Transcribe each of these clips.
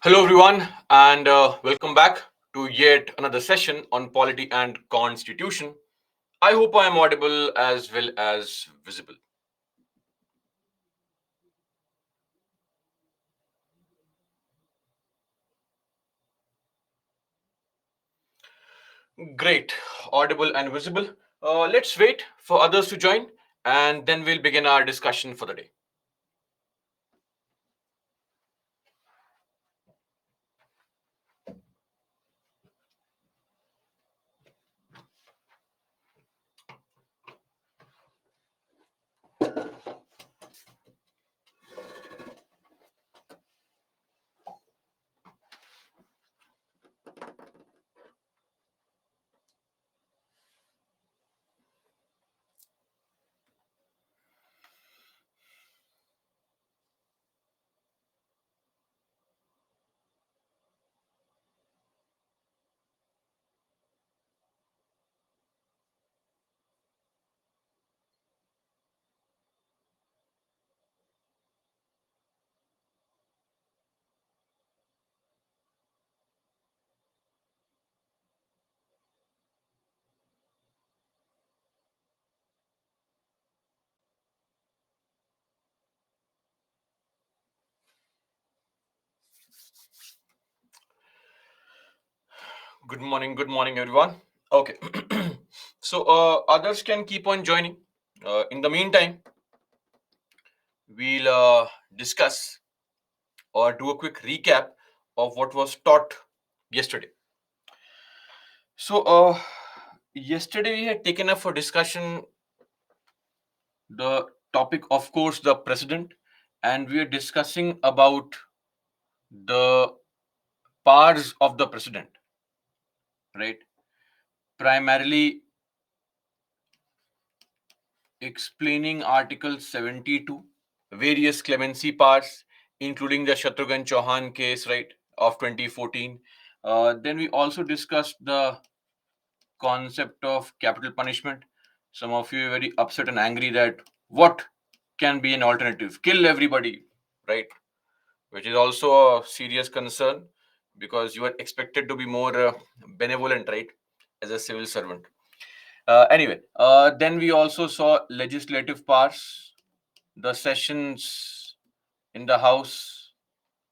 Hello, everyone, and welcome back to yet another session on polity and constitution. I hope I am audible as well as visible. Great, audible and visible. Let's wait for others to join, and then we'll begin our discussion for the day. Good morning, everyone. Okay, so others can keep on joining. In the meantime, we'll discuss or do a quick recap of what was taught yesterday. So, yesterday we had taken up for discussion the topic, of course, the president, and we are discussing about the powers of the president, right? Primarily explaining Article 72, various clemency powers, including the Shatrughan Chauhan case, right, of 2014. Then we also discussed the concept of capital punishment. Some of you are very upset and angry that what can be an alternative? Kill everybody, right? Which is also a serious concern because you are expected to be more benevolent, right, as a civil servant. Anyway, then we also saw legislative powers, the sessions in the House,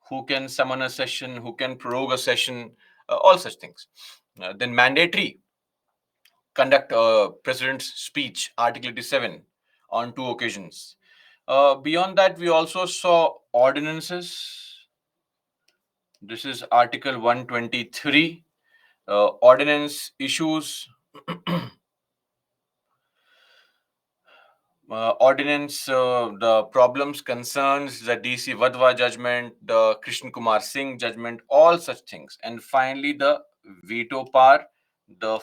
who can summon a session, who can prorogue a session, all such things. Then mandatory conduct president's speech, Article 87, on two occasions. Beyond that, we also saw ordinances. This is Article 123, ordinance issues. Ordinance, the problems, concerns, the DC Vadva judgment, the Krishna Kumar Singh judgment, all such things. And finally, the veto power, the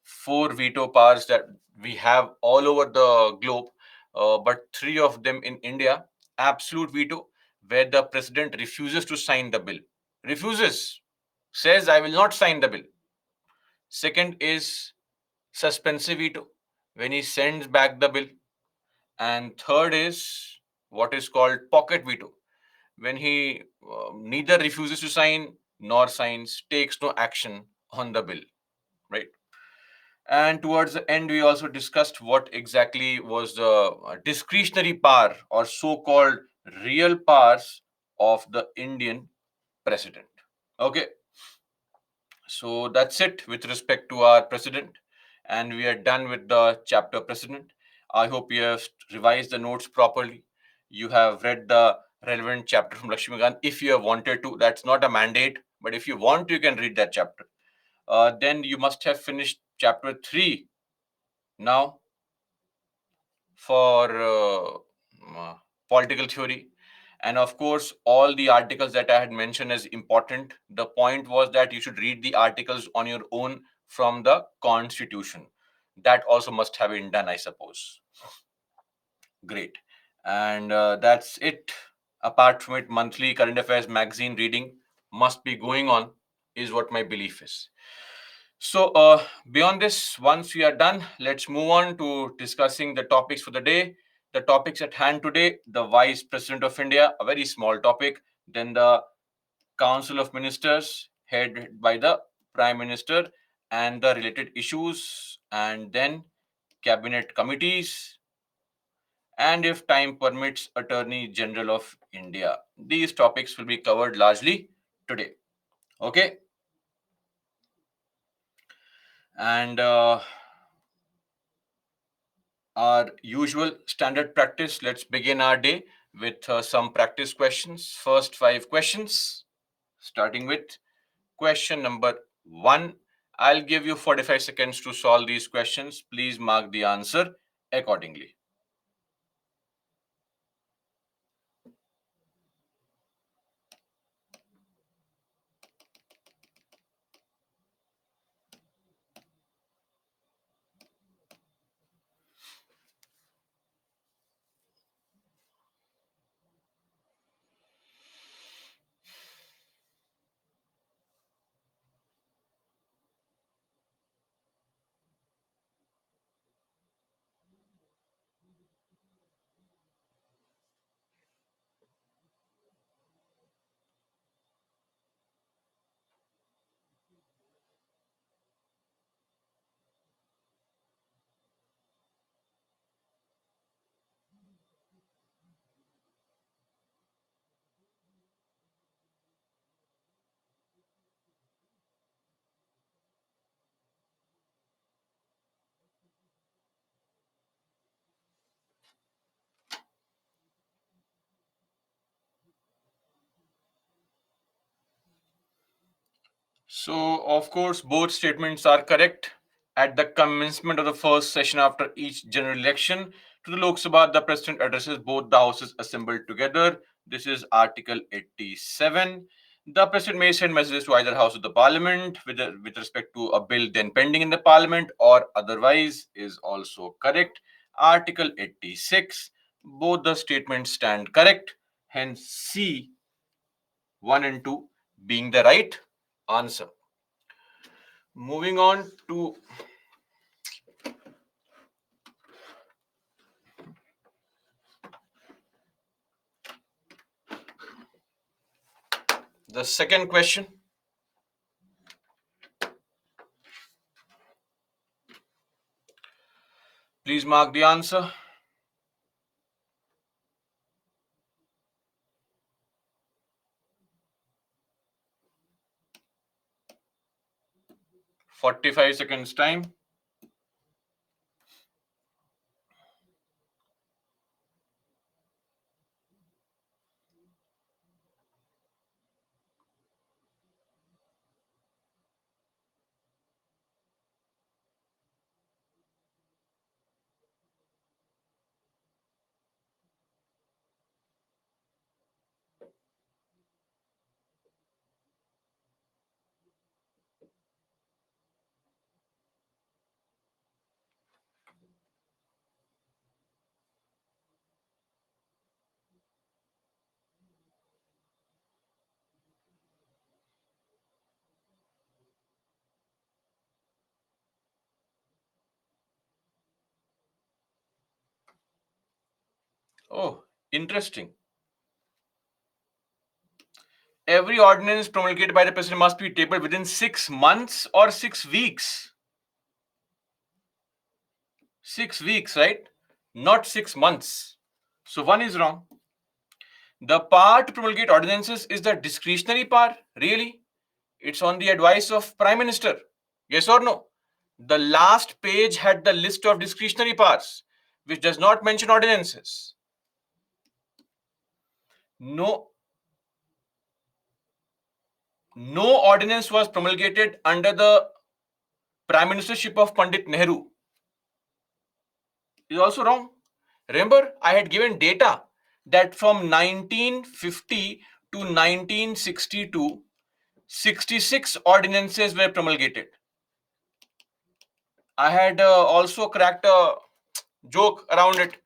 four veto powers that we have all over the globe, but three of them in India. Absolute veto, where the president refuses to sign the bill. Refuses, says, I will not sign the bill. Second is suspensive veto, when he sends back the bill. And third is what is called pocket veto, when he neither refuses to sign nor signs, takes no action on the bill, right? And towards the end, we also discussed what exactly was the discretionary power or so called real powers of the Indian president. Okay, so that's it with respect to our president, and we are done with the chapter president. I hope you have revised the notes properly. You have read the relevant chapter from Lakshmikant if you have wanted to. That's not a mandate, but if you want, you can read that chapter. Then you must have finished chapter 3 now for political theory. And of course, all the articles that I had mentioned as important. The point was that you should read the articles on your own from the Constitution. That also must have been done, I suppose. Great. And that's it. Apart from it, monthly current affairs magazine reading must be going on, is what my belief is. So, beyond this, once we are done, let's move on to discussing the topics for the day. The topics at hand today: the Vice President of India, a very small topic, then the Council of Ministers headed by the Prime Minister and the related issues, and then cabinet committees, and if time permits, Attorney General of India. These topics will be covered largely today. Okay. And our usual standard practice, let's begin our day with some practice questions. First 5 questions, starting with question number 1. I'll give you 45 seconds to solve these questions. Please mark the answer accordingly. So, of course, both statements are correct. At the commencement of the first session after each general election to the Lok Sabha, the President addresses both the houses assembled together. This is Article 87. The President may send messages to either house of the Parliament with respect to a bill then pending in the Parliament or otherwise is also correct. Article 86. Both the statements stand correct. Hence, C 1 and 2 being the right answer. Moving on to the second question. Please mark the answer. "45 seconds time. Oh, interesting. Every ordinance promulgated by the President must be tabled within 6 months or 6 weeks. 6 weeks, right? Not 6 months. So 1 is wrong. The power to promulgate ordinances is the discretionary power. Really? It's on the advice of Prime Minister. Yes or no? The last page had the list of discretionary powers, which does not mention ordinances. No ordinance was promulgated under the Prime Ministership of Pandit Nehru. Is also wrong. Remember, I had given data that from 1950 to 1962, 66 ordinances were promulgated. I had also cracked a joke around it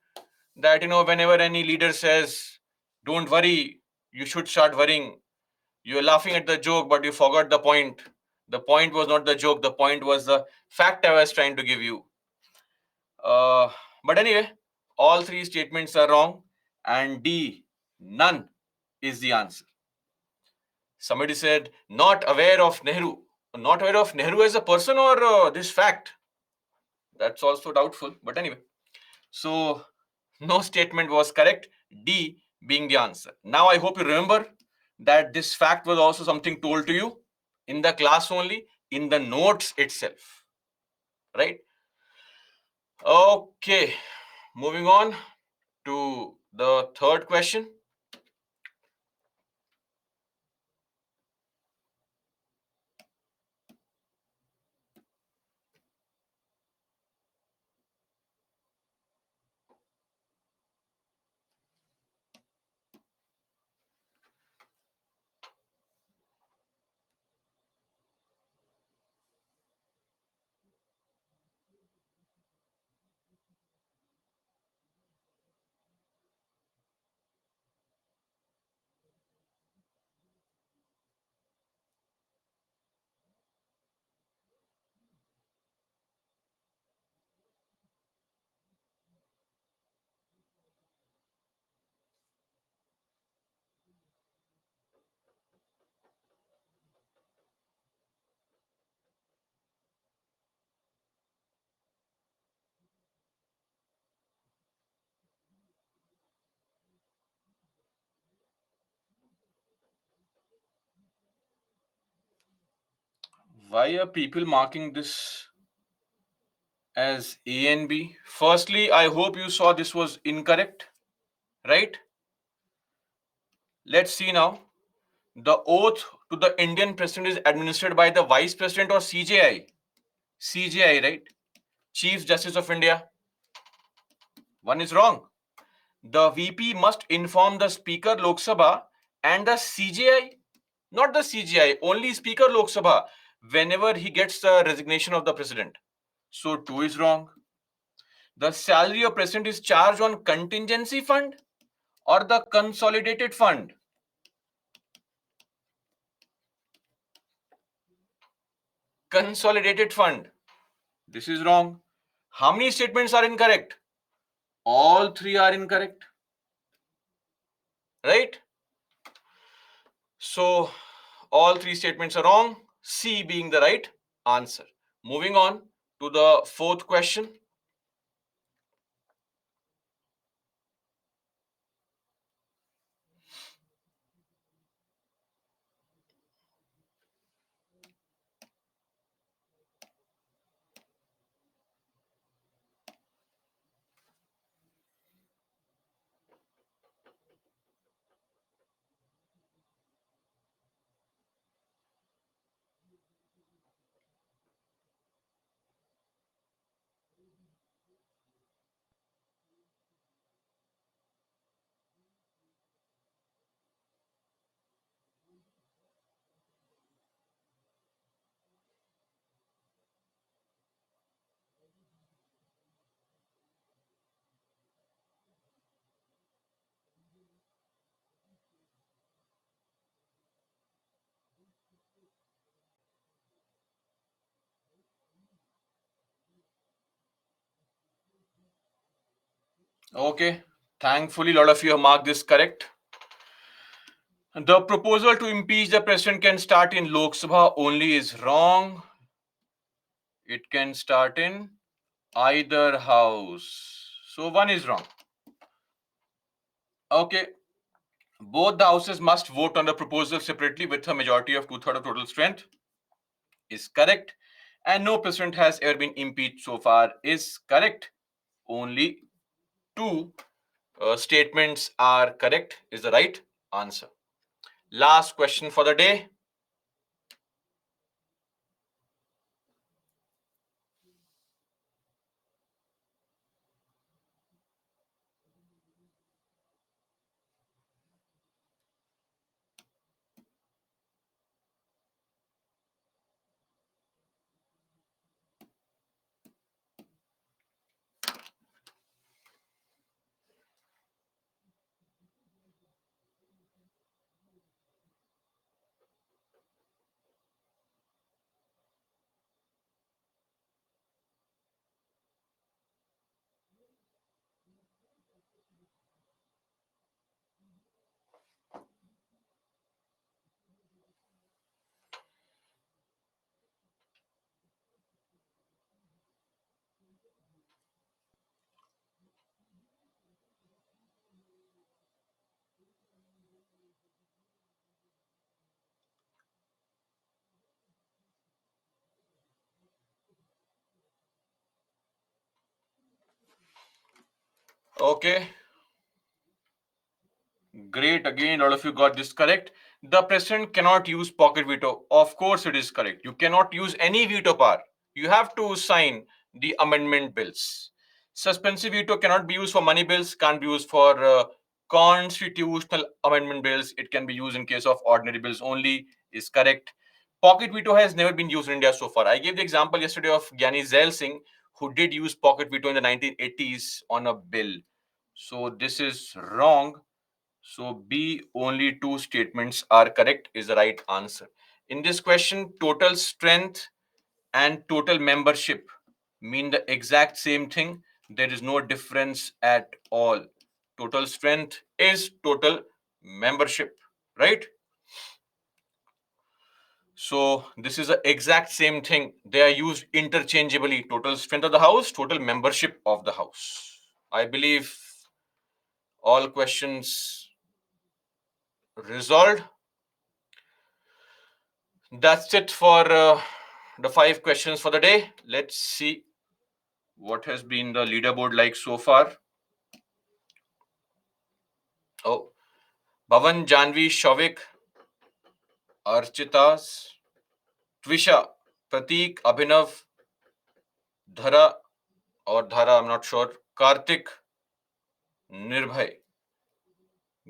that, whenever any leader says, don't worry, you should start worrying, you're laughing at the joke, but you forgot the point. The point was not the joke, the point was the fact I was trying to give you. But anyway, all 3 statements are wrong, and D, none, is the answer. Somebody said, not aware of Nehru. Not aware of Nehru as a person or this fact? That's also doubtful. But anyway, so no statement was correct. D being the answer. Now I hope you remember that this fact was also something told to you in the class only, in the notes itself. Right? Okay. Moving on to the third question. Why are people marking this as A and B? Firstly, I hope you saw this was incorrect, right? Let's see now. The oath to the Indian president is administered by the vice president or CJI. CJI, right? Chief Justice of India. One is wrong. The VP must inform the Speaker Lok Sabha and the CJI, not the CJI, only Speaker Lok Sabha whenever he gets the resignation of the president. So 2 is wrong. The salary of president is charged on contingency fund or the consolidated fund. Consolidated fund. This is wrong. How many statements are incorrect? All 3 are incorrect. Right? So all 3 statements are wrong. C being the right answer. Moving on to the fourth question. Okay. Thankfully, a lot of you have marked this correct. The proposal to impeach the president can start in Lok Sabha only is wrong. It can start in either house. So 1 is wrong. Okay. Both the houses must vote on the proposal separately with a majority of 2/3 of total strength is correct. And no president has ever been impeached so far is correct. Only 2 statements are correct is the right answer. Last question for the day. Okay. Great. Again, all of you got this correct. The president cannot use pocket veto. Of course, it is correct. You cannot use any veto power. You have to sign the amendment bills. Suspensive veto cannot be used for money bills, can't be used for constitutional amendment bills. It can be used in case of ordinary bills only, is correct. Pocket veto has never been used in India so far. I gave the example yesterday of Gyani Zail Singh, who did use pocket veto in the 1980s on a bill. So this is wrong. So B, only two statements are correct is the right answer. In this question, total strength and total membership mean the exact same thing. There is no difference at all. Total strength is total membership, right? So this is the exact same thing. They are used interchangeably. Total strength of the house, total membership of the house. I believe all questions resolved. That's it for the 5 questions for the day. Let's see what has been the leaderboard like so far. Oh, Bhavan, Janvi, Shavik, Architas, Twisha, Prateek, Abhinav, Dhara or Dhara, I'm not sure, Karthik, Nirbhay,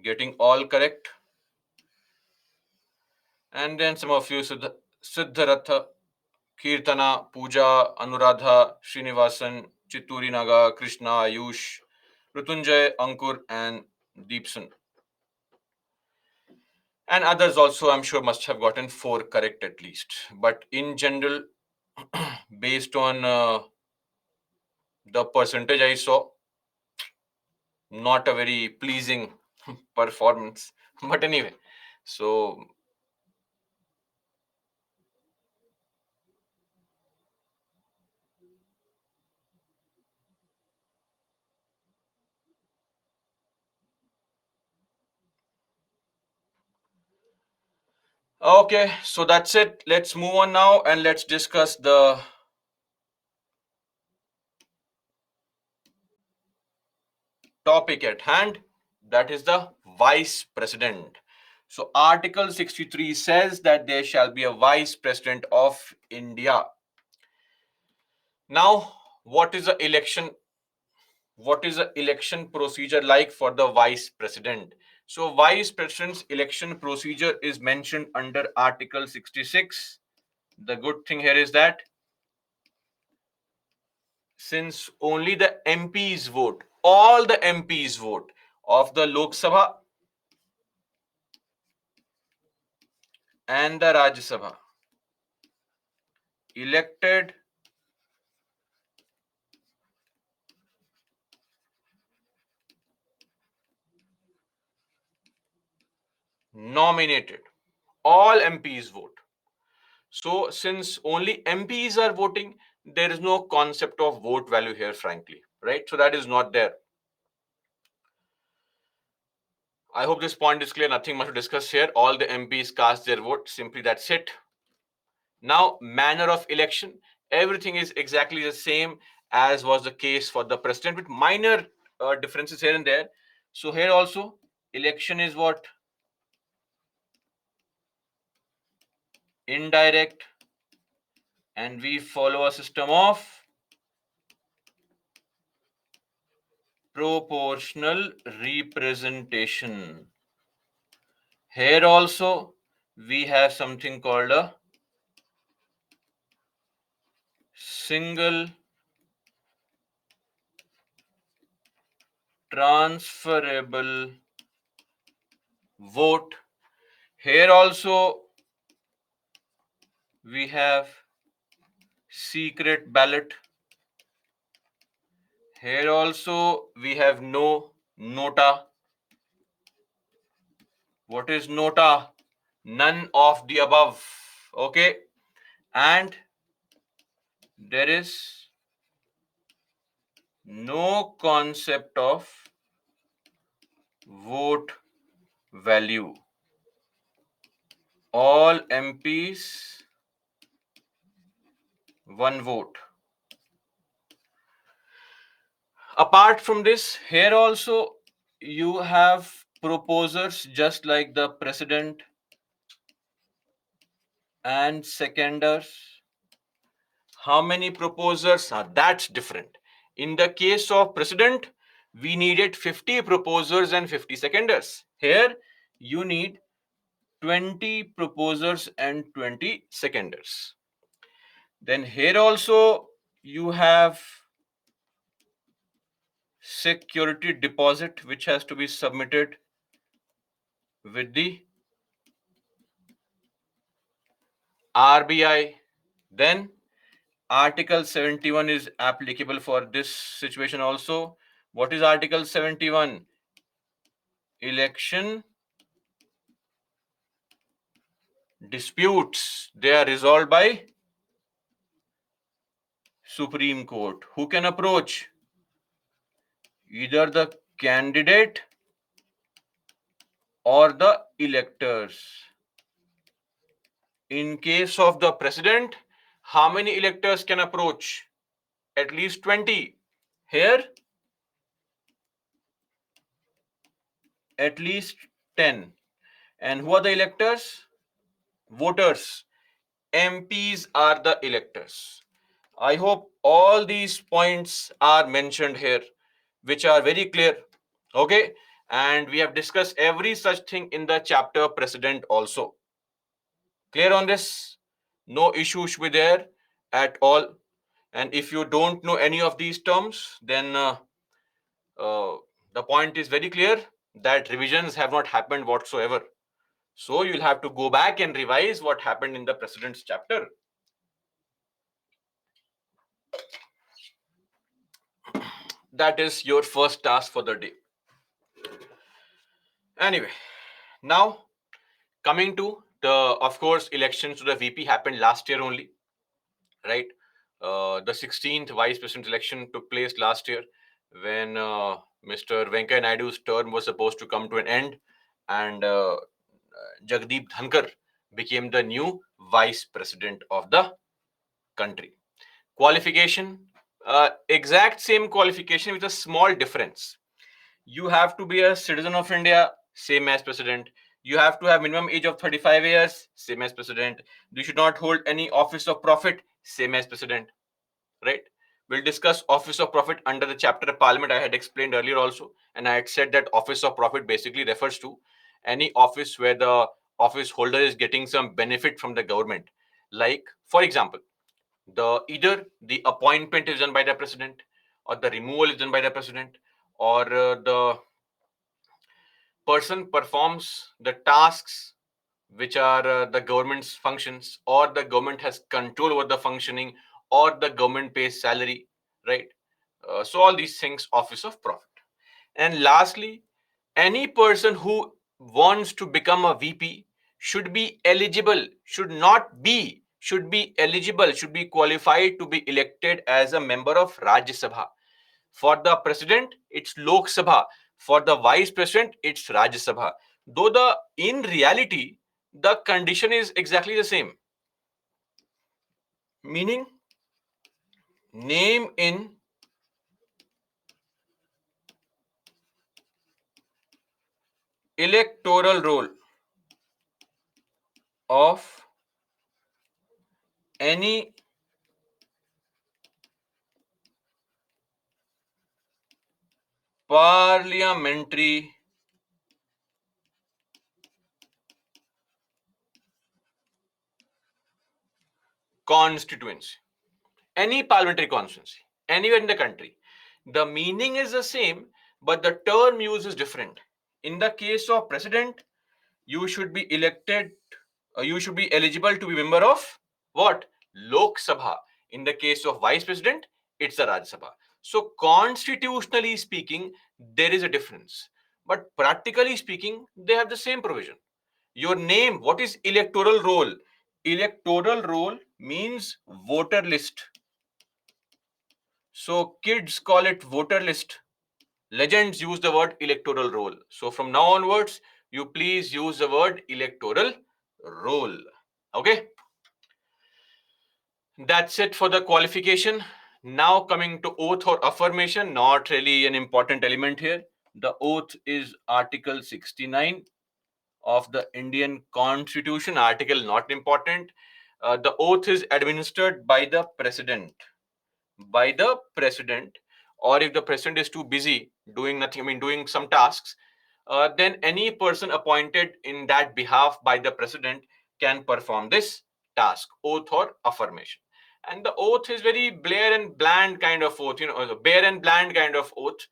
getting all correct. And then some of you, Siddharatha, Kirtana, Pooja, Anuradha, Srinivasan, Chitturi Naga, Krishna, Ayush, Rutunjay, Ankur, and Deepsan. And others also, I'm sure, must have gotten 4 correct at least. But in general, based on the percentage I saw, not a very pleasing performance. But anyway, so okay, so that's it. Let's move on now and let's discuss the topic at hand. That is the vice president. So, Article 63 says that there shall be a vice president of India. Now, what is the election? What is the election procedure like for the vice president? So, vice president's election procedure is mentioned under Article 66. The good thing here is that since only the MPs vote, all the MPs vote of the Lok Sabha and the Rajya Sabha elected, nominated, all MPs vote. So since only MPs are voting, there is no concept of vote value here, frankly, right? So that is not there. I hope this point is clear. Nothing much to discuss here. All the MPs cast their vote. Simply that's it. Now, manner of election. Everything is exactly the same as was the case for the president, with minor differences here and there. So here also, election is what? Indirect. And we follow a system of proportional representation. Here also, we have something called a single transferable vote. Here also, we have secret ballot. Here also, we have no nota. What is nota? None of the above. Okay. And there is no concept of vote value. All MPs, one vote. Apart from this, here also you have proposers just like the president and seconders. How many proposers? That's different. In the case of president, we needed 50 proposers and 50 seconders. Here, you need 20 proposers and 20 seconders. Then here also you have security deposit which has to be submitted with the RBI. Then Article 71 is applicable for this situation also. What is Article 71? Election disputes, they are resolved by Supreme Court. Who can approach? Either the candidate or the electors. In case of the president, how many electors can approach? At least 20. Here, at least 10. And who are the electors? Voters. MPs are the electors. I hope all these points are mentioned here, which are very clear. Okay. And we have discussed every such thing in the chapter precedent also. Clear on this? No issues with there at all. And if you don't know any of these terms, then the point is very clear that revisions have not happened whatsoever. So you'll have to go back and revise what happened in the precedence chapter. That is your first task for the day. Anyway, now coming to the, of course, elections to the VP happened last year only, right? The 16th vice president election took place last year when Mr. Venkaiah Naidu's term was supposed to come to an end, and Jagdeep Dhankar became the new vice president of the country. Qualification, exact same qualification with a small difference. You have to be a citizen of India, same as president. You have to have minimum age of 35 years, same as president. You should not hold any office of profit, same as president, right? We'll discuss office of profit under the chapter of parliament. I had explained earlier also, and I had said that office of profit basically refers to any office where the office holder is getting some benefit from the government. Like, for example, either the appointment is done by the president, or the removal is done by the president, or the person performs the tasks which are the government's functions, or the government has control over the functioning, or the government pays salary, right? So all these things, office of profit. And lastly, any person who wants to become a VP should be eligible, should be eligible, should be qualified to be elected as a member of Rajya Sabha. For the president, it's Lok Sabha. For the vice president, it's Rajya Sabha. Though in reality, the condition is exactly the same. Meaning, name in electoral roll of any parliamentary constituency, any parliamentary constituency, anywhere in the country. The meaning is the same, but the term used is different. In the case of president, you should be elected, you should be eligible to be member of what? Lok Sabha. In the case of vice president, it's the Rajya Sabha. So constitutionally speaking, there is a difference. But practically speaking, they have the same provision. Your name, what is electoral roll? Electoral roll means voter list. So kids call it voter list. Legends use the word electoral roll. So from now onwards, you please use the word electoral roll. Okay. That's it for the qualification. Now coming to oath or affirmation, not really an important element here. The oath is Article 69 of the Indian Constitution. Article not important. The oath is administered by the president. By the president, or if the president is too busy doing nothing, doing some tasks, then any person appointed in that behalf by the president can perform this task, oath or affirmation. And the oath is very bare and bland kind of oath, the bare and bland kind of oath.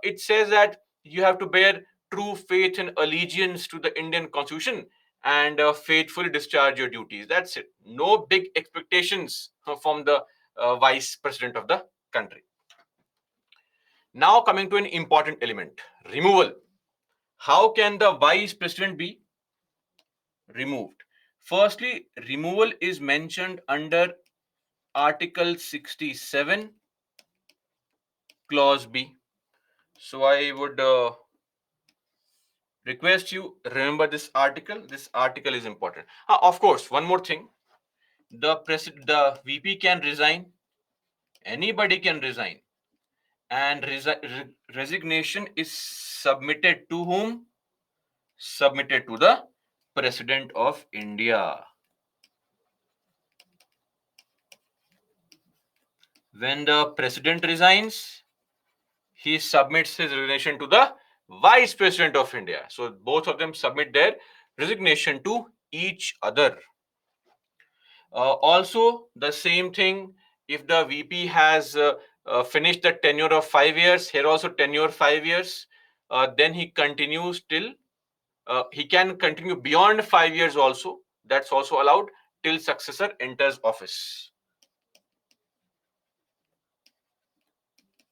It says that you have to bear true faith and allegiance to the Indian Constitution and faithfully discharge your duties. That's it. No big expectations from the vice president of the country. Now coming to an important element, removal. How can the vice president be removed? Firstly, removal is mentioned under Article 67, Clause B. So I would request you remember this article. This article is important. Of course, one more thing. The VP can resign. Anybody can resign, and resignation is submitted to whom? Submitted to the President of India. When the president resigns, he submits his resignation to the Vice President of India. So both of them submit their resignation to each other. Also, the same thing, if the VP has finished the tenure of 5 years, here also tenure 5 years, then he continues till, he can continue beyond 5 years also. That's also allowed till successor enters office.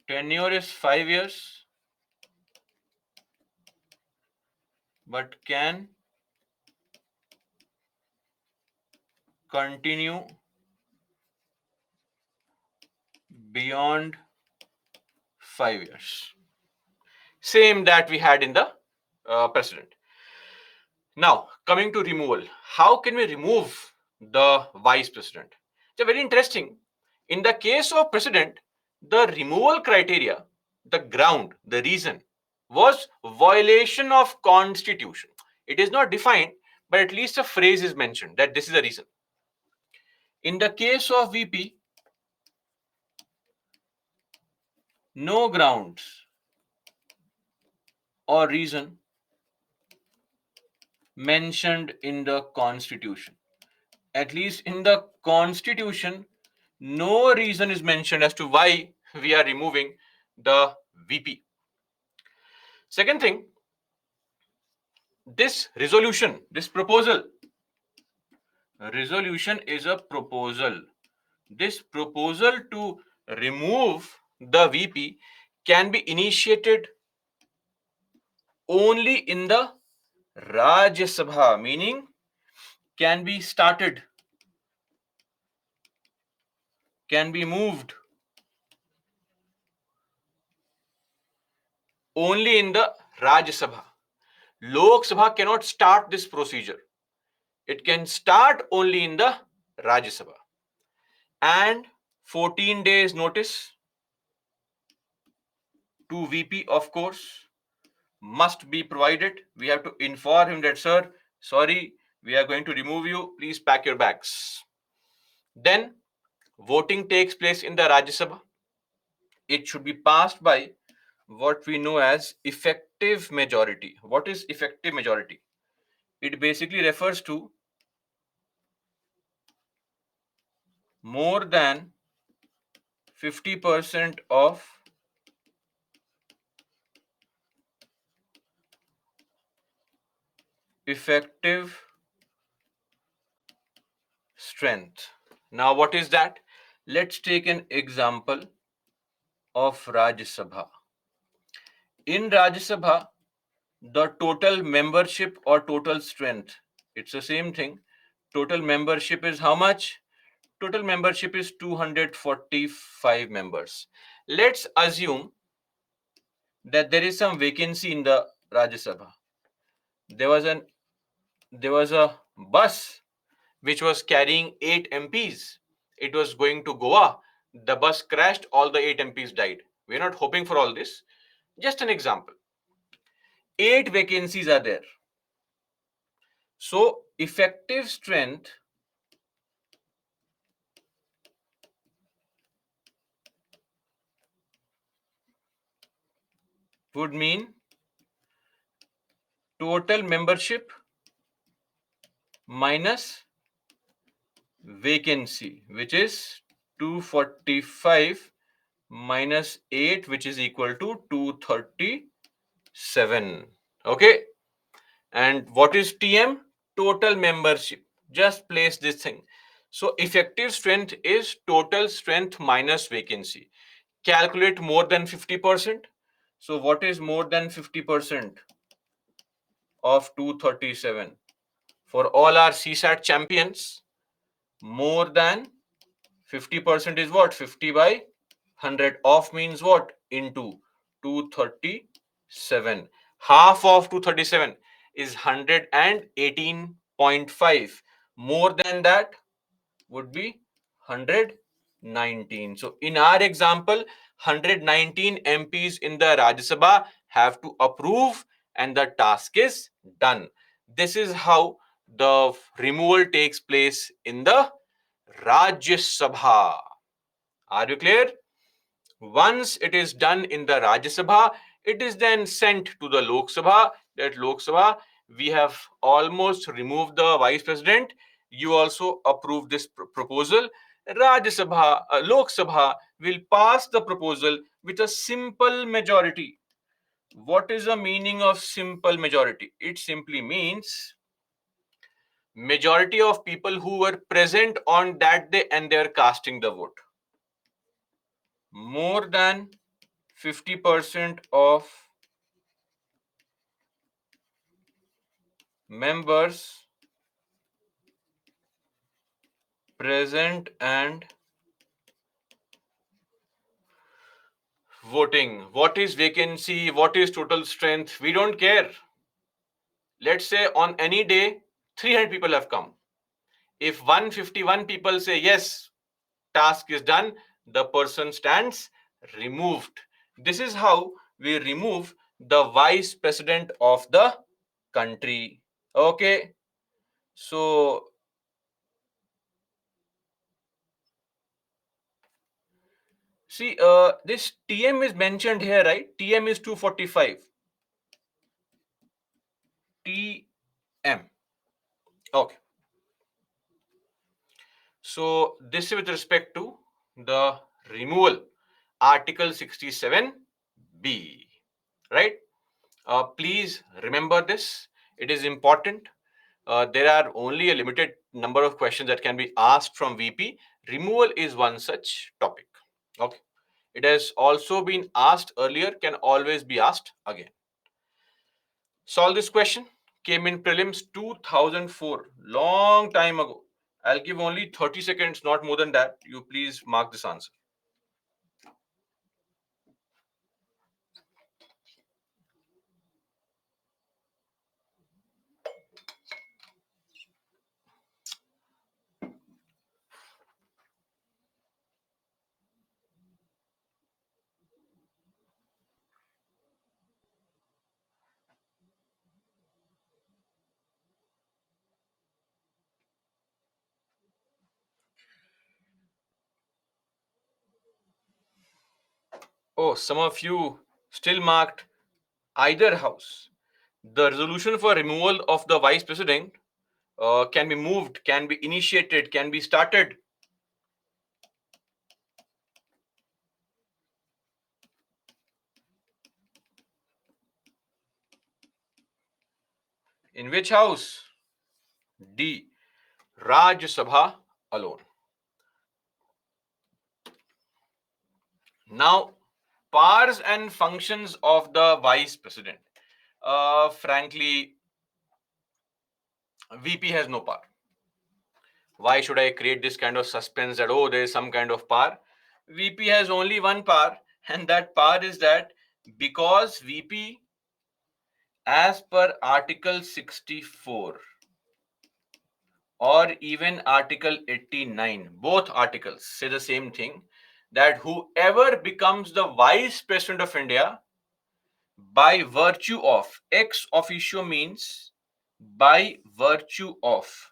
Tenure is 5 years, but can continue beyond 5 years. Same that we had in the president. Now, coming to removal, how can we remove the vice president? It's very interesting. In the case of president, the removal criteria, the ground, the reason was violation of constitution. It is not defined, but at least a phrase is mentioned that this is the reason. In the case of VP, no grounds or reason mentioned in the constitution. At least in the constitution, no reason is mentioned as to why we are removing the VP. Second thing, this resolution, this proposal, resolution is a proposal. This proposal to remove the VP can be initiated only in the Rajya Sabha, meaning can be started, can be moved only in the Rajya Sabha. Lok Sabha cannot start this procedure. It can start only in the Rajya Sabha. And 14 days notice to VP, of course, must be provided. We have to inform him that, sir, sorry, we are going to remove you. Please pack your bags. Then voting takes place in the Rajya Sabha. It should be passed by what we know as effective majority. What is effective majority? It basically refers to more than 50% of effective strength. Now, what is that? Let's take an example of Rajya Sabha. In Rajya Sabha, the total membership or total strength, it's the same thing. Total membership is how much? Total membership is 245 members. Let's assume that there is some vacancy in the Rajya Sabha. There was a bus which was carrying 8 MPs. It was going to Goa. the bus crashed, all the 8 MPs died. We're not hoping for all this. Just an example. 8 vacancies are there. So effective strength would mean total membership minus vacancy, which is 245 minus 8, which is equal to 237. Okay. And what is TM? Total membership. Just place this thing. So effective strength is total strength minus vacancy. Calculate more than 50%. So what is more than 50% of 237? For all our CSAT champions, more than 50% is what? 50 by 100. Off means what? Into 237. Half of 237 is 118.5. More than that would be 119. So in our example, 119 MPs in the Rajya Sabha have to approve and the task is done. This is how the removal takes place in the Rajya Sabha. Are you clear? Once it is done in the Rajya Sabha, it is then sent to the Lok Sabha. That Lok Sabha, we have almost removed the vice president. You also approve this proposal. Rajya Sabha, Lok Sabha will pass the proposal with a simple majority. What is the meaning of simple majority? It simply means majority of people who were present on that day and they are casting the vote. More than 50% of members present and voting. What is vacancy? What is total strength? We don't care. Let's say on any day, 300 people have come. If 151 people say yes, task is done, the person stands removed. This is how we remove the vice president of the country. Okay. So see, this TM is mentioned here, right? TM is 245. TM. Okay. So this is with respect to the removal, Article 67B, right? Please remember this. It is important. There are only a limited number of questions that can be asked from VP. Removal is one such topic. Okay. It has also been asked earlier, can always be asked again. Solve this question. Came in prelims 2004, long time ago. I'll give only 30 seconds, not more than that. You please mark this answer. Oh, some of you still marked either house. The resolution for removal of the vice president can be moved, can be initiated, can be started. In which house? D. Rajya Sabha alone. Now, powers and functions of the vice president. Frankly, VP has no power. Why should I create this kind of suspense that, oh, there is some kind of power? VP has only one power, and that power is that because VP, as per Article 64 or even Article 89, both articles say the same thing, that whoever becomes the Vice President of India by virtue of, ex officio means by virtue of.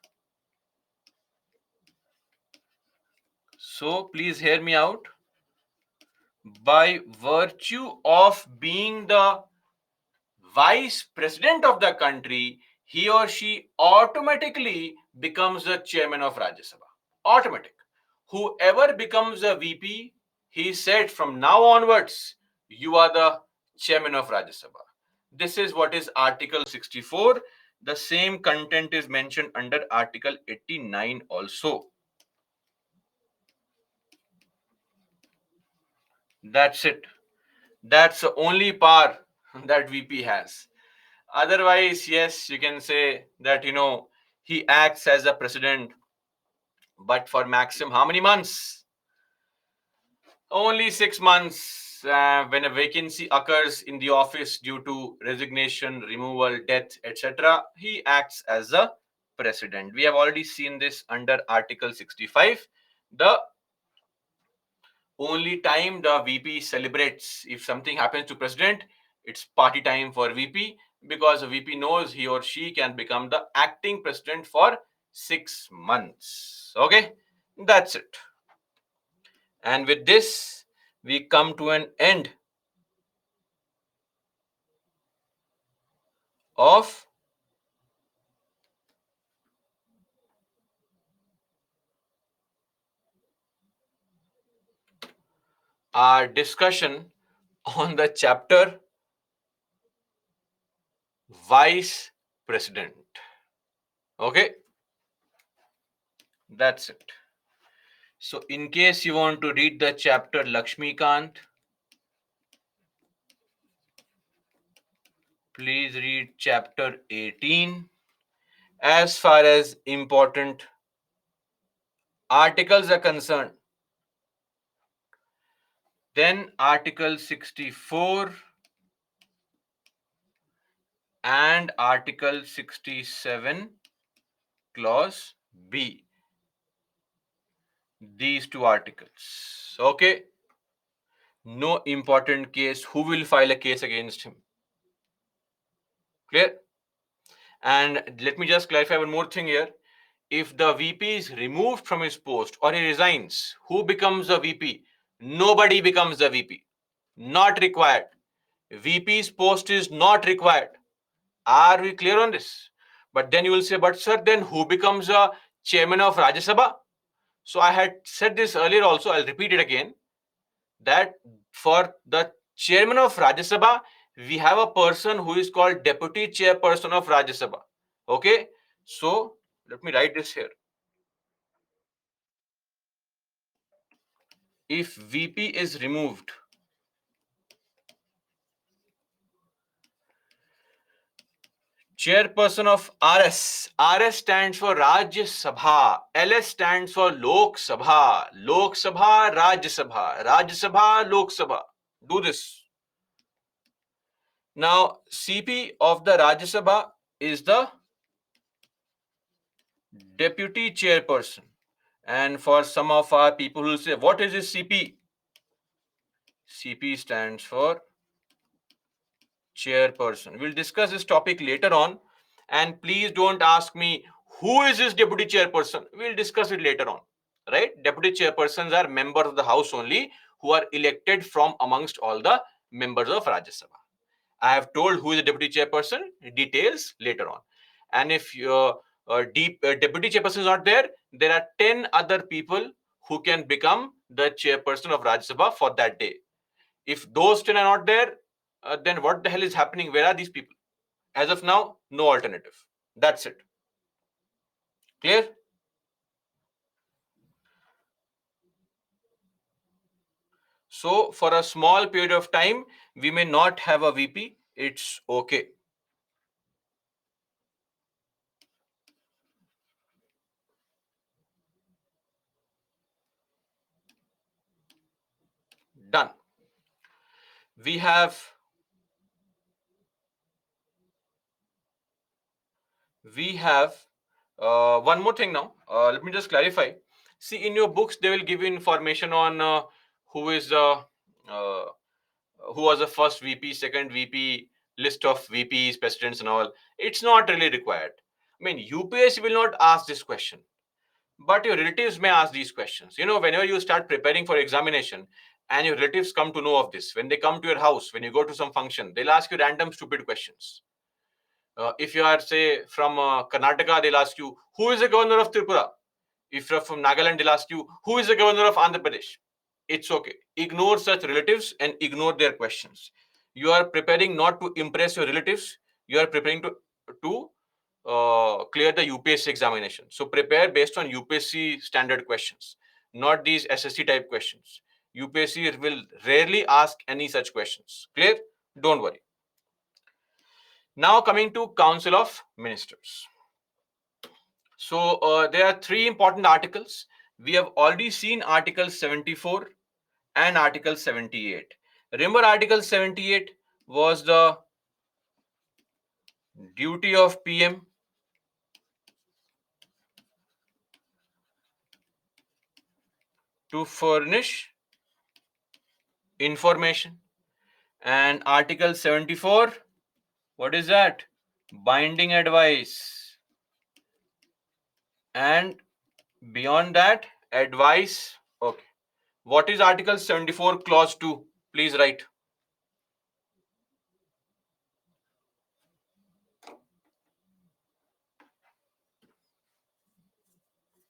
So please hear me out. By virtue of being the Vice President of the country, he or she automatically becomes the Chairman of Rajya Sabha. Automatic. Whoever becomes a VP, he said from now onwards, you are the Chairman of Rajya Sabha. This is what is Article 64. The same content is mentioned under Article 89 also. That's it. That's the only power that VP has. Otherwise, yes, you can say that, he acts as a president, but for maximum how many months? Only 6 months. When a vacancy occurs in the office due to resignation, removal, death, etc., he acts as a president. We have already seen this under Article 65. The only time the VP celebrates if something happens to president, it's party time for VP, because the VP knows he or she can become the acting president for 6 months. Okay, that's it. And with this, we come to an end of our discussion on the chapter Vice President. Okay, that's it. So, in case you want to read the chapter Lakshmikant, please read chapter 18. As far as important articles are concerned, then Article 64 and Article 67, Clause B. These two articles. Okay. No important case. Who will file a case against him? Clear? And let me just clarify one more thing here. If the VP is removed from his post or he resigns, who becomes the VP? Nobody becomes the VP. Not required. VP's post is not required. Are we clear on this? But then you will say, but sir, then who becomes a chairman of Rajya Sabha? So I had said this earlier also, I'll repeat it again, that for the chairman of Rajya Sabha, we have a person who is called deputy chairperson of Rajya Sabha. Okay, so let me write this here. If VP is removed, chairperson of RS. RS stands for Rajya Sabha. LS stands for Lok Sabha. Lok Sabha, Rajya Sabha. Rajya Sabha, Lok Sabha. Do this. Now, CP of the Rajya Sabha is the deputy chairperson. And for some of our people who say, what is this CP? CP stands for chairperson. We'll discuss this topic later on. And please don't ask me, who is this deputy chairperson? We'll discuss it later on. Right? Deputy chairpersons are members of the house only who are elected from amongst all the members of Rajya Sabha. I have told who is the deputy chairperson, details later on. And if your deputy chairperson is not there, there are 10 other people who can become the chairperson of Rajya Sabha for that day. If those 10 are not there, then what the hell is happening? Where are these people? As of now, no alternative. That's it. Clear? So for a small period of time, we may not have a VP. It's okay. Done. We have one more thing now. Let me just clarify. See, in your books, they will give you information on who is the who was the first VP, second VP, list of VPs, presidents, and all. It's not really required. I mean, UPSC will not ask this question, but your relatives may ask these questions. You know, whenever you start preparing for examination and your relatives come to know of this, when they come to your house, when you go to some function, they'll ask you random stupid questions. If you are, say, from Karnataka, they'll ask you, who is the governor of Tripura? If you're from Nagaland, they'll ask you, who is the governor of Andhra Pradesh? It's okay. Ignore such relatives and ignore their questions. You are preparing not to impress your relatives. You are preparing to clear the UPSC examination. So prepare based on UPSC standard questions, not these SSC type questions. UPSC will rarely ask any such questions. Clear? Don't worry. Now coming to Council of Ministers. So there are three important articles. We have already seen Article 74 and Article 78. Remember, Article 78 was the duty of PM to furnish information. And Article 74, what is that? Binding advice. And beyond that, advice. Okay. What is Article 74, Clause 2? Please write.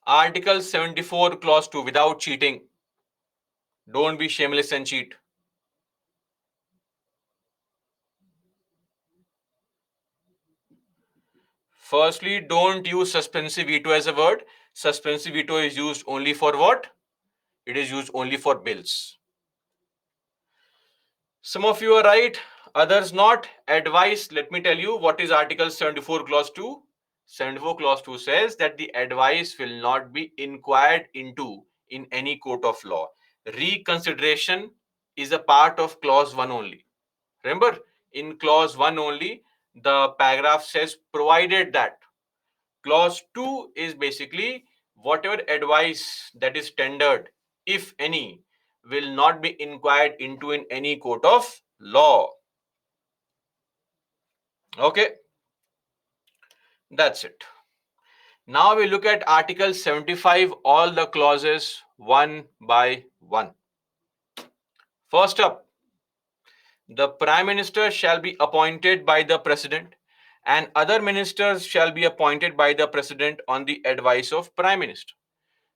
Article 74, Clause 2, without cheating. Don't be shameless and cheat. Firstly, don't use suspensive veto as a word. Suspensive veto is used only for what? It is used only for bills. Some of you are right, others not. Advice, let me tell you what is Article 74, Clause 2. 74, Clause 2 says that the advice will not be inquired into in any court of law. Reconsideration is a part of Clause 1 only. Remember, in Clause 1 only, the paragraph says provided that. Clause 2 is basically whatever advice that is tendered, if any, will not be inquired into in any court of law. Okay, that's it. Now we look at Article 75, all the clauses one by one. First up, the Prime Minister shall be appointed by the President, and other ministers shall be appointed by the President on the advice of Prime Minister.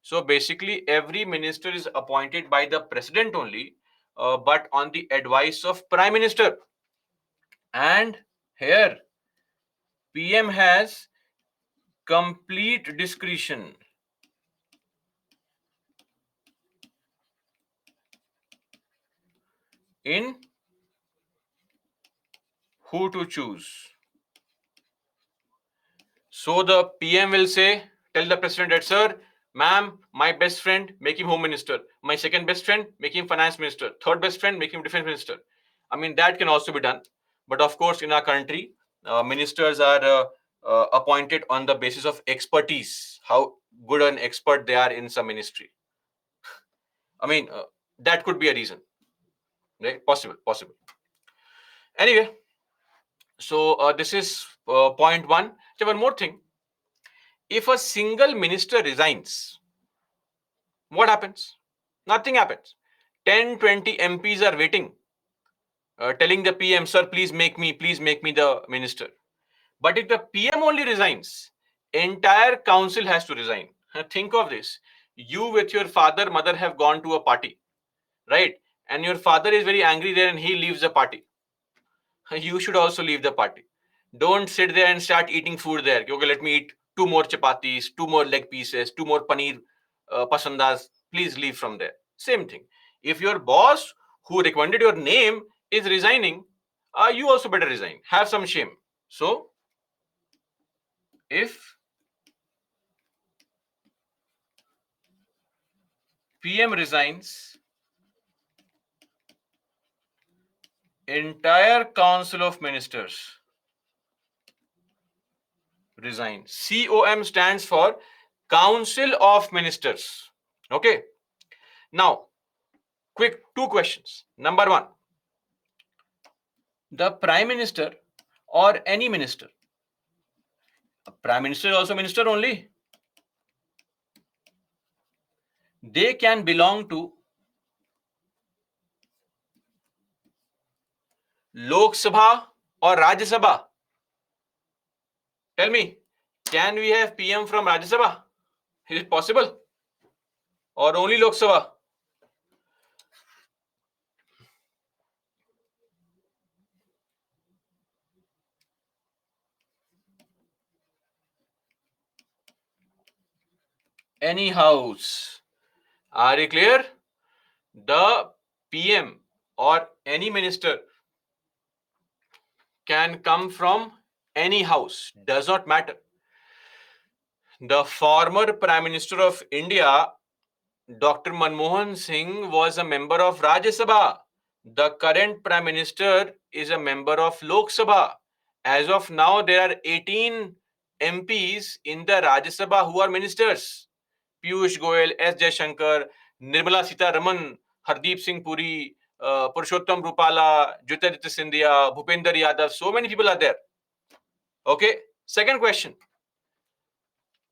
So basically, every minister is appointed by the president only, but on the advice of Prime Minister. And here, PM has complete discretion in who to choose. So the PM will say, tell the president that, sir, ma'am, my best friend, make him home minister. My second best friend, make him finance minister. Third best friend, make him defense minister. I mean, that can also be done. But of course, in our country, ministers are appointed on the basis of expertise, how good an expert they are in some ministry. I mean, that could be a reason, right? Possible. Anyway, so this is point one. So one more thing. If a single minister resigns, what happens? Nothing happens. 10, 20 MPs are waiting, telling the PM, sir, please make me the minister. But if the PM only resigns, entire council has to resign. Think of this. You with your father, mother have gone to a party, right? And your father is very angry there and he leaves the party. You should also leave the party. Don't sit there and start eating food there. Okay, let me eat two more chapatis, two more leg pieces, two more paneer pasandas. Please leave from there. Same thing. If your boss who recommended your name is resigning, you also better resign. Have some shame. So, if PM resigns, entire council of ministers resign. COM stands for Council of Ministers. Okay. Now, Quick, two questions. Number one, the Prime Minister or any minister. Prime Minister is also minister only. They can belong to Lok Sabha or Rajya Sabha. Tell me, can we have PM from Rajya Sabha? Is it possible? Or only Lok Sabha? Any house. Are you clear? The PM or any minister can come from any house. Does not matter. The former Prime Minister of India, Dr. Manmohan Singh, was a member of Rajya Sabha. The current Prime Minister is a member of Lok Sabha. As of now, there are 18 MPs in the Rajya Sabha who are ministers. Piyush Goyal, S. Jaishankar, Nirmala Sitharaman, Hardeep Singh Puri, Purushottam Rupala, Jyotiraditya Scindia, Bhupender Yadav. So many people are there. Okay. Second question.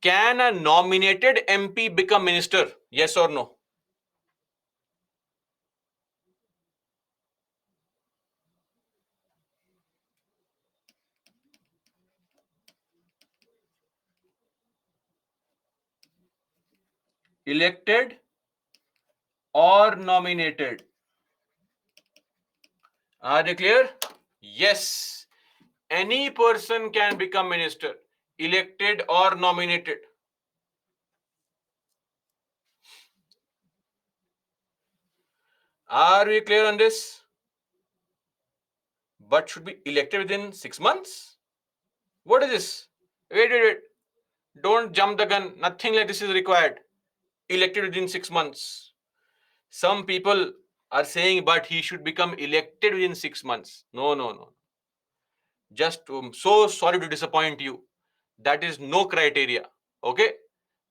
Can a nominated MP become minister? Yes or no? Elected or nominated? Are they clear? Yes. Any person can become minister, elected or nominated. Are we clear on this? But should be elected within 6 months? What is this? Wait. Don't jump the gun. Nothing like this is required. Elected within 6 months. Some people are saying, but he should become elected within 6 months. No. Just so sorry to disappoint you. That is no criteria. Okay.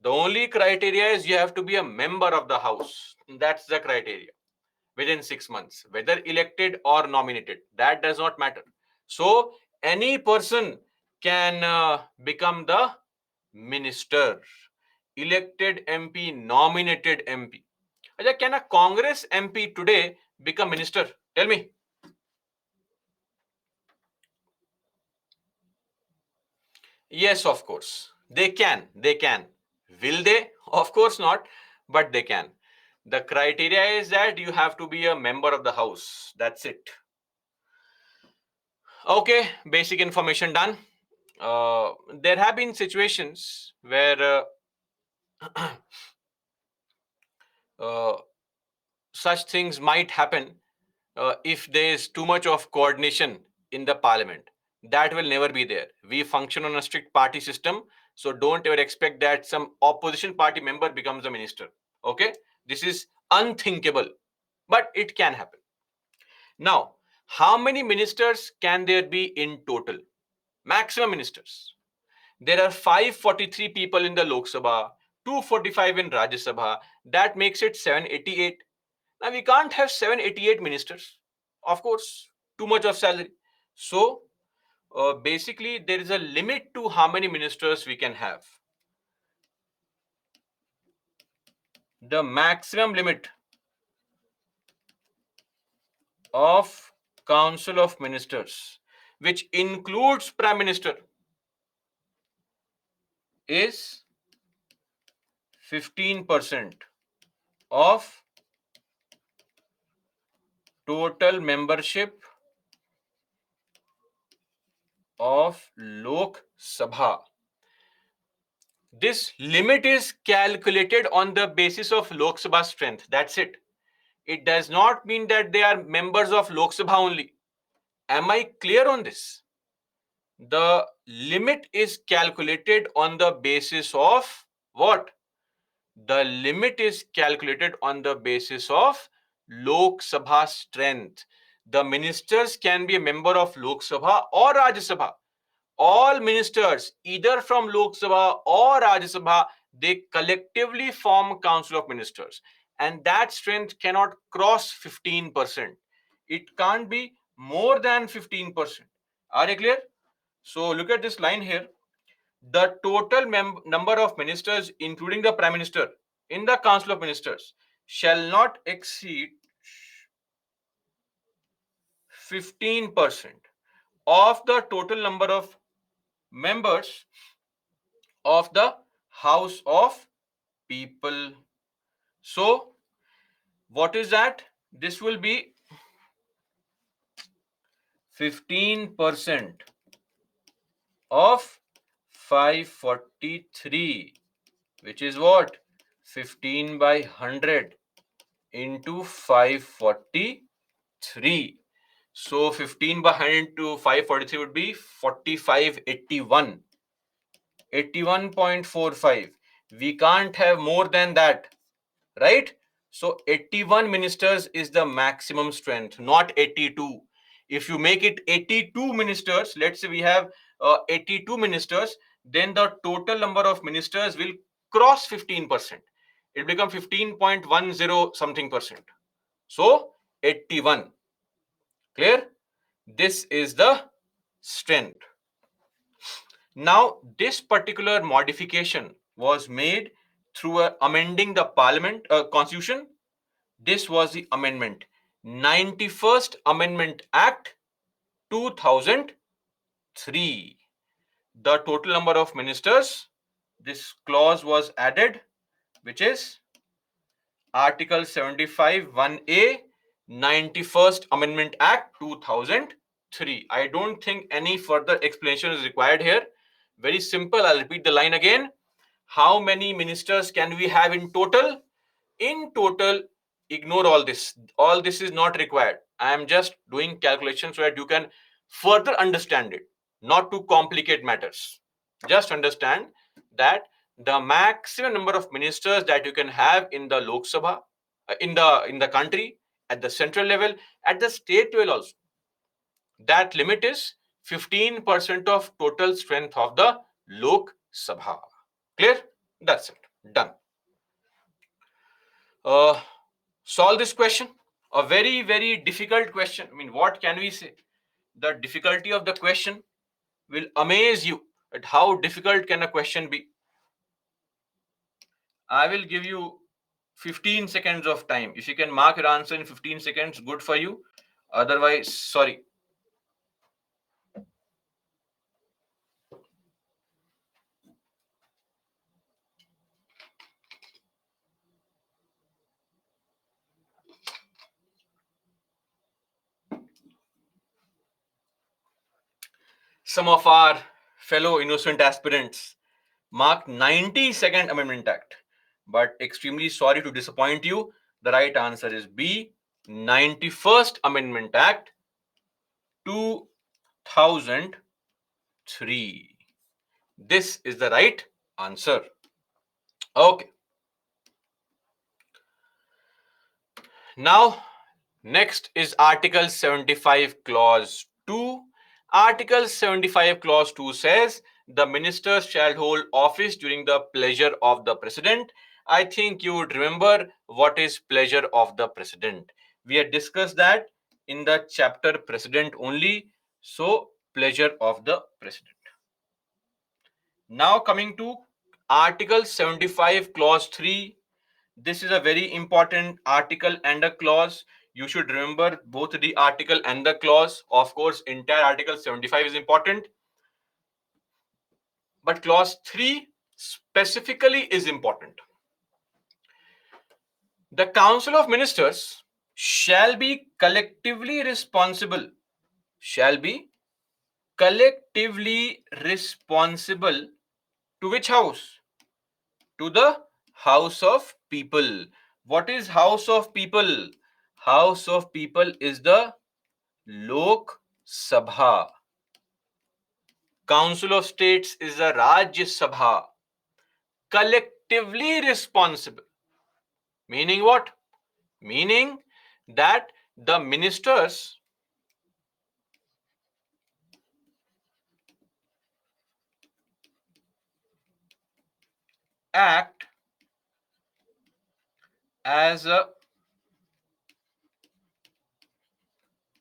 The only criteria is you have to be a member of the house. That's the criteria. Within 6 months, whether elected or nominated, that does not matter. So any person can become the minister. Elected MP, nominated MP. Can a Congress MP today become minister? Tell me. Yes, of course. They can. Will they? Of course not, but they can. The criteria is that you have to be a member of the house. That's it. Okay, basic information done. There have been situations where such things might happen if there is too much of coordination in the parliament. That will never be there. We function on a strict party system, so don't ever expect that some opposition party member becomes a minister. Okay, this is unthinkable, but it can happen. Now, how many ministers can there be in total? Maximum ministers. There are 543 people in the Lok Sabha, 245 in Rajya Sabha. That makes it 788. Now we can't have 788 ministers. Of course, too much of salary. So basically, there is a limit to how many ministers we can have. The maximum limit of Council of Ministers, which includes Prime Minister, is 15% of total membership of Lok Sabha. This limit is calculated on the basis of Lok Sabha strength. That's it. It does not mean that they are members of Lok Sabha only. Am I clear on this? The limit is calculated on the basis of what? The limit is calculated on the basis of Lok Sabha strength. The ministers can be a member of Lok Sabha or Rajya Sabha. All ministers, either from Lok Sabha or Rajya Sabha, they collectively form Council of Ministers, and that strength cannot cross 15%. It can't be more than 15%. Are you clear? So look at this line here. The total number of ministers, including the Prime Minister, in the Council of Ministers shall not exceed 15% of the total number of members of the House of People. So, what is that? This will be 15% of 543, which is what? 15 by 100 into 543. So 15 by 100 into 543 would be 4581. 81.45. We can't have more than that, right? So 81 ministers is the maximum strength, not 82. If you make it 82 ministers, let's say we have 82 ministers, then the total number of ministers will cross 15%. It becomes 15.10 something percent. So 81. Clear? This is the strength. Now, this particular modification was made through amending the Parliament Constitution. This was the amendment, 91st Amendment Act 2003. The total number of ministers, this clause was added, which is Article 75 1A, 91st Amendment Act 2003. I don't think any further explanation is required here. Very simple. I'll repeat the line again. How many ministers can we have in total? In total, ignore all this. All this is not required. I am just doing calculations so that you can further understand it, not to complicate matters. Just understand that the maximum number of ministers that you can have in the Lok Sabha, in the country, at the central level, at the state level also, that limit is 15% of total strength of the Lok Sabha. Clear? That's it. Done. Solve this question. A very, very difficult question. I mean, what can we say? The difficulty of the question will amaze you at how difficult can a question be. I will give you 15 seconds of time. If you can mark your answer in 15 seconds, good for you. Otherwise, sorry. Some of our fellow innocent aspirants marked 92nd Amendment Act. But extremely sorry to disappoint you. The right answer is B, 91st Amendment Act 2003. This is the right answer. Okay. Now, next is Article 75 Clause 2. Article 75 Clause 2 says the ministers shall hold office during the pleasure of the president. I think you would remember what is pleasure of the president. We had discussed that in the chapter President only. So, pleasure of the president. Now coming to Article 75 Clause 3. This is a very important article and a clause. You should remember both the article and the clause. Of course, entire Article 75 is important. But Clause 3 specifically is important. The Council of Ministers shall be collectively responsible. Shall be collectively responsible to which house? To the House of People. What is House of People? House of People is the Lok Sabha. Council of States is the Rajya Sabha. Collectively responsible. Meaning what? Meaning that the ministers act as a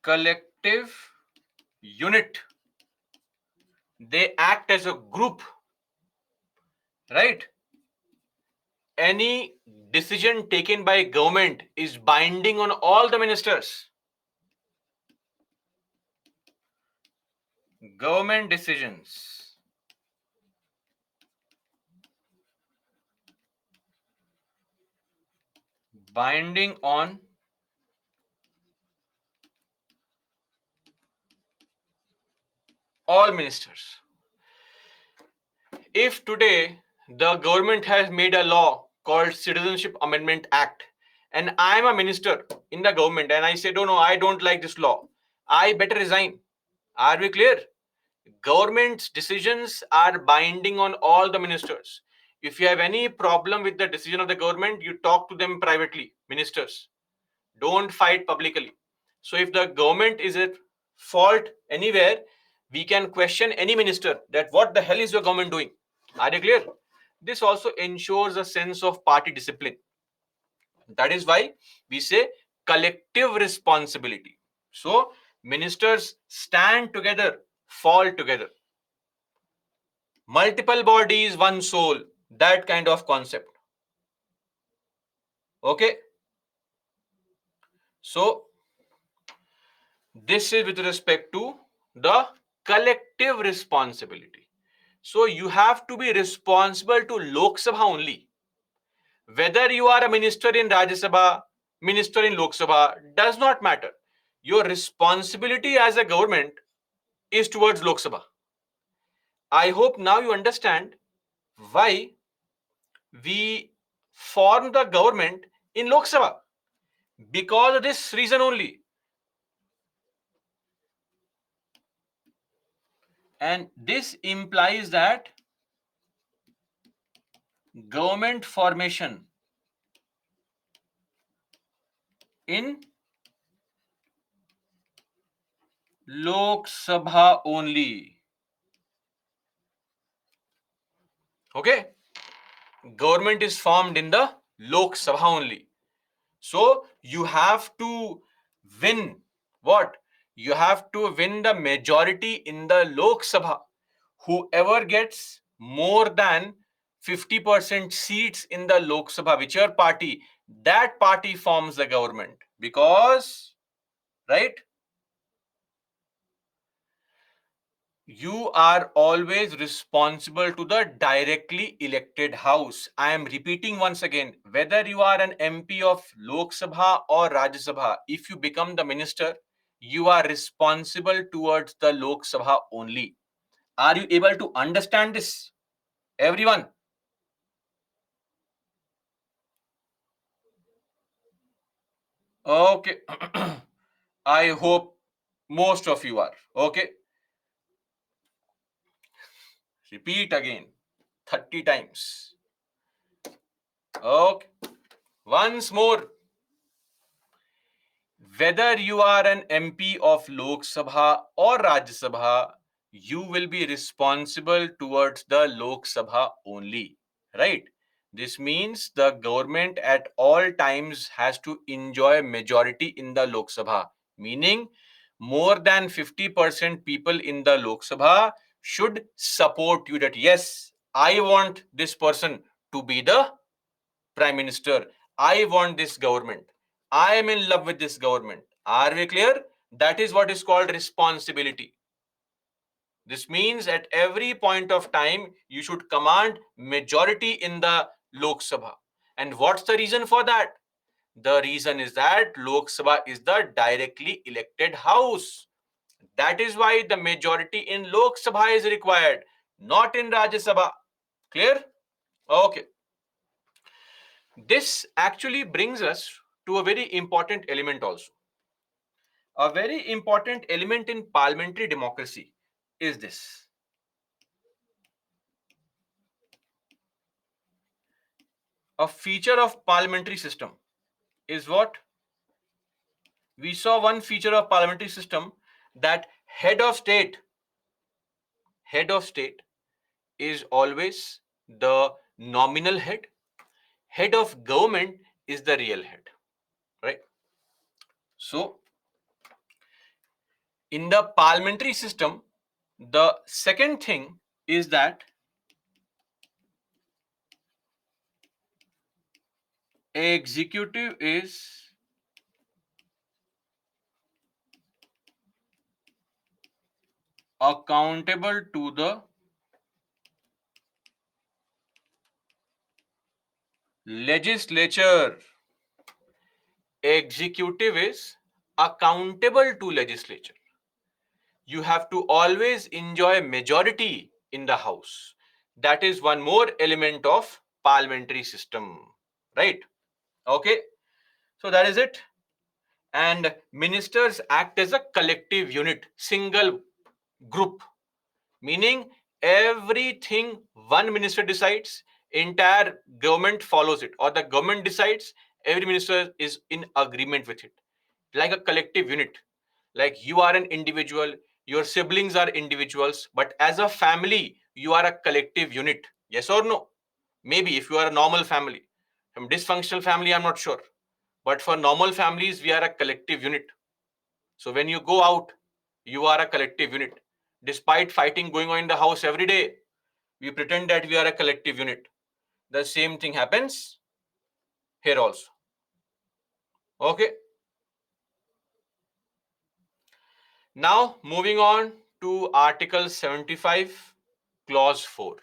collective unit. They act as a group, right? Any decision taken by government is binding on all the ministers. Government decisions binding on all ministers. If today the government has made a law called Citizenship Amendment Act, and I'm a minister in the government and I say, no, I don't like this law, I better resign. Are we clear? Government's decisions are binding on all the ministers. If you have any problem with the decision of the government, you talk to them privately, ministers. Don't fight publicly. So if the government is at fault anywhere, we can question any minister that what the hell is your government doing? Are you clear? This also ensures a sense of party discipline. That is why we say collective responsibility. So ministers stand together, fall together. Multiple bodies, one soul, that kind of concept. Okay. So this is with respect to the collective responsibility. So you have to be responsible to Lok Sabha only. Whether you are a minister in Rajya Sabha, minister in Lok Sabha, does not matter. Your responsibility as a government is towards Lok Sabha. I hope now you understand why we form the government in Lok Sabha. Because of this reason only. And this implies that government formation in Lok Sabha only. Okay? Government is formed in the Lok Sabha only. So you have to win what? You have to win the majority in the Lok Sabha. Whoever gets more than 50% seats in the Lok Sabha, whichever party, that party forms the government. Because, right, you are always responsible to the directly elected house. I am repeating once again, whether you are an MP of Lok Sabha or Rajya Sabha, if you become the minister, you are responsible towards the Lok Sabha only. Are you able to understand this, everyone? Okay. I hope most of you are. Okay. Repeat again 30 times. Okay. Once more. Whether you are an MP of Lok Sabha or Rajya Sabha, you will be responsible towards the Lok Sabha only, right? This means the government at all times has to enjoy majority in the Lok Sabha, meaning more than 50% people in the Lok Sabha should support you that yes, I want this person to be the Prime Minister. I want this government. I am in love with this government. Are we clear? That is what is called responsibility. This means at every point of time, you should command majority in the Lok Sabha. And what's the reason for that? The reason is that Lok Sabha is the directly elected house. That is why the majority in Lok Sabha is required, not in Rajya Sabha. Clear? Okay. This actually brings us to a very important element also. A very important element in parliamentary democracy is this. A feature of parliamentary system is what? We saw one feature of parliamentary system that head of state is always the nominal head. Head of government is the real head, right? So in the parliamentary system, the second thing is that executive is accountable to the legislature. Executive is accountable to legislature. You have to always enjoy majority in the house. That is one more element of parliamentary system, right? Okay, so that is it. And ministers act as a collective unit, single group, meaning everything one minister decides, entire government follows it, or the government decides, every minister is in agreement with it, like a collective unit. Like you are an individual, your siblings are individuals, but as a family you are a collective unit. Yes or no? Maybe if you are a normal family. From dysfunctional family, I'm not sure, but for normal families we are a collective unit. So when you go out, you are a collective unit. Despite fighting going on in the house every day, we pretend that we are a collective unit. The same thing happens here also. Okay. Now moving on to Article 75, Clause 4.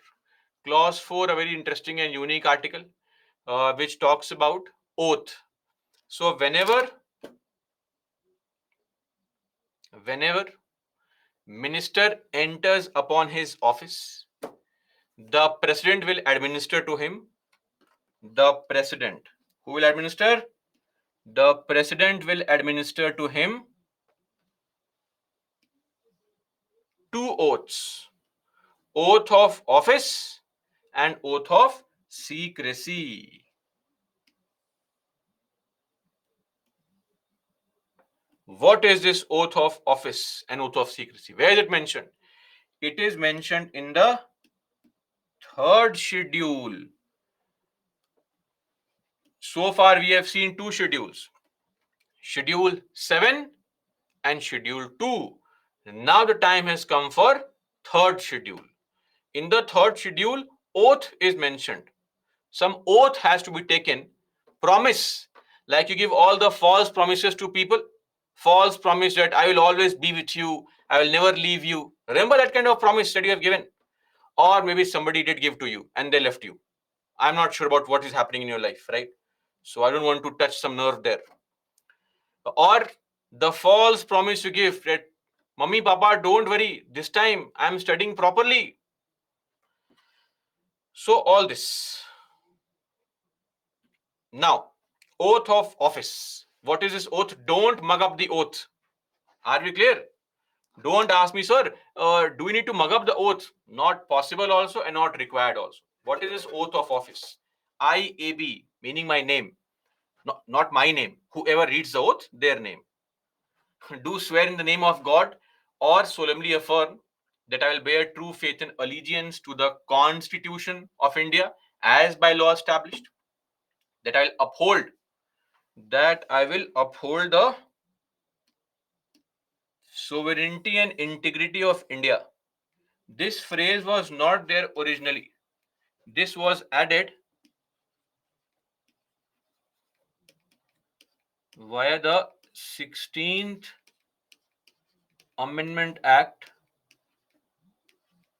Clause 4, a very interesting and unique article, which talks about oath. So whenever minister enters upon his office, the president will administer to him. The president. Who will administer? The president will administer to him two oaths: oath of office and oath of secrecy. What is this oath of office and oath of secrecy? Where is it mentioned? It is mentioned in the third schedule. So far, we have seen two schedules: Schedule 7 and Schedule 2. Now the time has come for third schedule. In the third schedule, oath is mentioned. Some oath has to be taken. Promise, like you give all the false promises to people. False promise that I will always be with you, I will never leave you. Remember that kind of promise that you have given? Or maybe somebody did give to you and they left you. I'm not sure about what is happening in your life, right? So I don't want to touch some nerve there. Or the false promise you give that, Mummy, Papa, don't worry, this time I'm studying properly. So all this. Now, oath of office. What is this oath? Don't mug up the oath. Are we clear? Don't ask me, sir, do we need to mug up the oath? Not possible also and not required also. What is this oath of office? IAB, meaning my name. Not my name. Whoever reads the oath, their name. Do swear in the name of God or solemnly affirm that I will bear true faith and allegiance to the Constitution of India as by law established, that I will uphold the sovereignty and integrity of India. This phrase was not there originally. This was added via the 16th Amendment Act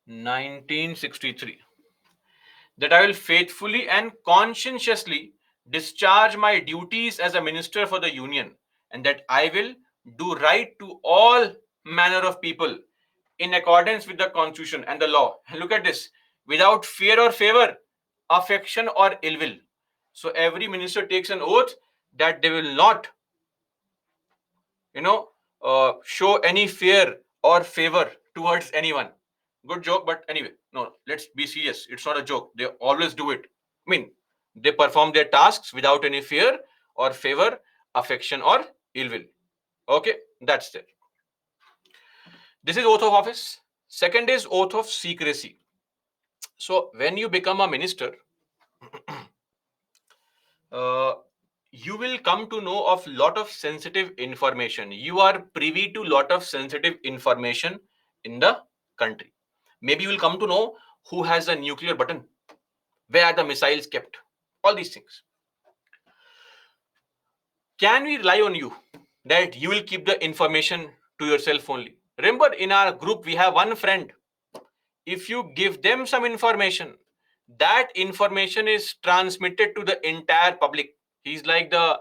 1963. That I will faithfully and conscientiously discharge my duties as a minister for the Union, and that I will do right to all manner of people in accordance with the Constitution and the law. And look at this: without fear or favor, affection or ill will. So every minister takes an oath that they will not, show any fear or favor towards anyone. Good joke, but anyway, no, let's be serious. It's not a joke. They always do it. I mean, they perform their tasks without any fear or favor, affection or ill will. Okay, that's it. This is oath of office. Second is oath of secrecy. So when you become a minister, You will come to know of lot of sensitive information. You are privy to lot of sensitive information in the country. Maybe you will come to know who has a nuclear button, where are the missiles kept, all these things. Can we rely on you that you will keep the information to yourself only? Remember, in our group, we have one friend. If you give them some information, that information is transmitted to the entire public. He's like the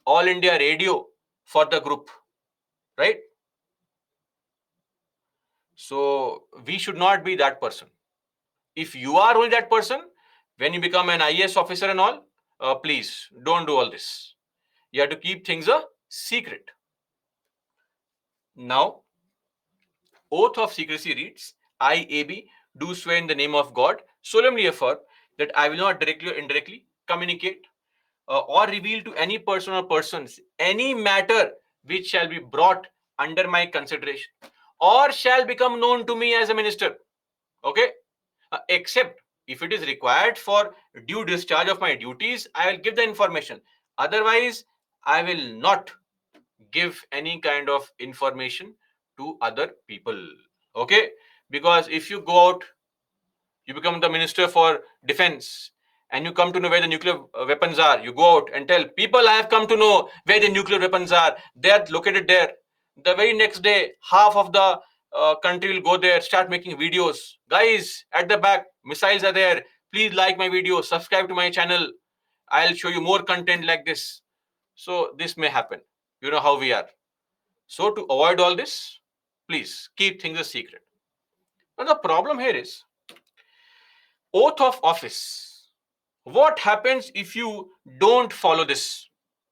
all India radio for the group, right? So we should not be that person. If you are only that person, when you become an IAS officer and all, please don't do all this. You have to keep things a secret. Now, oath of secrecy reads, I, AB, do swear in the name of God, solemnly affirm that I will not directly or indirectly communicate or reveal to any person or persons any matter which shall be brought under my consideration or shall become known to me as a minister. Okay? Except if it is required for due discharge of my duties, I will give the information. Otherwise, I will not give any kind of information to other people. Okay? Because if you go out, you become the minister for defense, and you come to know where the nuclear weapons are. You go out and tell people, I have come to know where the nuclear weapons are. They are located there. The very next day, half of the country will go there, start making videos. Guys, at the back, missiles are there. Please like my video, subscribe to my channel. I'll show you more content like this. So this may happen. You know how we are. So to avoid all this, please keep things a secret. Now the problem here is oath of office. What happens if you don't follow this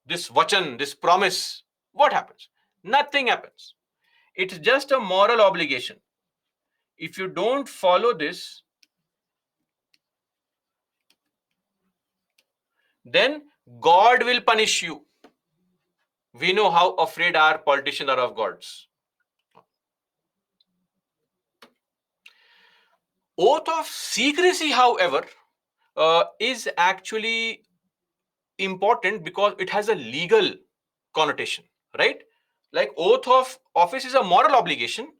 vachan, this promise? What happens? Nothing happens. It's just a moral obligation. If you don't follow this, then God will punish you. We know how afraid our politicians are of gods. Oath of secrecy, however, is actually important because it has a legal connotation, right? Like oath of office is a moral obligation.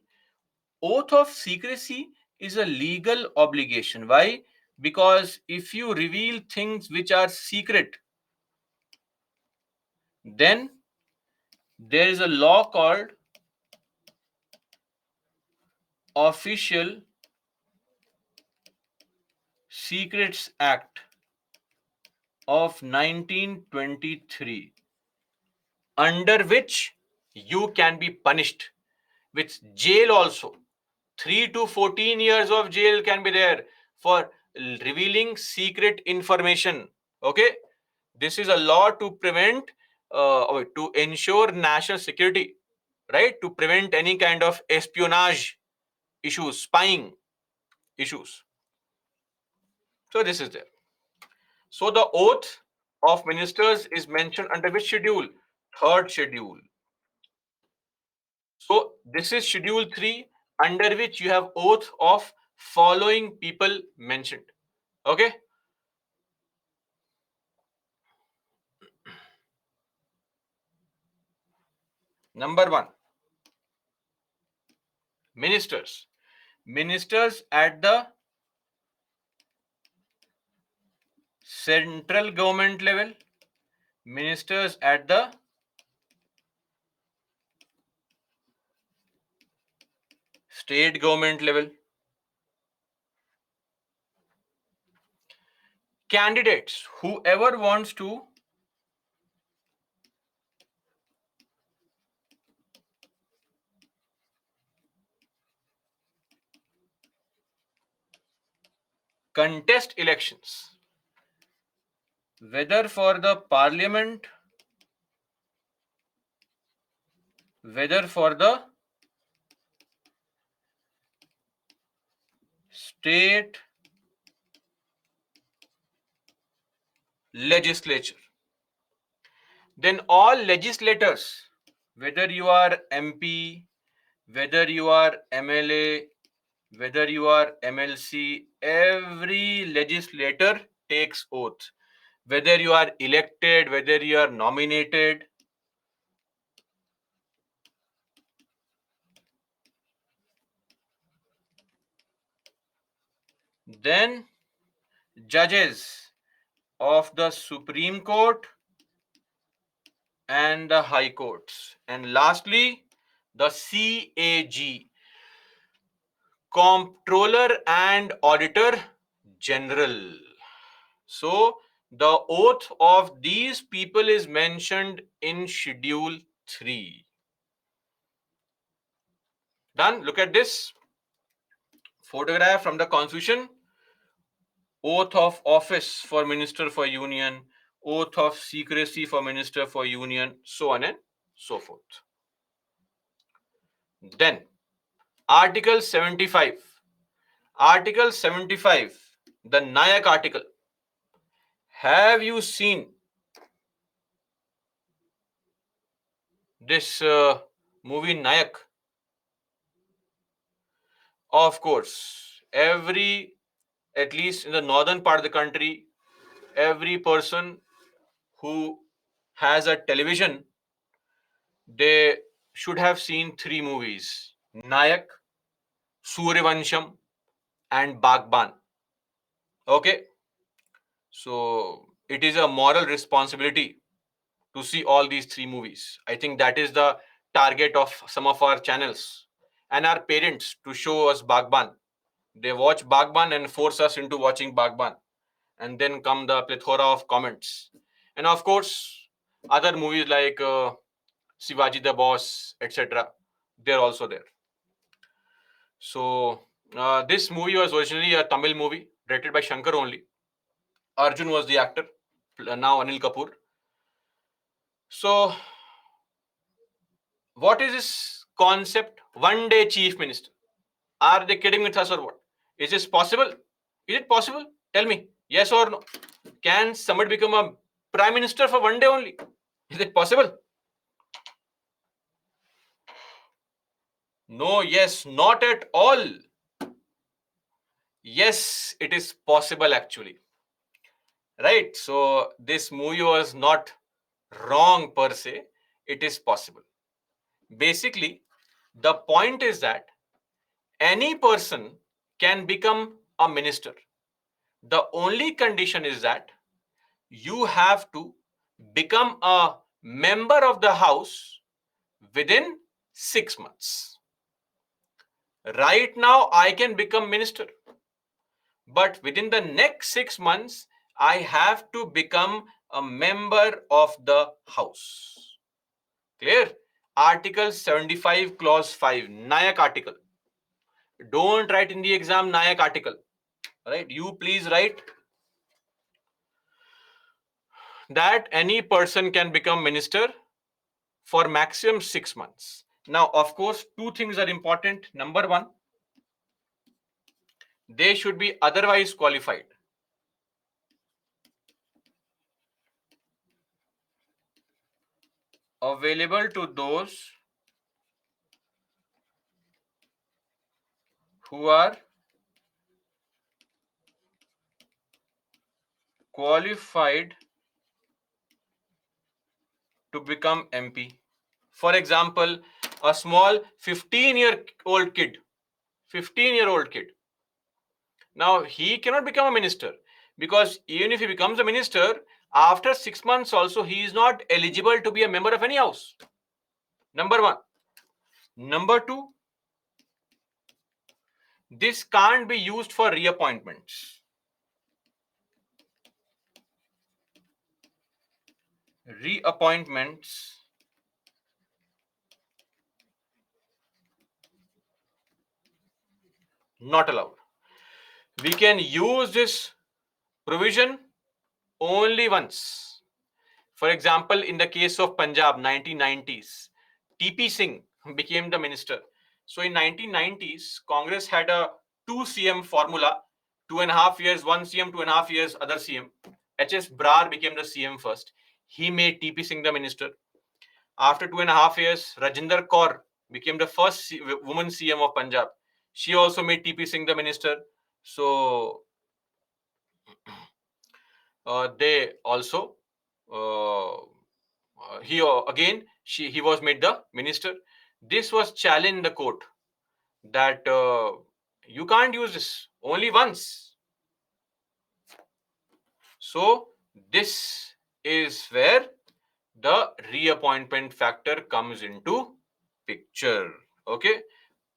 Oath of secrecy is a legal obligation. Why? Because if you reveal things which are secret, then there is a law called Official Secrets Act of 1923, under which you can be punished with jail also. 3 to 14 years of jail can be there for revealing secret information. Okay, this is a law to prevent to ensure national security, right? To prevent any kind of espionage issues, spying issues. So this is there. So the oath of ministers is mentioned under which schedule? Third schedule. So this is schedule 3, under which you have oath of following people mentioned. Okay. Number 1, ministers. Ministers at the central government level, ministers at the state government level. Candidates, whoever wants to contest elections, whether for the parliament, whether for the state legislature, then all legislators, whether you are MP, whether you are MLA, whether you are MLC, every legislator takes oath. Whether you are elected, whether you are nominated. Then judges of the Supreme Court and the High Courts. And lastly, the CAG, Comptroller and Auditor General. So the oath of these people is mentioned in Schedule 3. Done? Look at this photograph from the Constitution. Oath of office for Minister for Union, oath of secrecy for Minister for Union, so on and so forth. Then Article 75. Article 75, the Nayak article. Have you seen this movie Nayak? Of course, at least in the northern part of the country, every person who has a television, they should have seen three movies: Nayak, Suryavansham, and Bagban. Okay, so it is a moral responsibility to see all these three movies. I think that is the target of some of our channels and our parents, to show us Bagban. They watch Bagban and force us into watching Bagban, and then come the plethora of comments. And of course, other movies like Shivaji the Boss, etc., they're also there. So this movie was originally a Tamil movie directed by Shankar only. Arjun was the actor, now Anil Kapoor. So what is this concept, one day chief minister? Are they kidding with us or what? Is this possible? Is it possible? Tell me, yes or no. Can somebody become a prime minister for one day only? Is it possible? No, yes, not at all. Yes, it is possible actually. Right? So this movie was not wrong per se. It is possible. Basically, the point is that any person can become a minister. The only condition is that you have to become a member of the house within 6 months. Right now, I can become minister, but within the next 6 months, I have to become a member of the house. Clear? Article 75, clause 5, Nayak article. Don't write in the exam Nayak article. Right? You please write that any person can become minister for maximum 6 months. Now, of course, two things are important. Number one, they should be otherwise qualified. Available to those who are qualified to become MP. For example, a small 15-year-old kid, 15-year-old kid. Now, he cannot become a minister, because even if he becomes a minister, after 6 months also, he is not eligible to be a member of any house. Number one. Number two, this can't be used for reappointments. Reappointments not allowed. We can use this provision only once. For example, in the case of Punjab, 1990s, TP Singh became the minister. So in 1990s, Congress had a 2 CM formula, 2.5 years, 1 CM, 2.5 years, other CM. HS Brar became the CM first. He made TP Singh the minister. After 2.5 years, Rajinder Kaur became the first woman CM of Punjab. She also made TP Singh the minister. So they also he was made the minister. This was challenged in the court that you can't use this only once. So this is where the reappointment factor comes into picture. Okay,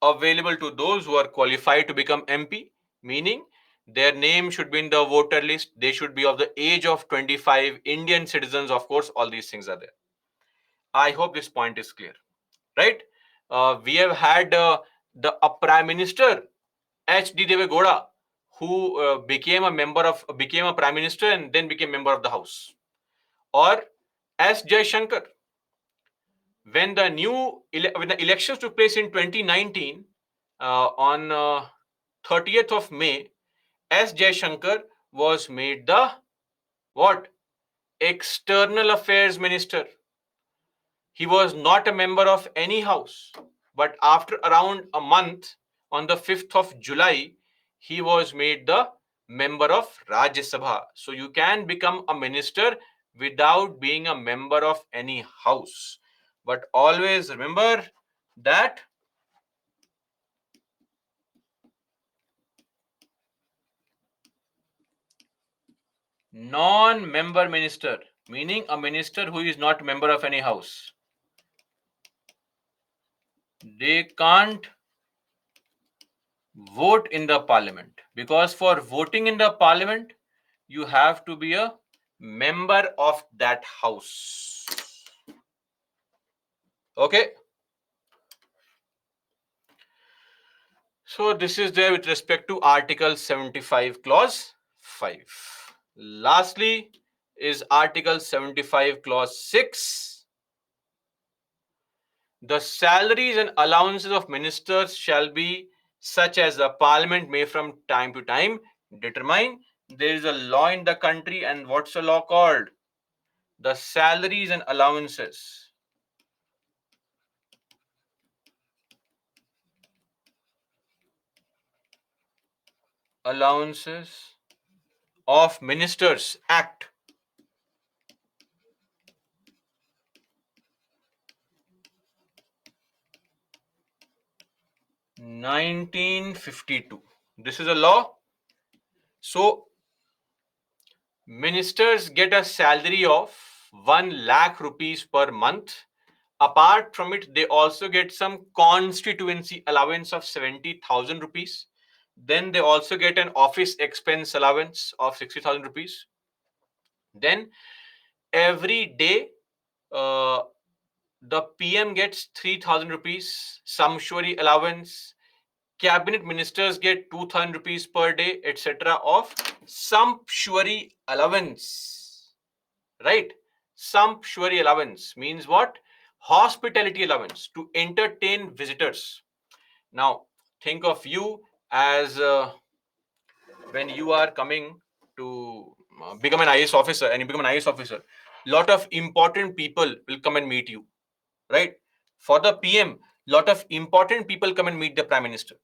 available to those who are qualified to become MP, meaning their name should be in the voter list. They should be of the age of 25, Indian citizens, of course. All these things are there. I hope this point is clear, right? We have had the Prime Minister H.D. Devegowda, who became a Prime Minister and then became member of the House, or S. Jaishankar. When the elections took place in 2019, on 30th of May, S. Jaishankar was made the what? External Affairs Minister. He was not a member of any house, but after around a month, on the 5th of July, he was made the member of Rajya Sabha. So you can become a minister without being a member of any house. But always remember that non-member minister, meaning a minister who is not member of any house, they can't vote in the parliament, because for voting in the parliament you have to be a member of that house. Okay, so this is there with respect to Article 75 clause 5. Lastly is Article 75 clause 6. The salaries and allowances of ministers shall be such as the parliament may from time to time determine. There is a law in the country, and what's the law called? The salaries and allowances. Allowances of Ministers Act 1952. This is a law. So ministers get a salary of 1 lakh rupees per month. Apart from it, they also get some constituency allowance of 70,000 rupees. Then they also get an office expense allowance of 60,000 rupees. Then every day, the PM gets 3,000 rupees, sumptuary allowance. Cabinet ministers get 2,000 rupees per day, etc. of sumptuary allowance. Right? Sumptuary allowance means what? Hospitality allowance to entertain visitors. Now, think of you as when you are coming to become an IAS officer, and you become an IAS officer, lot of important people will come and meet you, right? For the PM, lot of important people come and meet the Prime Minister.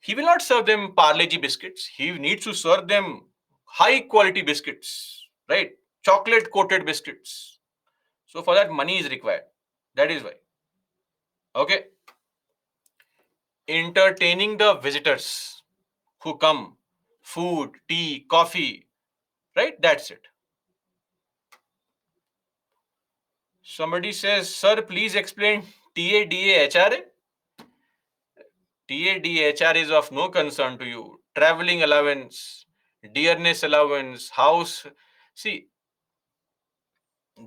He will not serve them Parle-G biscuits. He needs to serve them high quality biscuits, right? Chocolate coated biscuits. So for that, money is required. That is why. Okay. Entertaining the visitors who come, food, tea, coffee, right? That's it. Somebody says, sir, please explain TADA TADHR is of no concern to you. Traveling allowance, dearness allowance, house. See,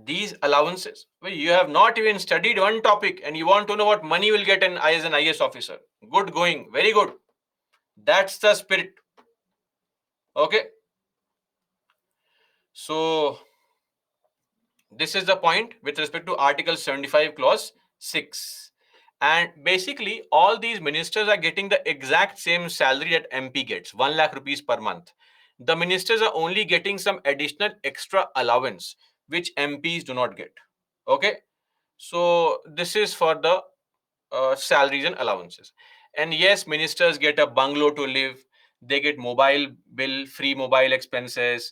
these allowances, well, you have not even studied one topic and you want to know what money you will get as an IAS officer. Good going, very good. That's the spirit. Okay. So, this is the point with respect to Article 75 clause 6. And basically, all these ministers are getting the exact same salary that MP gets, 1 lakh rupees per month. The ministers are only getting some additional extra allowance, which MPs do not get. Okay. So this is for the salaries and allowances. And yes, ministers get a bungalow to live. They get mobile bill, free mobile expenses,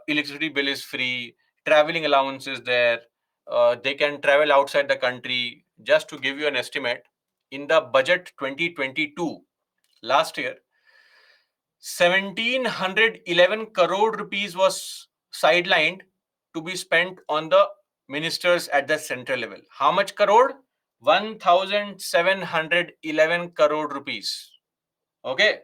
electricity bill is free, traveling allowance is there, they can travel outside the country. Just to give you an estimate, in the budget 2022, last year, 1711 crore rupees was sidelined to be spent on the ministers at the central level. How much crore? 1711 crore rupees. Okay.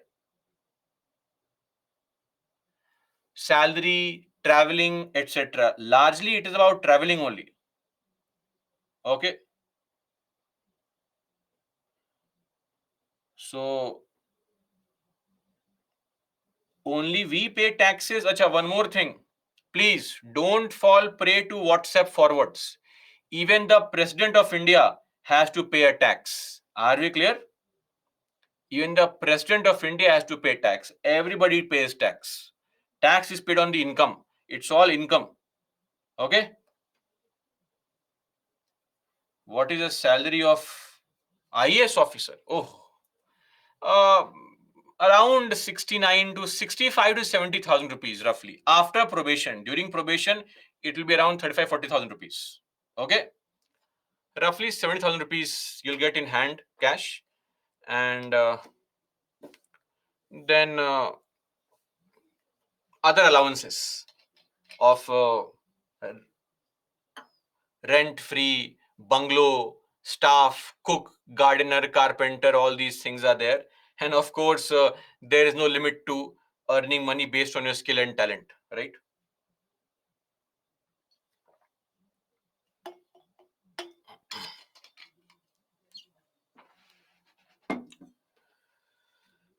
Salary, traveling, etc. Largely it is about traveling only. Okay. So only we pay taxes. Acha, one more thing. Please don't fall prey to WhatsApp forwards. Even the President of India has to pay a tax. Are we clear? Even the President of India has to pay tax. Everybody pays tax. Tax is paid on the income. It's all income. Okay? What is the salary of IAS officer? Oh, uh, around 69 to 65 to 70,000 rupees roughly. After probation, during probation, it will be around 35-40,000 rupees. Okay? Roughly 70,000 rupees you'll get in hand cash, and then other allowances of rent free bungalow, staff, cook, gardener, carpenter, all these things are there. And of course, there is no limit to earning money based on your skill and talent, right?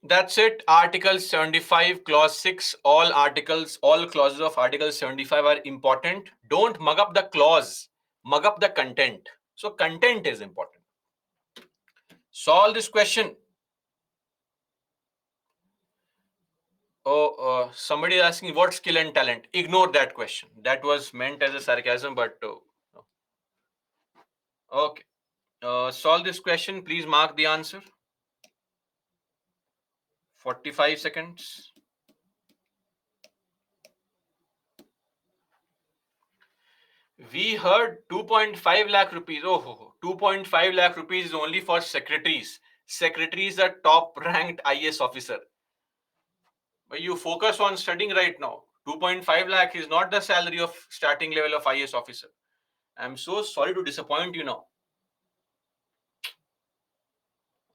That's it. Article 75, clause 6. All articles, all clauses of Article 75 are important. Don't mug up the clause, mug up the content. So, content is important. Solve this question. Oh, somebody is asking what skill and talent. Ignore that question. That was meant as a sarcasm, but no. Okay. Solve this question. Please mark the answer. 45 seconds. We heard 2.5 lakh rupees. Oh, 2.5 lakh rupees is only for secretaries. Secretaries are top ranked IS officer. But you focus on studying right now. 2.5 lakh is not the salary of starting level of IS officer. I'm so sorry to disappoint you now.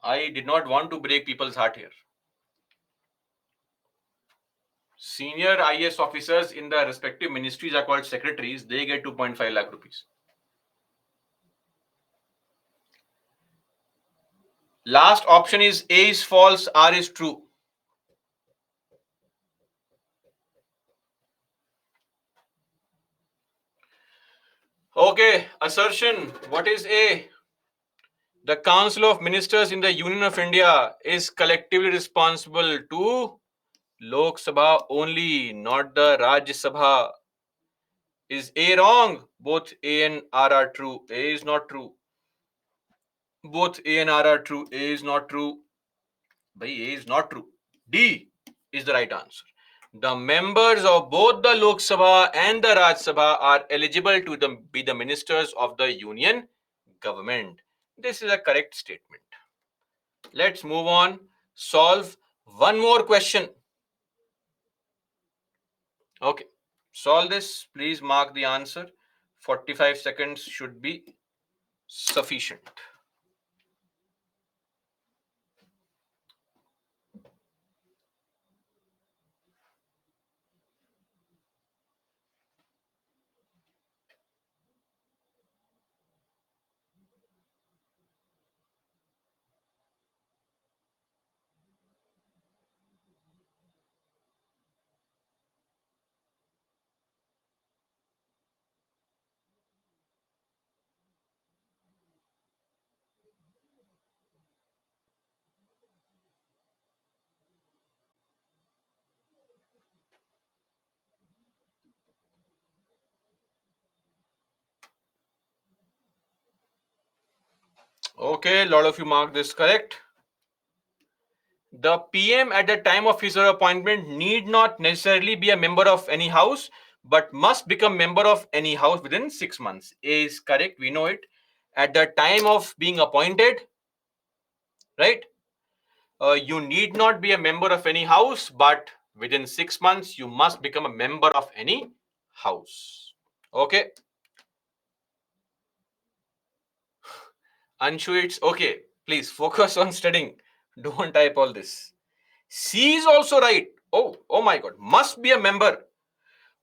I did not want to break people's heart here. Senior IS officers in the respective ministries are called secretaries. They get 2.5 lakh rupees. Last option is A is false, R is true. Okay, assertion. What is A? The Council of Ministers in the Union of India is collectively responsible to Lok Sabha only, not the Rajya Sabha. Is A wrong? Both A and R are true. A is not true. Both A and R are true. A is not true. Bhai, A is not true. D is the right answer. The members of both the Lok Sabha and the Rajya Sabha are eligible to be the ministers of the Union government. This is a correct statement. Let's move on. Solve one more question. Okay. Solve this. Please mark the answer. 45 seconds should be sufficient. Okay, a lot of you marked this correct. The PM at the time of his or her appointment need not necessarily be a member of any house, but must become member of any house within 6 months. A is correct, we know it. At the time of being appointed, right? You need not be a member of any house, but within 6 months, you must become a member of any house. Okay. Anshu, it's okay. Please focus on studying. Don't type all this. C is also right. Oh my God. Must be a member.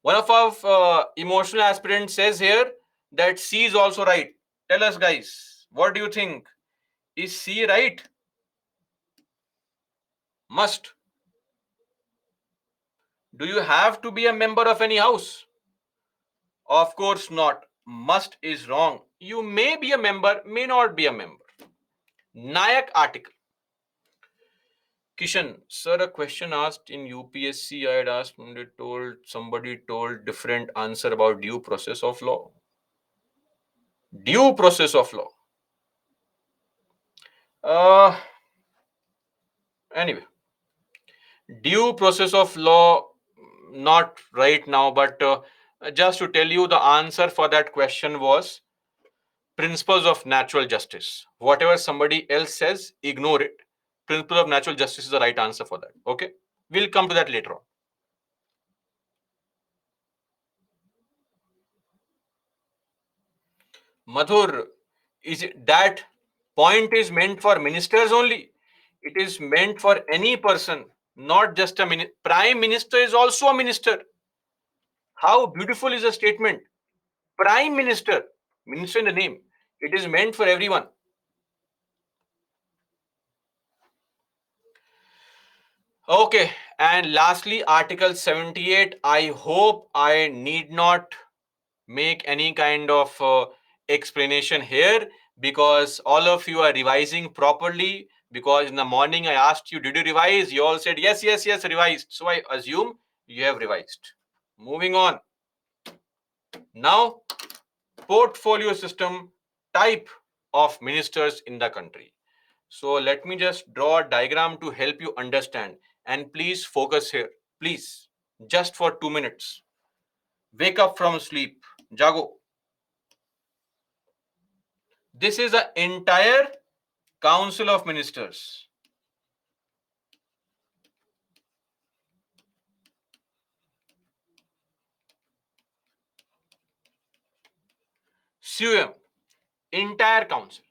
One of our emotional aspirants says here that C is also right. Tell us, guys, what do you think? Is C right? Must. Do you have to be a member of any house? Of course not. Must is wrong. You may be a member, may not be a member. Nayak article. Kishan, sir, a question asked in UPSC, I had asked, somebody told different answer about due process of law. Due process of law. Anyway, due process of law, not right now, but just to tell you, the answer for that question was principles of natural justice. Whatever somebody else says, ignore it. Principle of natural justice is the right answer for that. Okay, we'll come to that later on. Madhur, is it that point is meant for ministers only? It is meant for any person, not just a prime minister is also a minister. How beautiful is a statement. Prime minister, minister in the name. It is meant for everyone. Okay, and lastly, Article 78. I hope I need not make any kind of explanation here because all of you are revising properly. Because in the morning I asked you, did you revise? You all said yes, yes, yes, revised. So I assume you have revised. Moving on. Now, portfolio system, type of ministers in the country. So let me just draw a diagram to help you understand. And please focus here. Please, just for 2 minutes. Wake up from sleep. Jago. This is an entire Council of Ministers. CUM, entire council.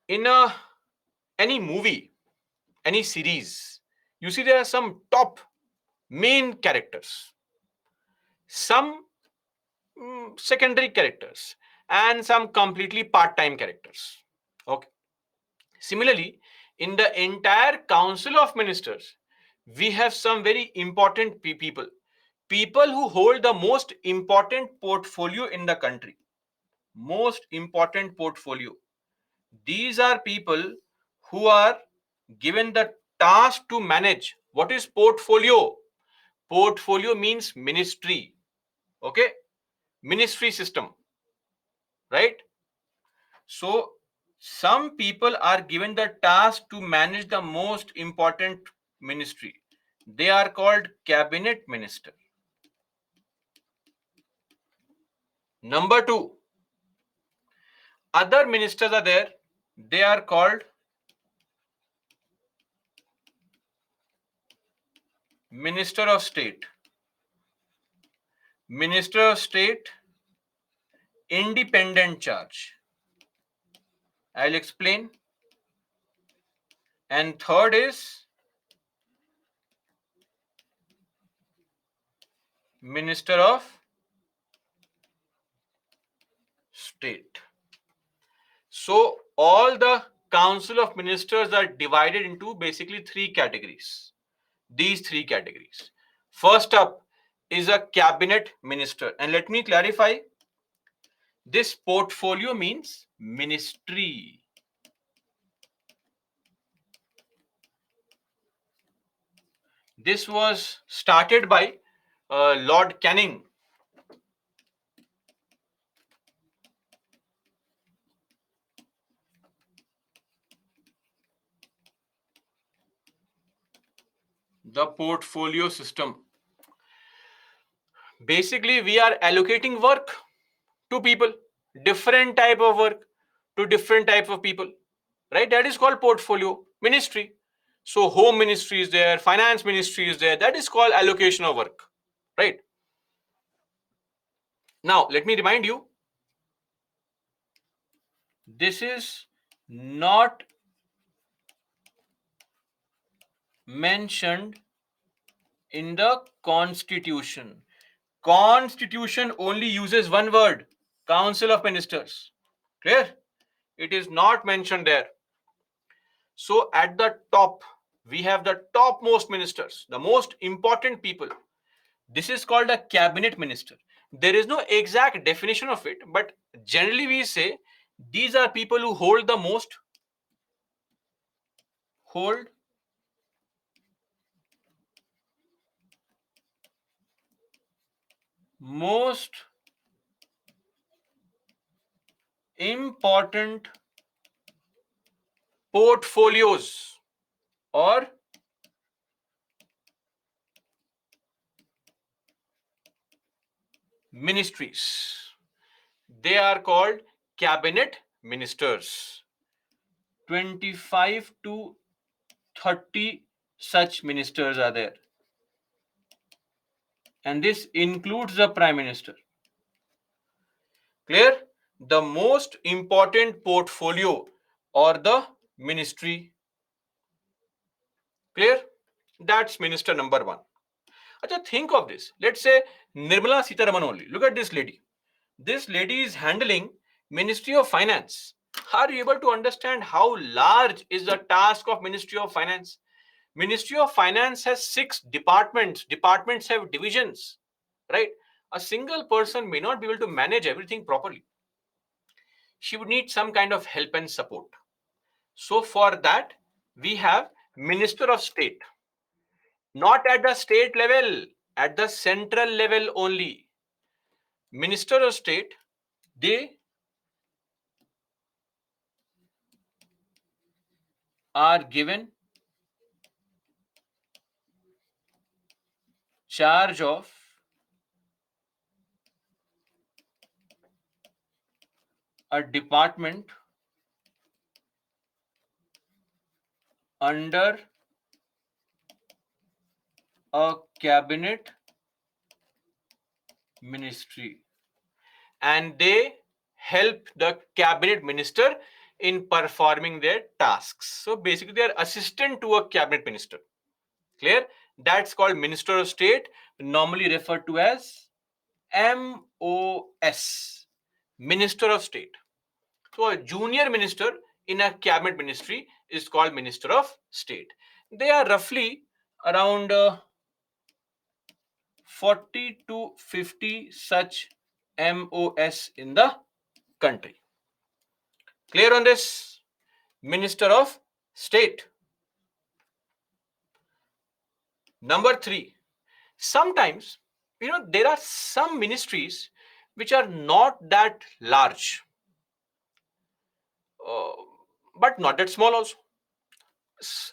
In any movie, any series, you see there are some top main characters, some secondary characters, and some completely part-time characters. Okay. Similarly, in the entire Council of Ministers, we have some very important people who hold the most important portfolio in the country. Most important portfolio. These are people who are given the task to manage. What is portfolio? Portfolio means ministry. Okay? Ministry system. Right? So, some people are given the task to manage the most important ministry. They are called cabinet minister. Number two, other ministers are there. They are called Minister of State. Minister of State, independent charge. I'll explain. And third is Minister of State. So all the Council of Ministers are divided into basically three categories. These three categories. First up is a cabinet minister. And let me clarify, this portfolio means ministry. This was started by Lord Canning. The portfolio system. Basically, we are allocating work to people, different type of work to different type of people, right? That is called portfolio ministry. So home ministry is there, finance ministry is there. That is called allocation of work, right? Now, let me remind you, this is not mentioned in the constitution. Constitution only uses one word, council of ministers. Clear? It is not mentioned there. So at the top, we have the topmost ministers, the most important people. This is called a cabinet minister. There is no exact definition of it, but generally we say these are people who hold the most important portfolios or ministries. They are called cabinet ministers. 25 to 30 such ministers are there. And this includes the prime minister. Clear? The most important portfolio or the ministry. Clear? That's minister number one. Achha, think of this. Let's say Nirmala Sitharaman only. Look at this lady. This lady is handling Ministry of Finance. Are you able to understand how large is the task of Ministry of Finance? Ministry of Finance has 6 departments. Departments have divisions, right? A single person may not be able to manage everything properly. She would need some kind of help and support. So for that, we have Minister of State. Not at the state level, at the central level only. Minister of State, they are given charge of a department under a cabinet ministry, and they help the cabinet minister in performing their tasks. So basically, they are assistant to a cabinet minister. Clear? That's called Minister of State, normally referred to as MOS, Minister of State. So a junior minister in a cabinet ministry is called Minister of State. They are roughly around 40 to 50 such MOS in the country. Clear on this? Minister of State. Number 3, sometimes, there are some ministries which are not that large, but not that small also.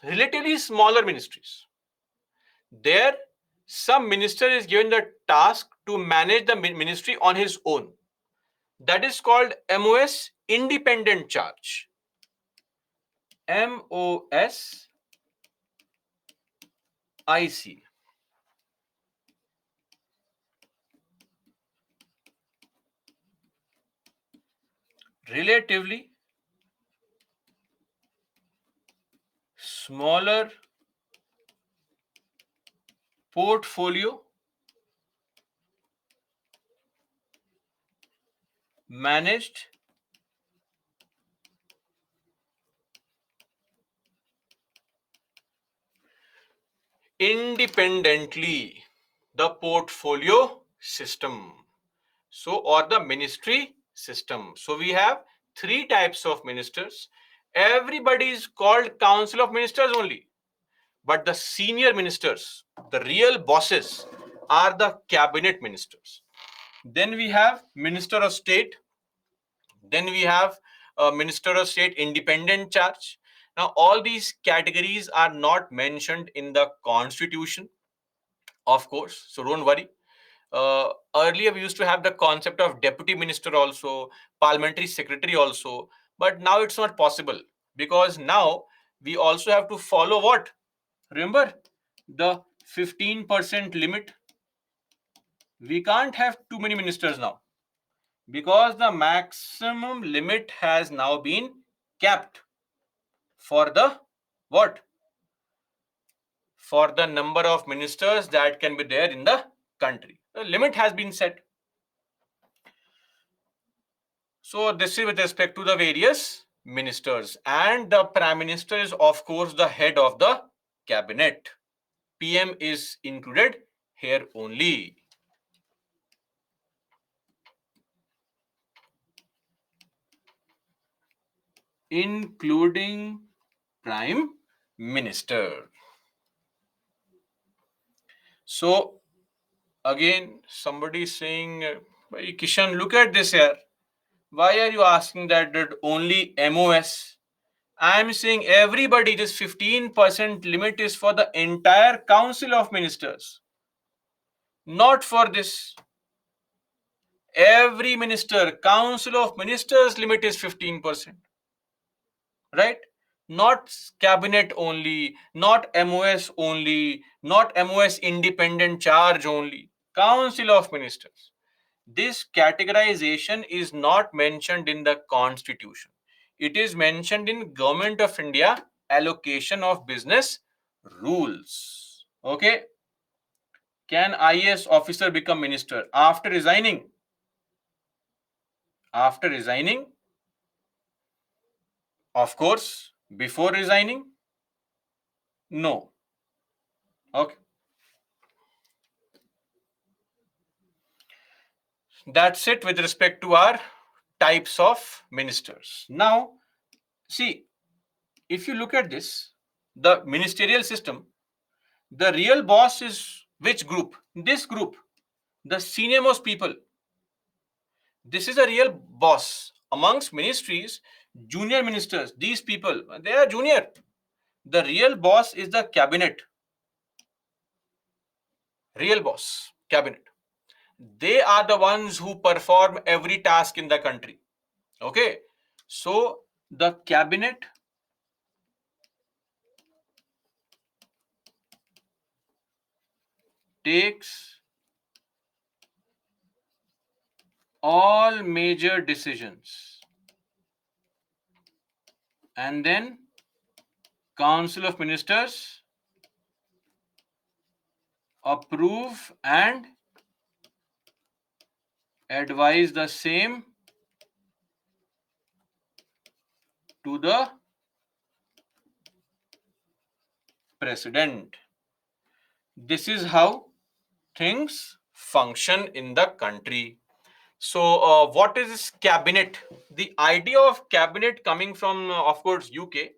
Relatively smaller ministries. There, some minister is given the task to manage the ministry on his own. That is called MOS independent charge. MOS IC. Relatively smaller portfolio managed independently, the portfolio system, so, or the ministry system. So we have 3 types of ministers. Everybody is called council of ministers only, but the senior ministers, the real bosses, are the cabinet ministers. Then we have Minister of State. Then we have Minister of State independent charge. Now, all these categories are not mentioned in the constitution, of course, so don't worry. Earlier, we used to have the concept of deputy minister also, parliamentary secretary also, but now it's not possible because now we also have to follow what? Remember the 15% limit? We can't have too many ministers now because the maximum limit has now been capped for the what? For the number of ministers that can be there in the country. The limit has been set. So this is with respect to the various ministers, and the prime minister is of course the head of the cabinet. PM is included here only. Including prime minister. So again, somebody is saying, Kishan, look at this here. Why are you asking that only MOS? I am saying everybody, this 15% limit is for the entire council of ministers, not for this. Every minister, council of ministers limit is 15%, right? Not cabinet only, not MOS only, not MOS independent charge only, council of ministers. This categorization is not mentioned in the constitution. It is mentioned in Government of India allocation of business rules. Okay. Can IAS officer become minister after resigning? After resigning? Of course. Before resigning? No. Okay. That's it with respect to our types of ministers. Now, see, if you look at this, the ministerial system, the real boss is which group? This group, the senior most people. This is a real boss. Amongst ministries, junior ministers, these people, they are junior. The real boss is the cabinet. Real boss, cabinet. They are the ones who perform every task in the country. Okay. So the cabinet takes all major decisions, and then council of ministers approve and advise the same to the president. This is how things function in the country. So what is this cabinet? The idea of cabinet coming from of course UK.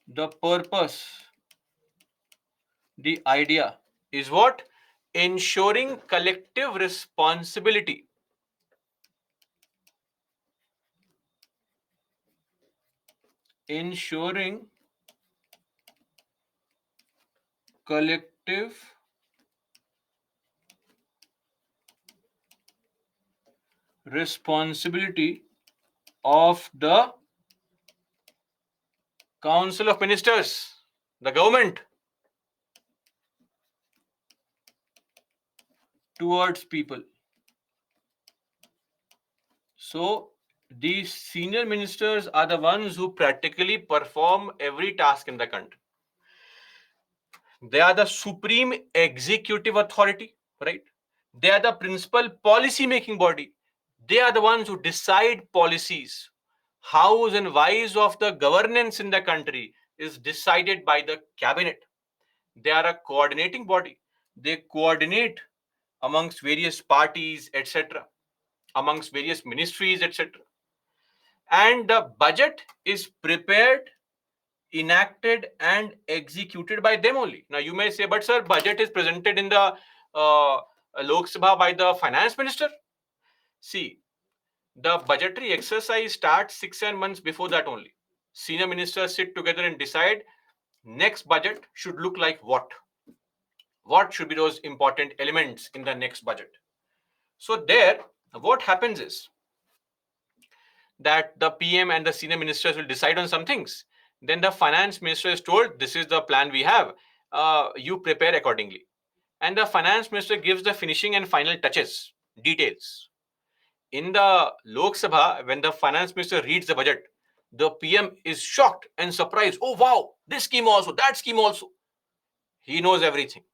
The purpose, the idea is what? Ensuring collective responsibility. Ensuring collective responsibility of the council of ministers, the government, towards people. So these senior ministers are the ones who practically perform every task in the country. They are the supreme executive authority, right? They are the principal policy making body. They are the ones who decide policies. Hows and whys of the governance in the country is decided by the cabinet. They are a coordinating body. They coordinate amongst various parties, etc., amongst various ministries, etc. And the budget is prepared, enacted, and executed by them only. Now, you may say, but sir, budget is presented in the Lok Sabha by the finance minister. See, The budgetary exercise starts 6-7 months before that only. Senior ministers sit together and decide next budget should look like what. What should be those important elements in the next budget? So there, what happens is that the PM and the senior ministers will decide on some things. Then the finance minister is told, this is the plan we have. You prepare accordingly. And the finance minister gives the finishing and final touches, details. In the Lok Sabha, when the finance minister reads the budget, the PM is shocked and surprised. Oh, wow, this scheme also, that scheme also. He knows everything.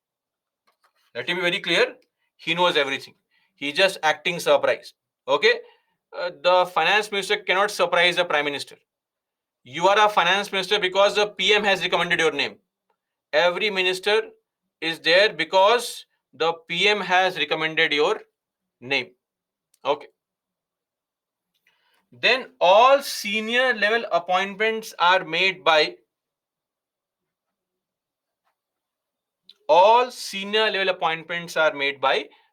Let me be very clear. He knows everything. He's just acting surprised. Okay? The finance minister cannot surprise the prime minister. You are a finance minister because the PM has recommended your name. Every minister is there because the PM has recommended your name. Okay. Then all senior level appointments are made by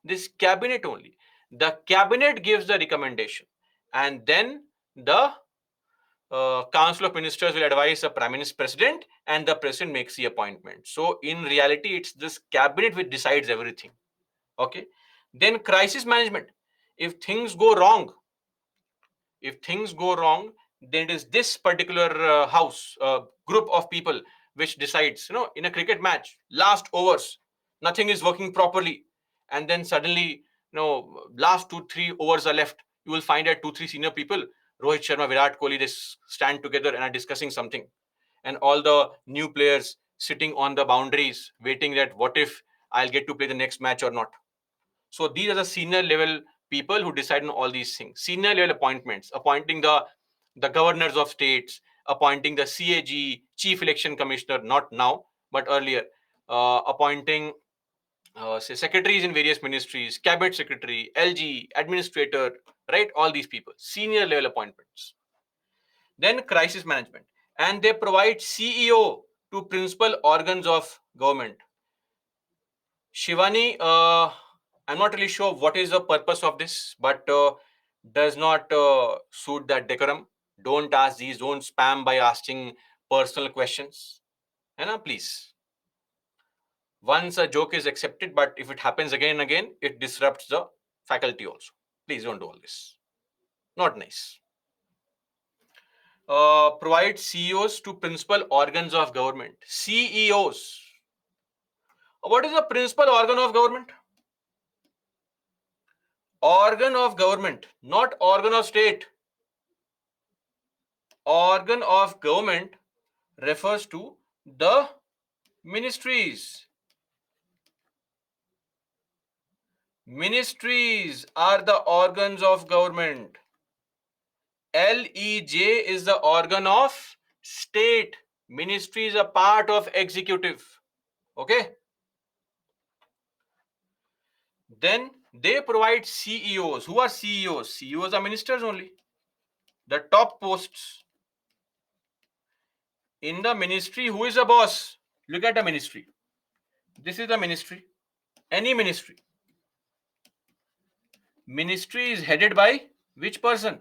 this cabinet only. The cabinet gives the recommendation, and then the council of ministers will advise the prime minister president, and the president makes the appointment. So in reality, it's this cabinet which decides everything. Okay. Then crisis management. If things go wrong, then it is this particular house group of people which decides. In a cricket match, last overs, nothing is working properly, and then suddenly, last 2-3 overs are left. You will find that 2-3 senior people, Rohit Sharma, Virat Kohli, they stand together and are discussing something, and all the new players sitting on the boundaries waiting that what if I'll get to play the next match or not. So these are the senior level people who decide on all these things. Senior level appointments, appointing the governors of states, appointing the CAG, Chief Election Commissioner, not now, but earlier, appointing say secretaries in various ministries, cabinet secretary, LG, administrator, right? All these people, senior level appointments. Then crisis management, and they provide CEO to principal organs of government. Shivani, I'm not really sure what is the purpose of this, but does not suit that decorum. Don't ask these, don't spam by asking personal questions. Please. Once a joke is accepted, but if it happens again and again, it disrupts the faculty also. Please don't do all this. Not nice. Provide CEOs to principal organs of government. CEOs. What is the principal organ of government? Organ of government, not organ of state. Organ of government refers to the ministries. Ministries are the organs of government. LEJ is the organ of state. Ministries are part of executive. Okay. Then they provide CEOs. Who are CEOs? CEOs are ministers only. The top posts. In the ministry, who is the boss? Look at the ministry. This is the ministry. Any ministry. Ministry is headed by which person?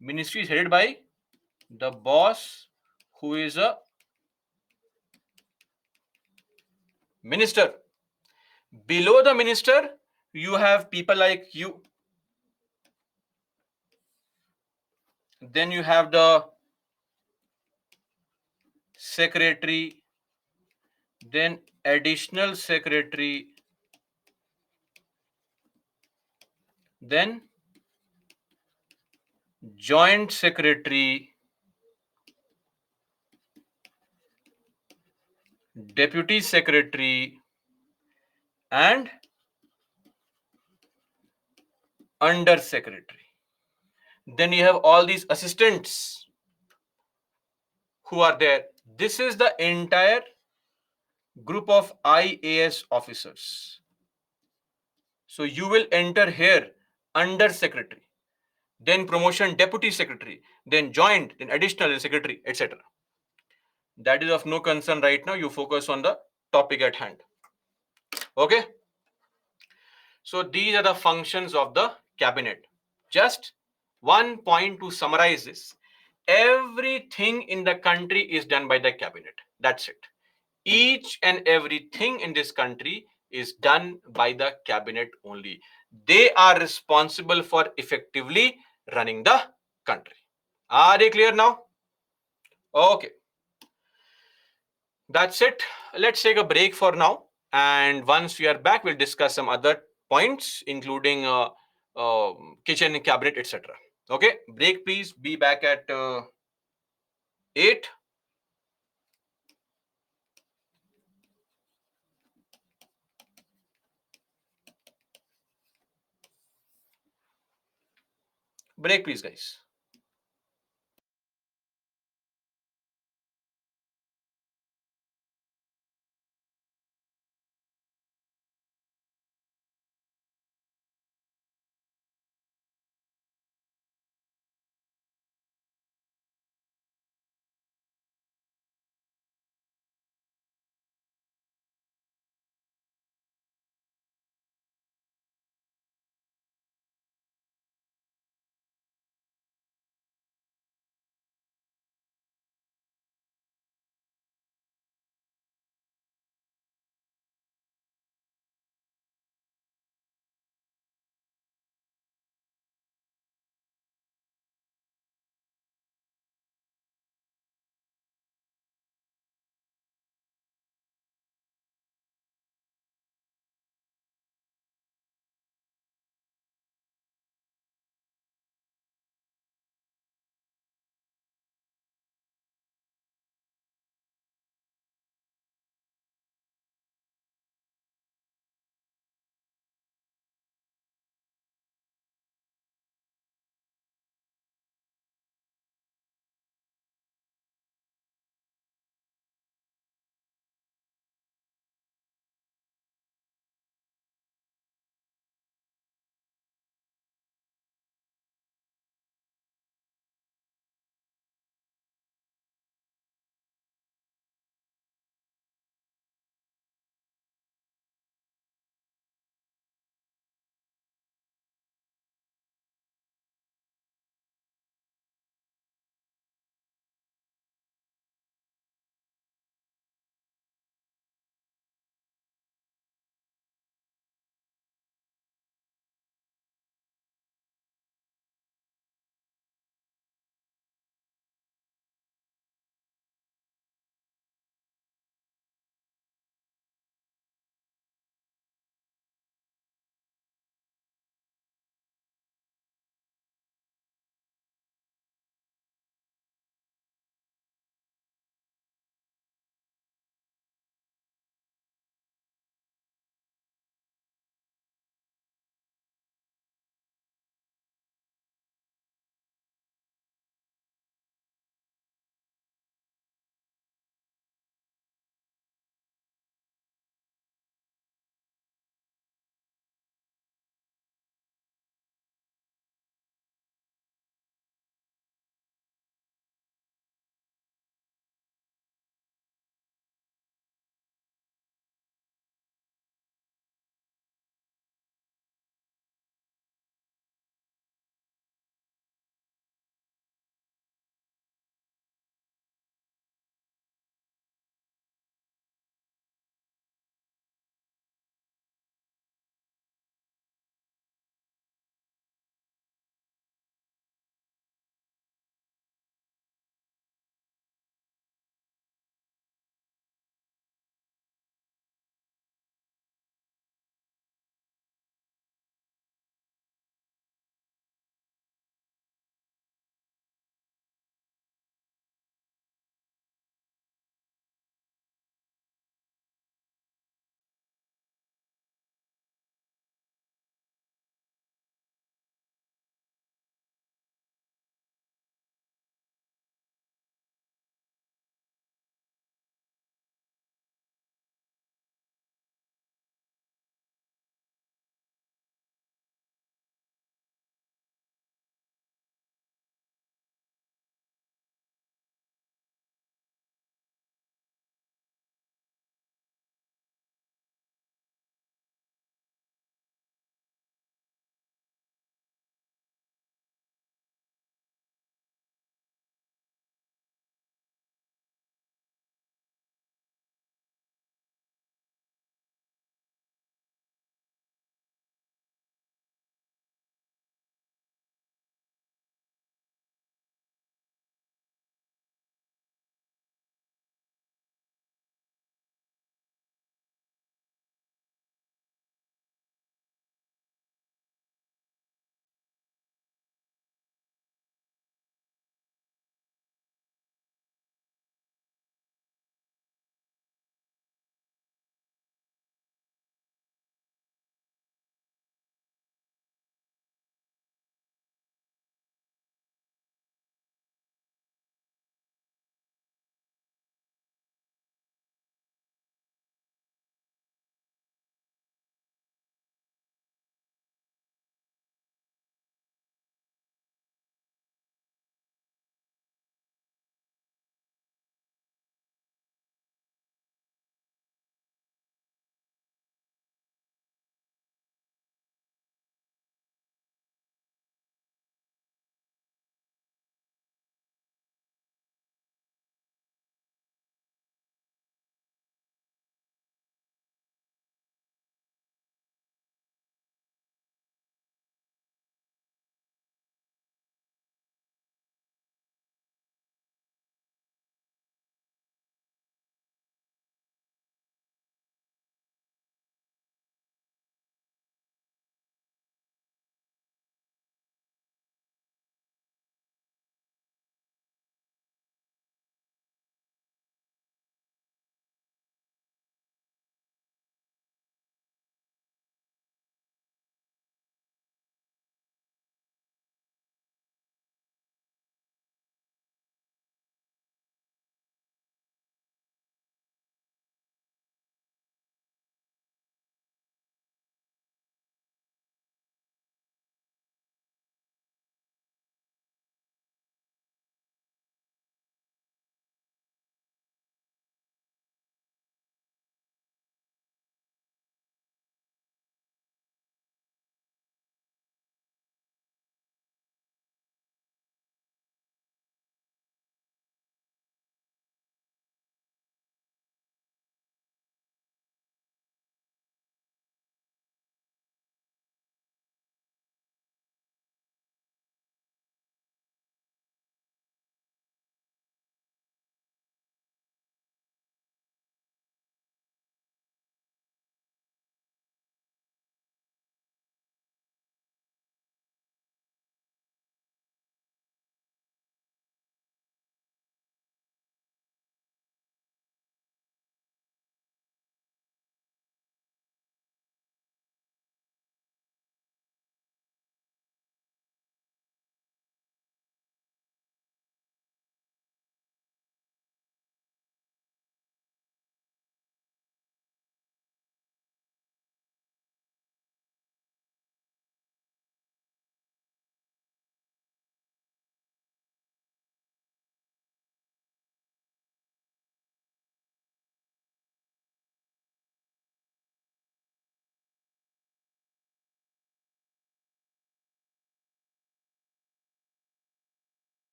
Ministry is headed by the boss, who is a minister. Below the minister, you have people like you. Then you have the secretary, then additional secretary, then joint secretary, deputy secretary, and under secretary. Then you have all these assistants who are there. This is the entire group of IAS officers. So you will enter here under secretary, then promotion deputy secretary, then joint, then additional secretary, etc. That is of no concern right now. You focus on the topic at hand. Okay. So these are the functions of the cabinet. Just One point to summarize this: everything in the country is done by the cabinet. That's it. Each and everything in this country is done by the cabinet only. They are responsible for effectively running the country. Are they clear now? Okay, that's it. Let's take a break for now. And once we are back, we'll discuss some other points, including kitchen and cabinet, etc. Okay, break please. Be back at 8. Break please, guys.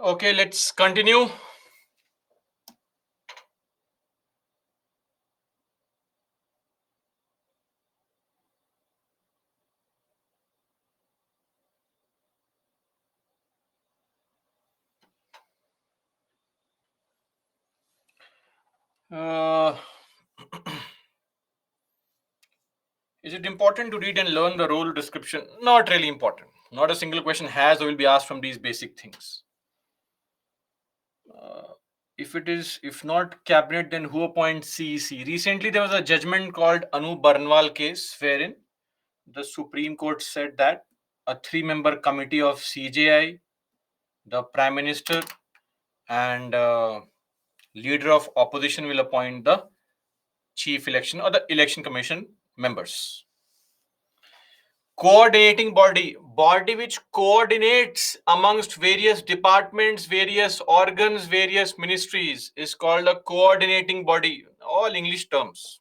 Okay, let's continue. Uh, is it important to read and learn the role description? Not really important. Not a single question has or will be asked from these basic things. If it is, if not cabinet, then who appoints CEC? Recently, there was a judgment called Anu Barnwal case, wherein the Supreme Court said that a three-member committee of CJI, the Prime Minister, and leader of opposition will appoint the chief election or the election commission members. Coordinating body which coordinates amongst various departments, various organs, various ministries is called a coordinating body. All English terms.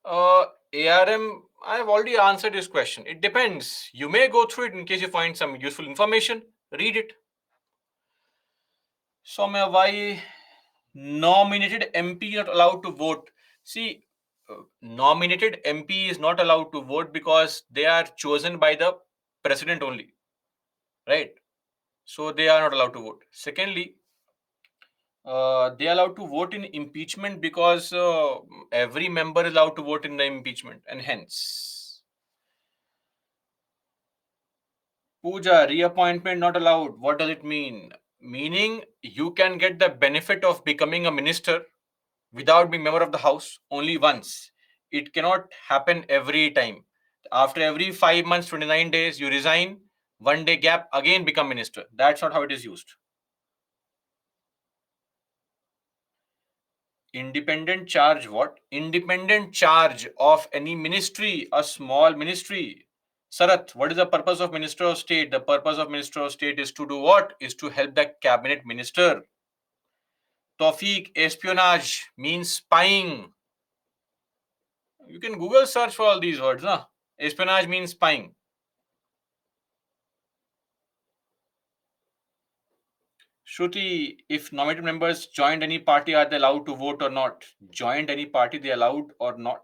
ARM, I have already answered this question. It depends. You may go through it in case you find some useful information. Read it. So, why nominated MP not allowed to vote? See, nominated MP is not allowed to vote because they are chosen by the president only, right? So they are not allowed to vote. Secondly, they are allowed to vote in impeachment because every member is allowed to vote in the impeachment, and hence Puja, reappointment not allowed. What does it mean? Meaning you can get the benefit of becoming a minister without being member of the house only once. It cannot happen every time. After every 5 months, 29 days, you resign, 1 day gap, again become minister. That's not how it is used. Independent charge what? Independent charge of any ministry, a small ministry. Sarath, what is the purpose of Minister of State? The purpose of Minister of State is to do what? Is to help the cabinet minister. Tawfiq, espionage means spying. You can Google search for all these words. Nah? Espionage means spying. Shruti, if nominated members joined any party, are they allowed to vote or not? Joined any party, they allowed or not?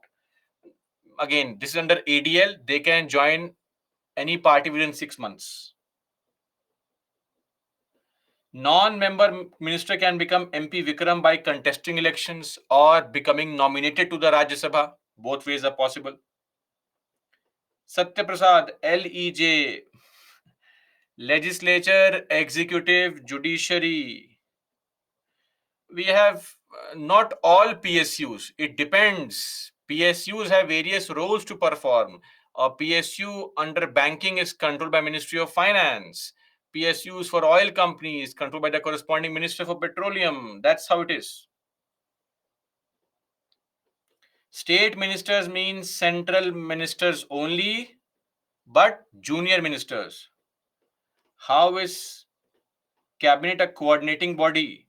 Again, this is under ADL. They can join any party within 6 months. Non-member minister can become MP Vikram by contesting elections or becoming nominated to the Rajya Sabha. Both ways are possible. Satya Prasad, LEJ, legislature, executive, judiciary. We have not all PSUs. It depends. PSUs have various roles to perform. A PSU under banking is controlled by Ministry of Finance. PSUs for oil companies controlled by the corresponding Minister for Petroleum. That's how it is. State ministers means central ministers only, but junior ministers. How is cabinet a coordinating body?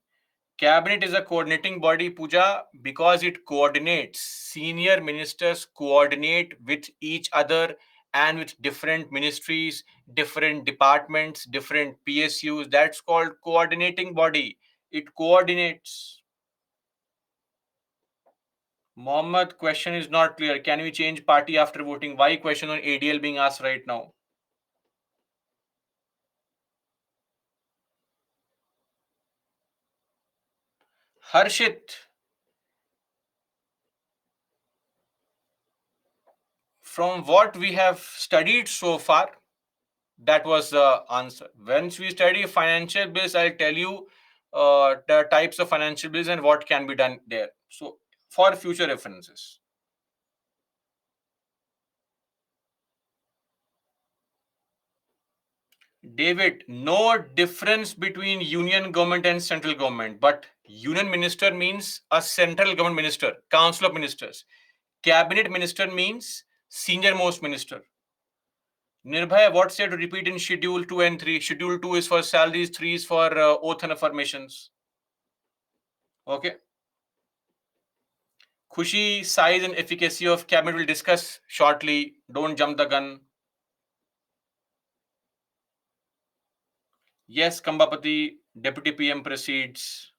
Cabinet is a coordinating body, Puja, because it coordinates. Senior ministers coordinate with each other and with different ministries, different departments, different PSUs. That's called coordinating body. It coordinates. Mohammed, question is not clear. Can we change party after voting? Why question on ADL being asked right now? Harshit, from what we have studied so far, that was the answer. Once we study financial bills, I'll tell you the types of financial bills and what can be done there. So, for future references. David, no difference between union government and central government, but union minister means a central government minister, council of ministers. Cabinet minister means senior most minister. Nirbhaya, what's there to repeat in Schedule 2 and 3? Schedule 2 is for salaries, 3 is for oath and affirmations. Okay. Khushi, size and efficacy of cabinet will discuss shortly. Don't jump the gun. Yes, Kambapati, Deputy PM proceeds.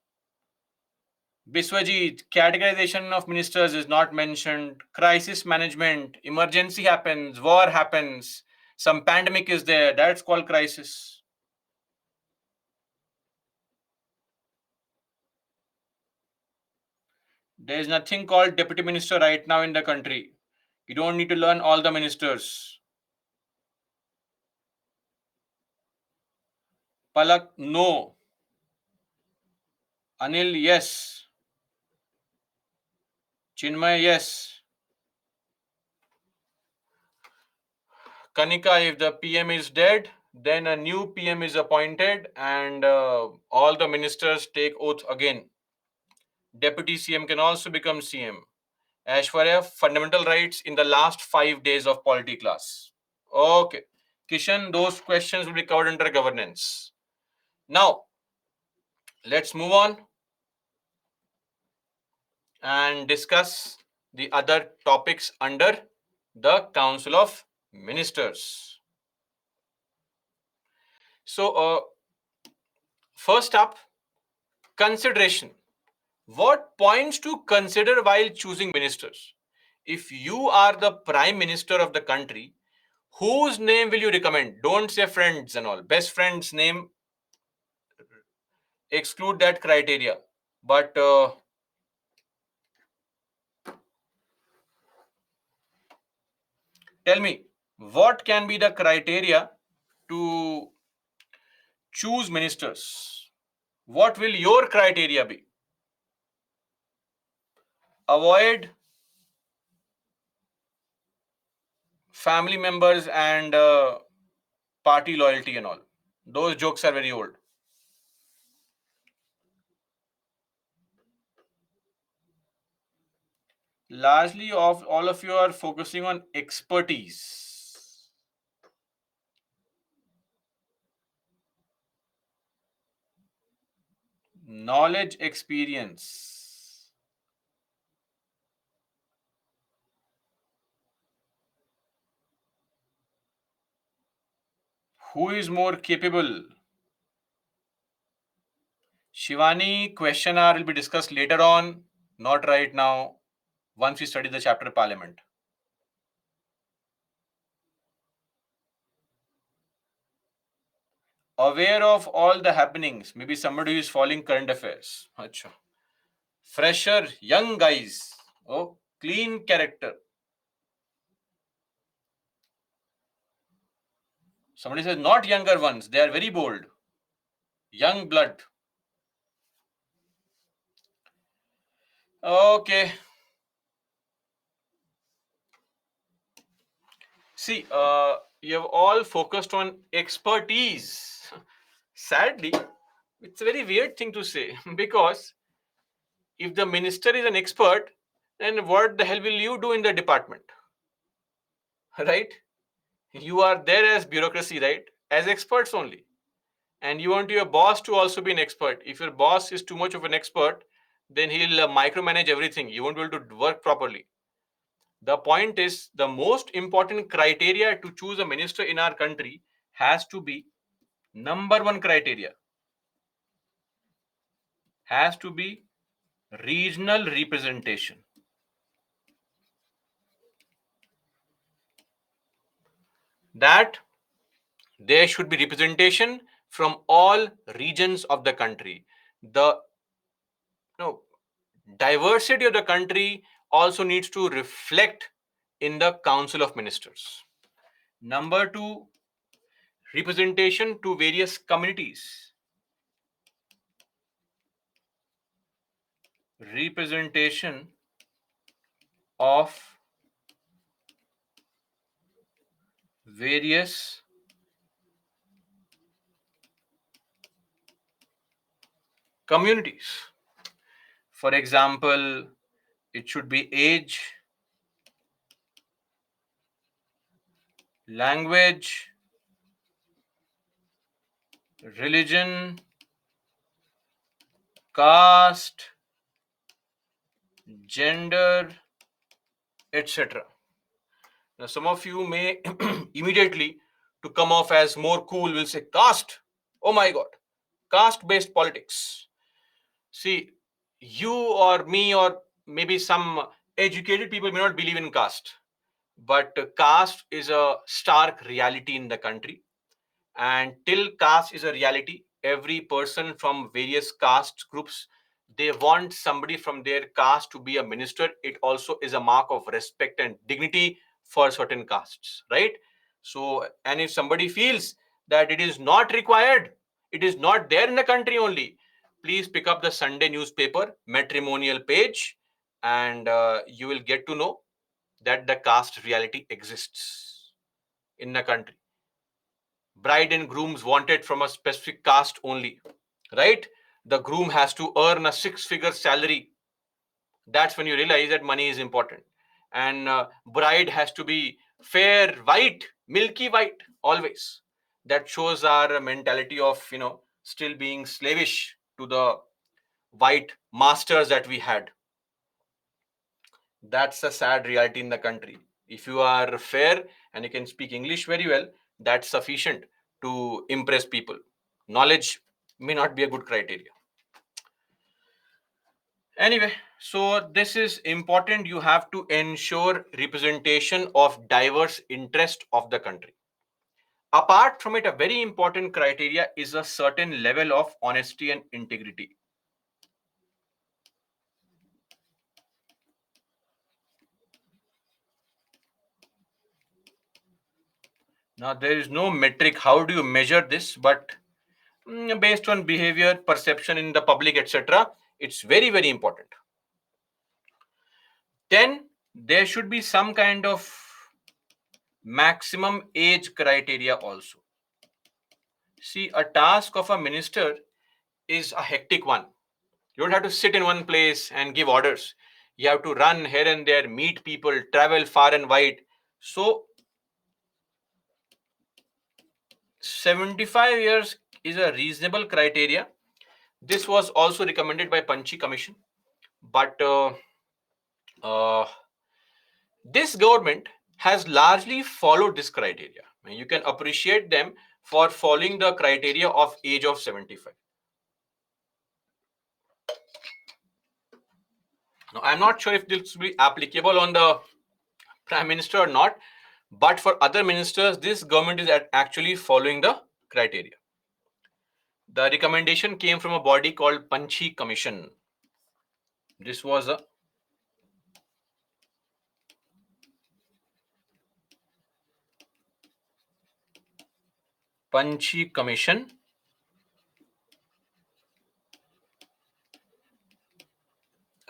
Biswajit, categorization of ministers is not mentioned. Crisis management, emergency happens, war happens, some pandemic is there. That's called crisis. There is nothing called deputy minister right now in the country. You don't need to learn all the ministers. Palak, no. Anil, yes. Chinmay, yes. Kanika, if the PM is dead, then a new PM is appointed and all the ministers take oath again. Deputy CM can also become CM. Aishwarya, fundamental rights in the last 5 days of polity class. Okay. Kishan, those questions will be covered under governance. Now, let's move on and discuss the other topics under the Council of Ministers. So, first up, consideration. What points to consider while choosing ministers? If you are the prime minister of the country, whose name will you recommend? Don't say friends and all. Best friend's name, exclude that criteria. But tell me, what can be the criteria to choose ministers? What will your criteria be? Avoid family members and party loyalty and all. Those jokes are very old. Largely, of all of you are focusing on expertise. Knowledge, experience. Who is more capable? Shivani, question hour will be discussed later on, not right now, once we study the chapter Parliament. Aware of all the happenings. Maybe somebody who is following current affairs. Achha. Fresher, young guys. Oh, clean character. Somebody says not younger ones. They are very bold. Young blood. Okay. See, you have all focused on expertise. Sadly, it's a very weird thing to say because if the minister is an expert, then what the hell will you do in the department? Right? You are there as bureaucracy, right? As experts only. And you want your boss to also be an expert. If your boss is too much of an expert, then he'll micromanage everything. You won't be able to work properly. The point is, the most important criteria to choose a minister in our country has to be number one criteria has to be regional representation. That there should be representation from all regions of the country. The no, diversity of the country also needs to reflect in the Council of Ministers. Number two, representation to various communities. Representation of various communities. For example, it should be age, language, religion, caste, gender, etc. Now, some of you may immediately, to come off as more cool, will say caste. Oh my God, caste-based politics. See, you or me or maybe some educated people may not believe in caste, but caste is a stark reality in the country. And till caste is a reality, every person from various caste groups, they want somebody from their caste to be a minister. It also is a mark of respect and dignity for certain castes, right? So, and if somebody feels that it is not required, it is not there in the country only, please pick up the Sunday newspaper matrimonial page, and you will get to know that the caste reality exists in the country. Bride and grooms wanted from a specific caste only, right? The groom has to earn a six-figure salary. That's when you realize that money is important. And bride has to be fair, white, milky white, always. That shows our mentality of, still being slavish to the white masters that we had. That's a sad reality in the country. If you are fair and you can speak English very well, that's sufficient to impress people. Knowledge may not be a good criteria. Anyway, so this is important. You have to ensure representation of diverse interest of the country. Apart from it, a very important criteria is a certain level of honesty and integrity. Now, there is no metric. How do you measure this? But based on behavior, perception in the public, etc., it's very, very important. Then there should be some kind of maximum age criteria also. See, a task of a minister is a hectic one. You don't have to sit in one place and give orders. You have to run here and there, meet people, travel far and wide. So 75 years is a reasonable criteria. This was also recommended by Panchi Commission, but uh, this government has largely followed this criteria. And you can appreciate them for following the criteria of age of 75. Now, I'm not sure if this will be applicable on the Prime Minister or not, but for other ministers, this government is actually following the criteria. The recommendation came from a body called Panchi Commission. This was a Panchi Commission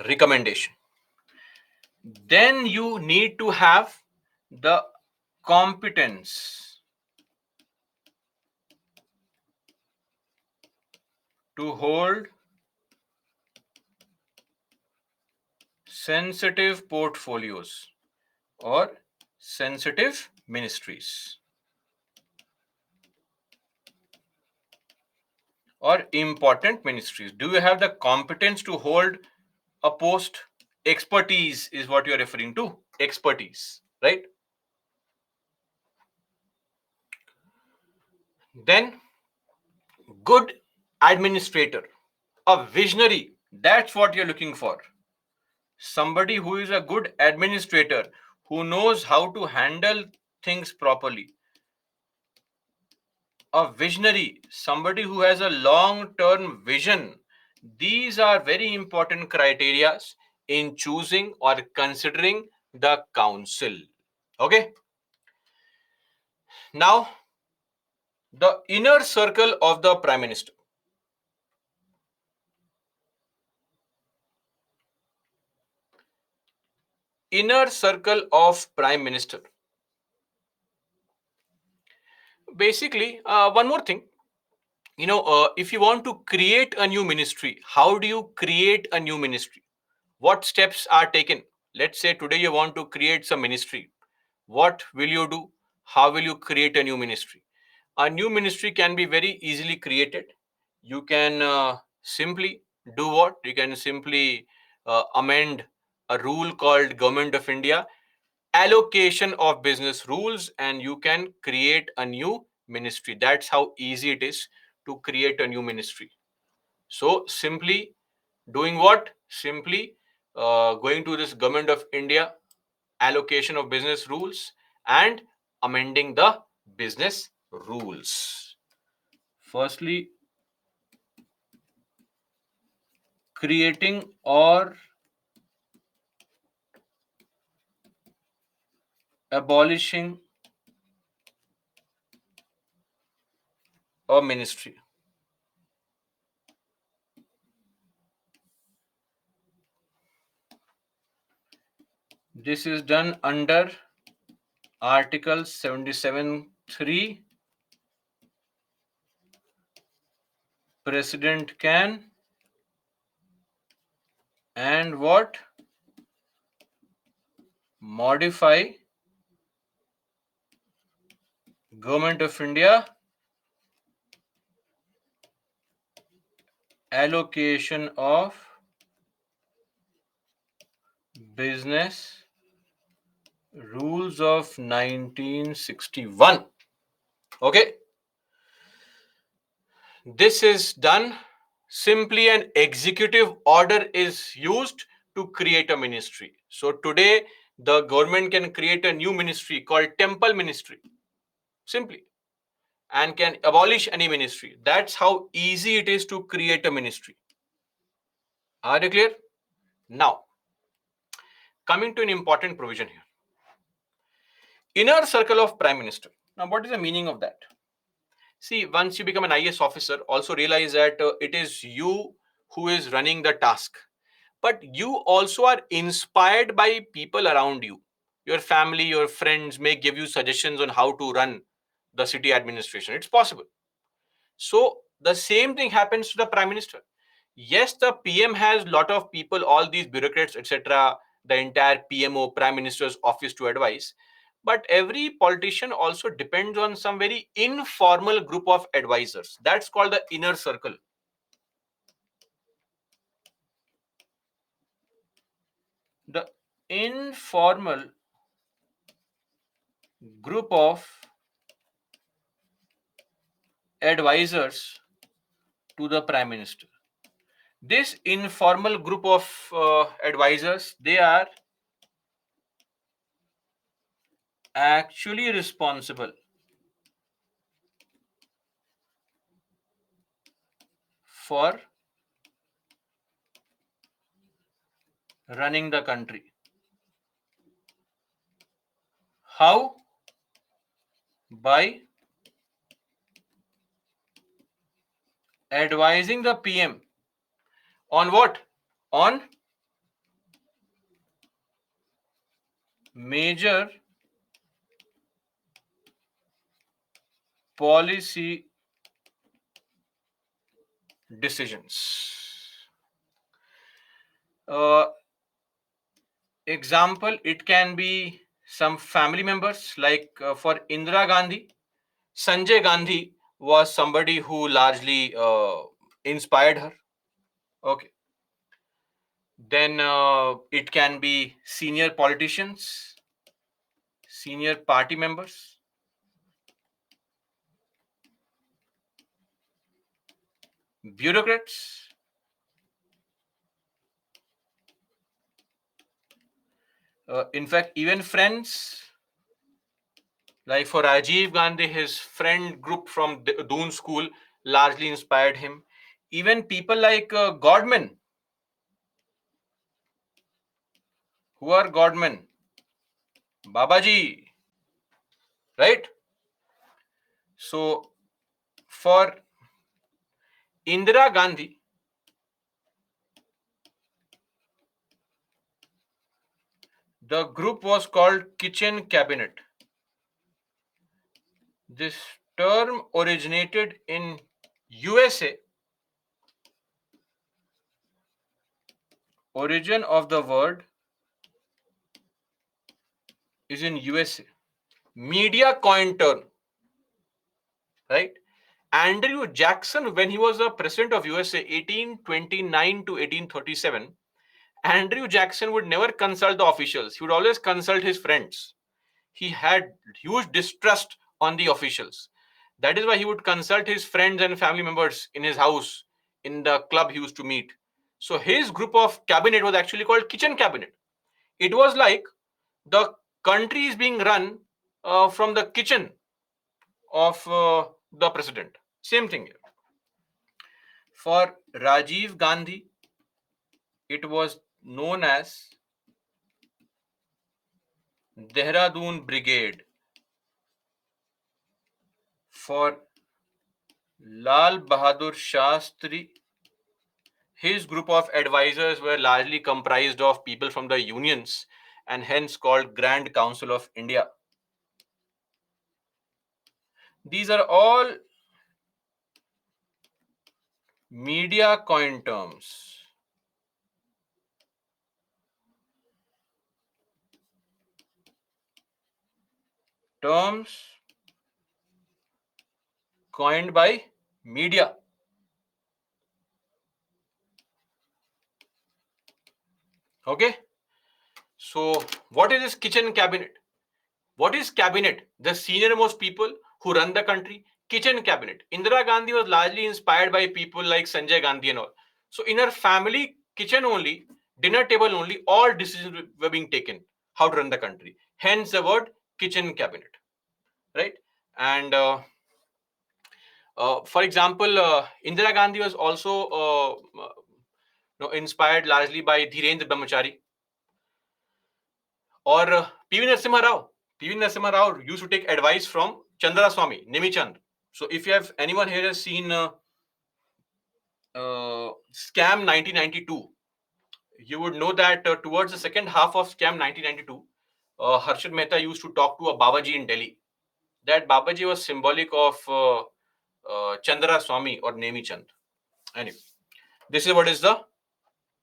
recommendation. Then you need to have the competence to hold sensitive portfolios or sensitive ministries or important ministries. Do you have the competence to hold a post? Expertise is what you're referring to. Expertise, right? Then, good administrator, a visionary. That's what you're looking for. Somebody who is a good administrator, who knows how to handle things properly. A visionary, somebody who has a long-term vision. These are very important criteria in choosing or considering the council. Okay. Now, the inner circle of the Prime Minister. Inner circle of Prime Minister. Basically, one more thing. If you want to create a new ministry, how do you create a new ministry? What steps are taken? Let's say today you want to create some ministry. What will you do? How will you create a new ministry? A new ministry can be very easily created. You can simply do what? You can simply amend a rule called Government of India allocation of business rules, and you can create a new ministry. That's how easy it is to create a new ministry. So simply doing what? Simply going to this Government of India allocation of business rules and amending the business rules. Firstly, creating or abolishing a ministry. This is done under Article 77(3). President can and what? Modify Government of India allocation of business rules of 1961. Okay. This is done. Simply an executive order is used to create a ministry. So today the government can create a new ministry called Temple Ministry. Simply. And can abolish any ministry. That's how easy it is to create a ministry. Are you clear? Now, coming to an important provision here. Inner circle of Prime Minister. Now, what is the meaning of that? See, once you become an IAS officer, also realize that it is you who is running the task. But you also are inspired by people around you. Your family, your friends may give you suggestions on how to run the city administration. It's possible. So the same thing happens to the Prime Minister. Yes, the PM has a lot of people, all these bureaucrats, etc., the entire PMO, Prime Minister's office to advise. But every politician also depends on some very informal group of advisors. That's called the inner circle. The informal group of advisors to the Prime Minister. This informal group of advisors, they are actually responsible for running the country. How? By advising the PM on what? On major policy decisions. Example, it can be some family members, like for Indira Gandhi, Sanjay Gandhi was somebody who largely inspired her. Okay. Then it can be senior politicians, senior party members, bureaucrats, in fact, even friends. Like for Rajiv Gandhi, his friend group from Doon School largely inspired him. Even people like Godman. Who are Godman? Babaji. Right? So, for Indira Gandhi, the group was called Kitchen Cabinet. This term originated in USA. Origin of the word is in USA. Media coined term, right? Andrew Jackson, when he was the president of USA, 1829 to 1837, Andrew Jackson would never consult the officials. He would always consult his friends. He had huge distrust on the officials. That is why he would consult his friends and family members in his house, in the club he used to meet. So his group of cabinet was actually called kitchen cabinet. It was like the country is being run from the kitchen of the president. Same thing here. For Rajiv Gandhi, it was known as Dehradun Brigade. For Lal Bahadur Shastri, his group of advisors were largely comprised of people from the unions and hence called Grand Council of India. These are all media coin terms. Terms coined by media. Okay. So, what is this kitchen cabinet? What is cabinet? The senior most people who run the country. Kitchen cabinet. Indira Gandhi was largely inspired by people like Sanjay Gandhi and all. So, in her family kitchen only, dinner table only, all decisions were being taken how to run the country. Hence the word kitchen cabinet, right? And for example, Indira Gandhi was also inspired largely by Dhirendra Brahmachari or P.V. Narasimha Rao. P.V. Narasimha Rao used to take advice from Chandra Swami, Nemichand. So if you have anyone here has seen Scam 1992, you would know that towards the second half of Scam 1992, Harshad Mehta used to talk to a Babaji in Delhi. That Babaji was symbolic of Chandra Swami or Nemichand. Anyway, this is what is the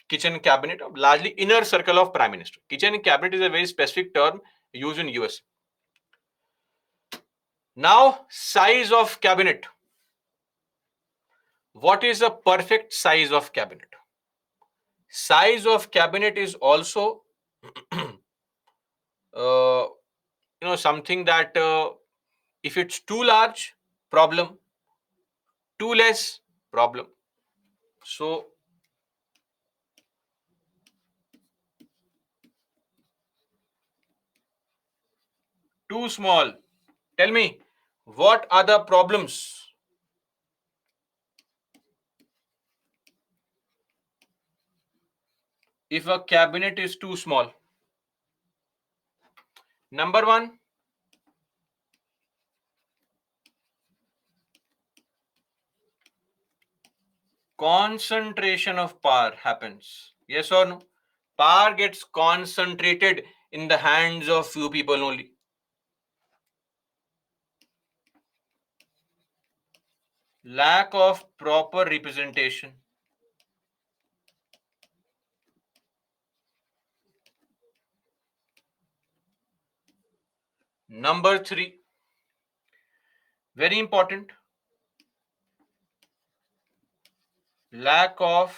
kitchen cabinet, largely inner circle of prime minister. Kitchen cabinet is a very specific term used in US. Now, size of cabinet. What is a perfect size of cabinet? Size of cabinet is also something that if it's too large, problem, too less, problem. So too small. Tell me, what are the problems? If a cabinet is too small? Number one, concentration of power happens. Yes or no? Power gets concentrated in the hands of few people only. Lack of proper representation. Number three, very important, lack of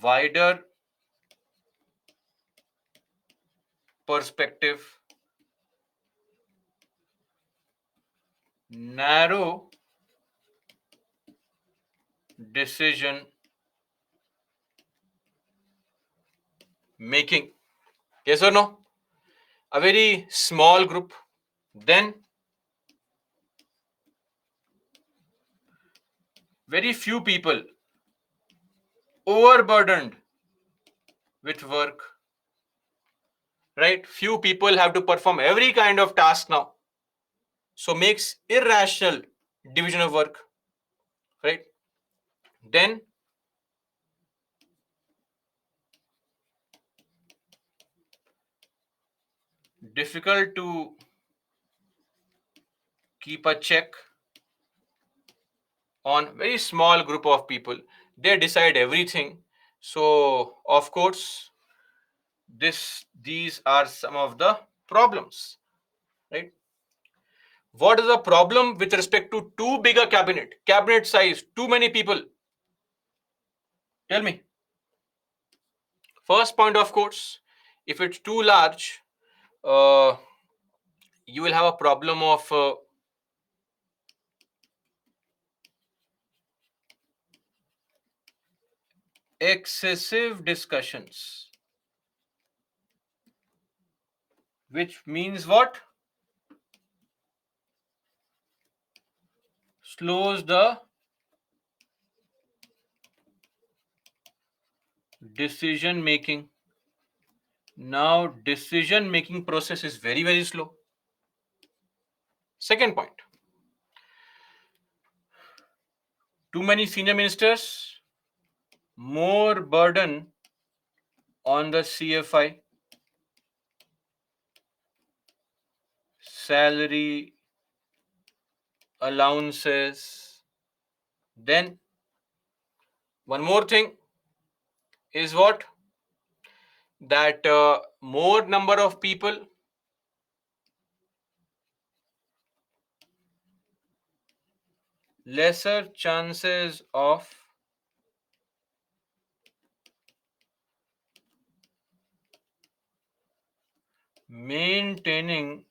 wider perspective, narrow decision making. Yes or no? A very small group. Then very few people overburdened with work, right? Few people have to perform every kind of task now. So makes irrational division of work, right? Then difficult to keep a check on very small group of people. They decide everything. So of course, these are some of the problems, right? What is the problem with respect to too big a cabinet size, too many people? Tell me. First point, of course, if it's too large, you will have a problem of excessive discussions, which means what? Slows the decision making. Now, decision making process is very, very slow. Second point, too many senior ministers, more burden on the CFI, salary, allowances. Then, one more thing is what? That more number of people, lesser chances of maintaining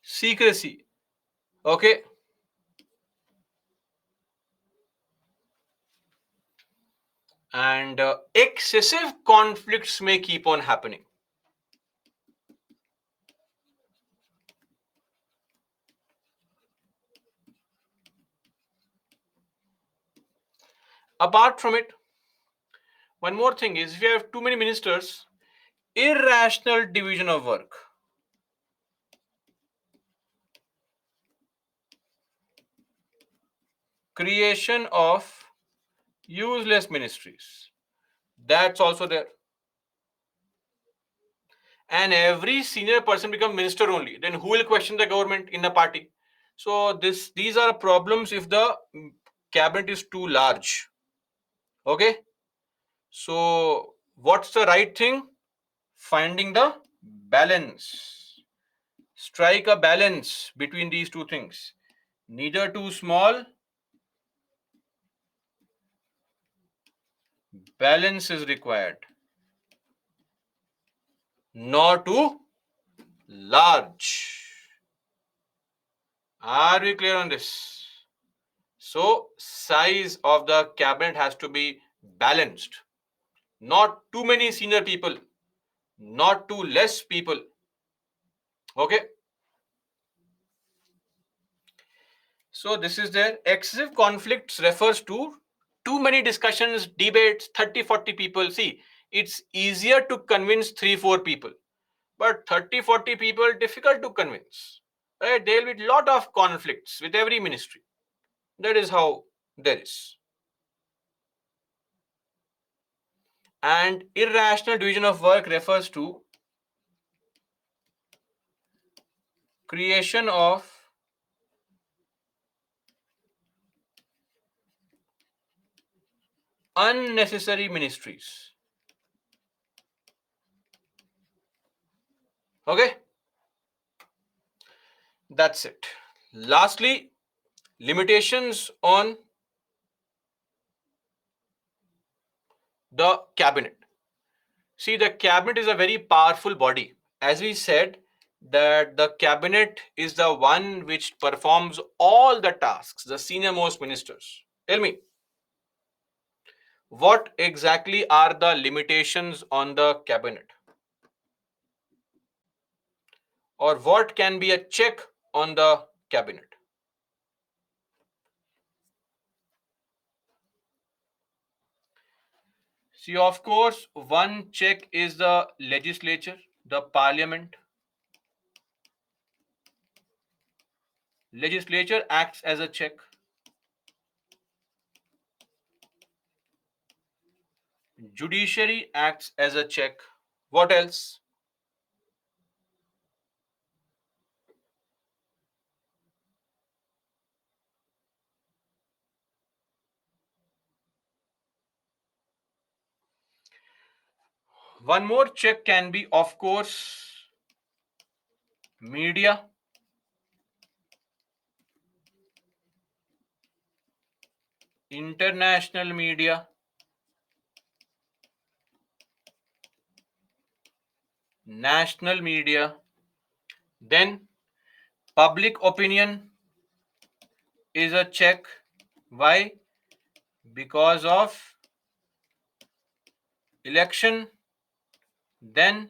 secrecy. Okay. And excessive conflicts may keep on happening. Apart from it, one more thing is if you have too many ministers, irrational division of work. Creation of useless ministries. That's also there. And every senior person become minister only. Then who will question the government in the party? So these are problems if the cabinet is too large. Okay. So what's the right thing? Finding the balance. Strike a balance between these two things. Neither too small. Balance is required. Nor too large. Are we clear on this? So size of the cabinet has to be balanced. Not too many senior people, not too less people. Okay. So this is there. Excessive conflicts refers to too many discussions, debates, 30, 40 people. See, it's easier to convince 3, 4 people, but 30, 40 people difficult to convince. Right? There will be a lot of conflicts with every ministry. That is how there is. And irrational division of work refers to creation of unnecessary ministries. Okay, that's it. Lastly, limitations on the cabinet. See, the cabinet is a very powerful body. As we said, that the cabinet is the one which performs all the tasks, the senior most ministers. Tell me, what exactly are the limitations on the cabinet? Or what can be a check on the cabinet? See, of course, one check is the legislature, the parliament. Legislature acts as a check. Judiciary acts as a check. What else? One more check can be, of course, media. International media. National media. Then public opinion is a check. Why? Because of election, then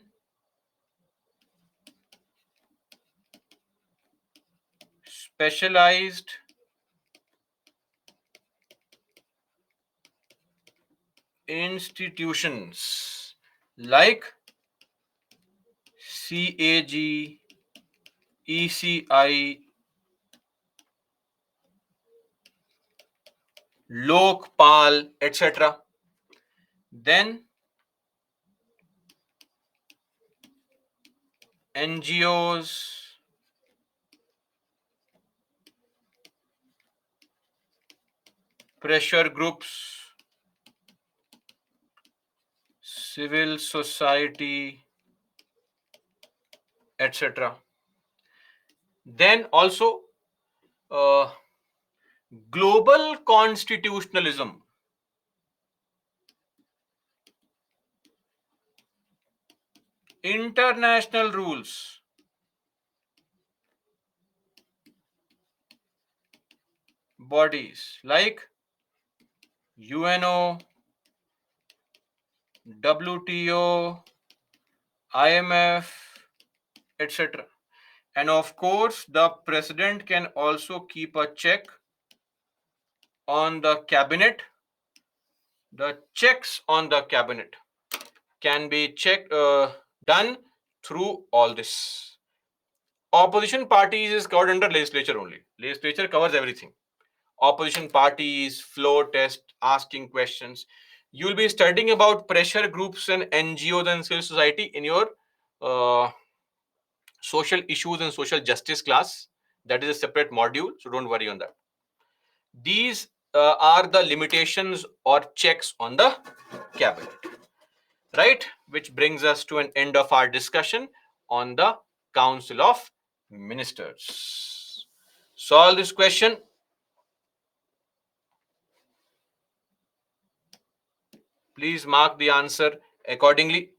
specialized institutions like CAG, ECI, Lokpal, etc. Then NGOs, pressure groups, civil society, etc. Then also uh, global constitutionalism, international rules, bodies like UNO, WTO, IMF, etc. And of course, the president can also keep a check on the cabinet. The checks on the cabinet can be done through all this. Opposition parties is covered under legislature only. Legislature covers everything. Opposition parties, floor test, asking questions. You'll be studying about pressure groups and NGOs and civil society in your uh, social issues and social justice class. That is a separate module, so don't worry on that. These are the limitations or checks on the cabinet, right? Which brings us to an end of our discussion on the Council of Ministers. Solve this question. Please mark the answer accordingly.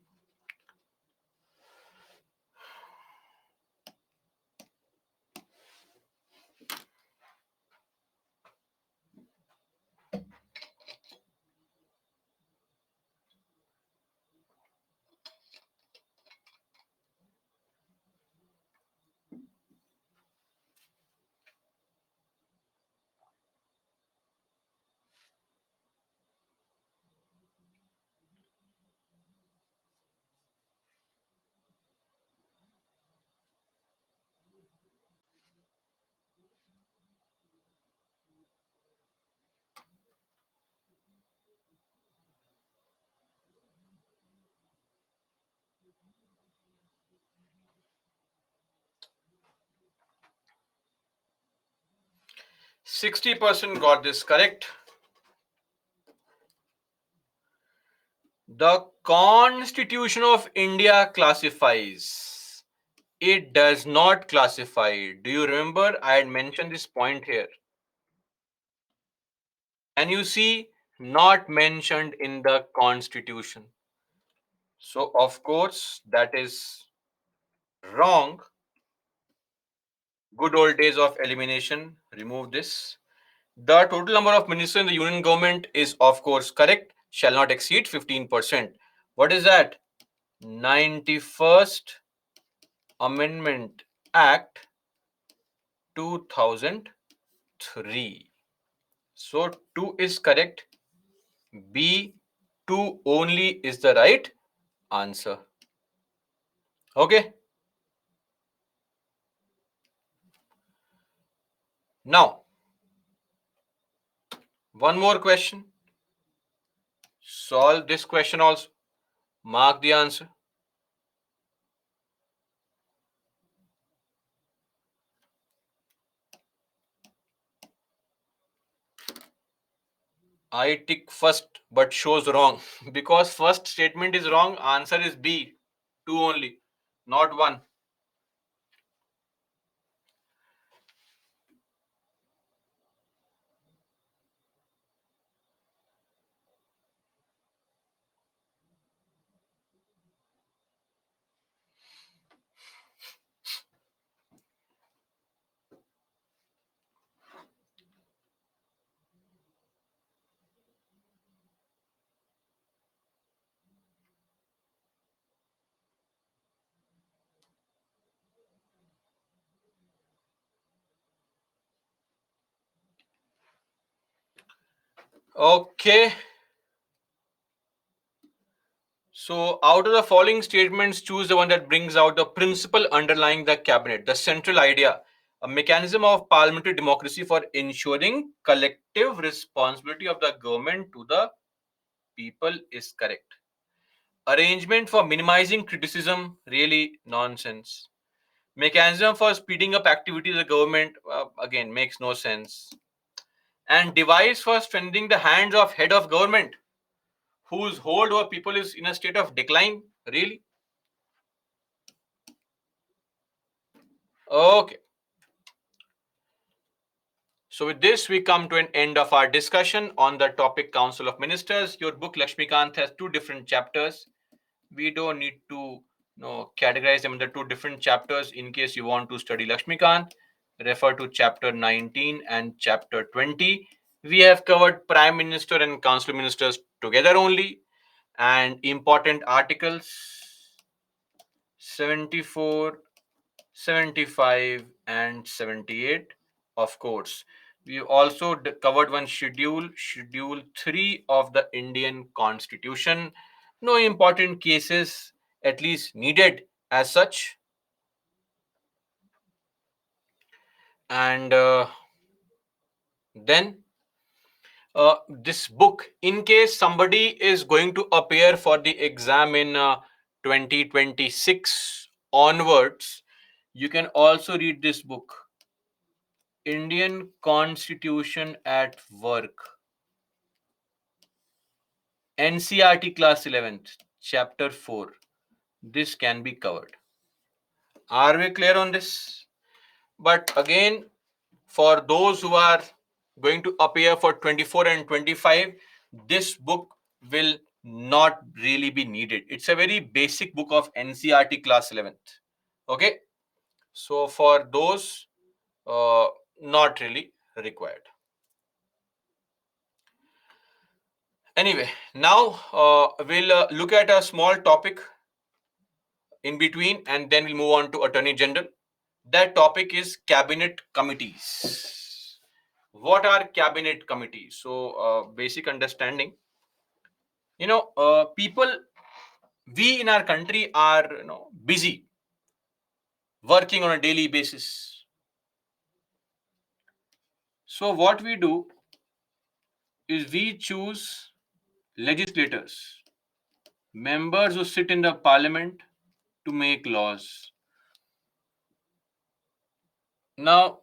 60% got this correct. The Constitution of India classifies. It does not classify. Do you remember I had mentioned this point here? And you see, not mentioned in the Constitution. So, of course, that is wrong. Good old days of elimination. Remove this. The total number of ministers in the union government is, of course, correct. Shall not exceed 15%. What is that? 91st Amendment Act 2003. So 2 is correct. B, 2 only is the right answer. Okay. Now, one more question. Solve this question also. Mark the answer. I tick first but shows wrong because first statement is wrong. Answer is B, 2 only, not 1. Okay. So, out of the following statements, choose the one that brings out the principle underlying the cabinet, the central idea, a mechanism of parliamentary democracy for ensuring collective responsibility of the government to the people is correct. Arrangement for minimizing criticism, really nonsense. Mechanism for speeding up activities of the government, again, makes no sense. And device for strengthening the hands of head of government, whose hold over people is in a state of decline, really. Okay. So with this, we come to an end of our discussion on the topic Council of Ministers. Your book, Lakshmikant, has two different chapters. We don't need to categorize them into two different chapters. In case you want to study Lakshmikant, refer to chapter 19 and chapter 20. We have covered Prime Minister and Council of Ministers together only, and important articles 74, 75 and 78, of course. We also covered one schedule 3 of the Indian Constitution. No important cases, at least needed as such. And then this book, in case somebody is going to appear for the exam in 2026 onwards, you can also read this book, Indian Constitution at Work, NCRT class 11th, chapter 4. This can be covered. Are we clear on this? But again, for those who are going to appear for 24 and 25, this book will not really be needed. It's a very basic book of NCRT class 11th. Okay. So for those, not really required. Anyway, now we'll look at a small topic in between, and then we'll move on to Attorney General. That topic is cabinet committees. What are cabinet committees? So, basic understanding. People, we in our country are busy working on a daily basis. So, what we do is we choose legislators, members who sit in the parliament to make laws. Now,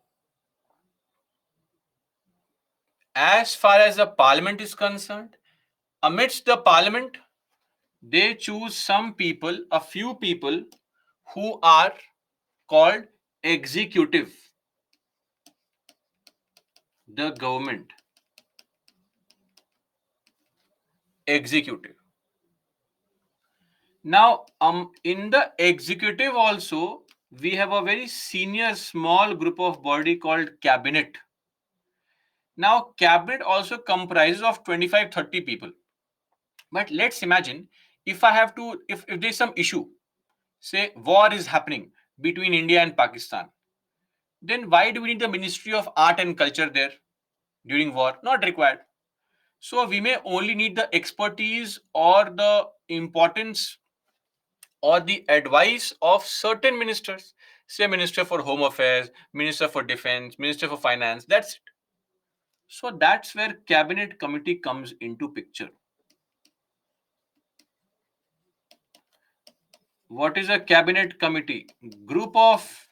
as far as the parliament is concerned, amidst the parliament, they choose some people, a few people who are called executive, the government, executive. Now, in the executive also, we have a very senior small group of body called cabinet. Now, cabinet also comprises of 25-30 people. But let's imagine if I have to, if there's some issue, say war is happening between India and Pakistan, then why do we need the Ministry of Art and Culture there during war? Not required. So we may only need the expertise or the importance or the advice of certain ministers, say Minister for Home Affairs, Minister for Defense, Minister for Finance. That's it. So that's where cabinet committee comes into picture. What is a cabinet committee? Group of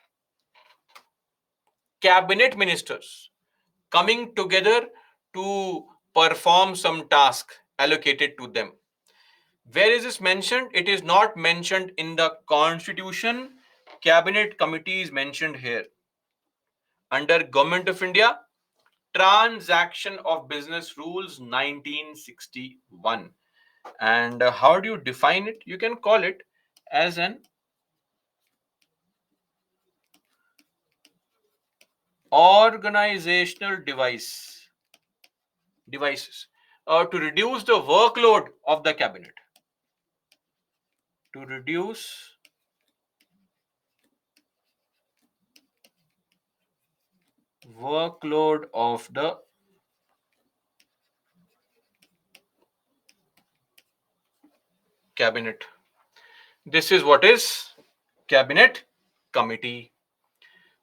cabinet ministers coming together to perform some task allocated to them. Where is this mentioned? It is not mentioned in the Constitution. Cabinet committee is mentioned here. Under Government of India, Transaction of Business Rules 1961. And how do you define it? You can call it as an organizational devices to reduce the workload of the cabinet. To reduce workload of the cabinet. This is what is cabinet committee.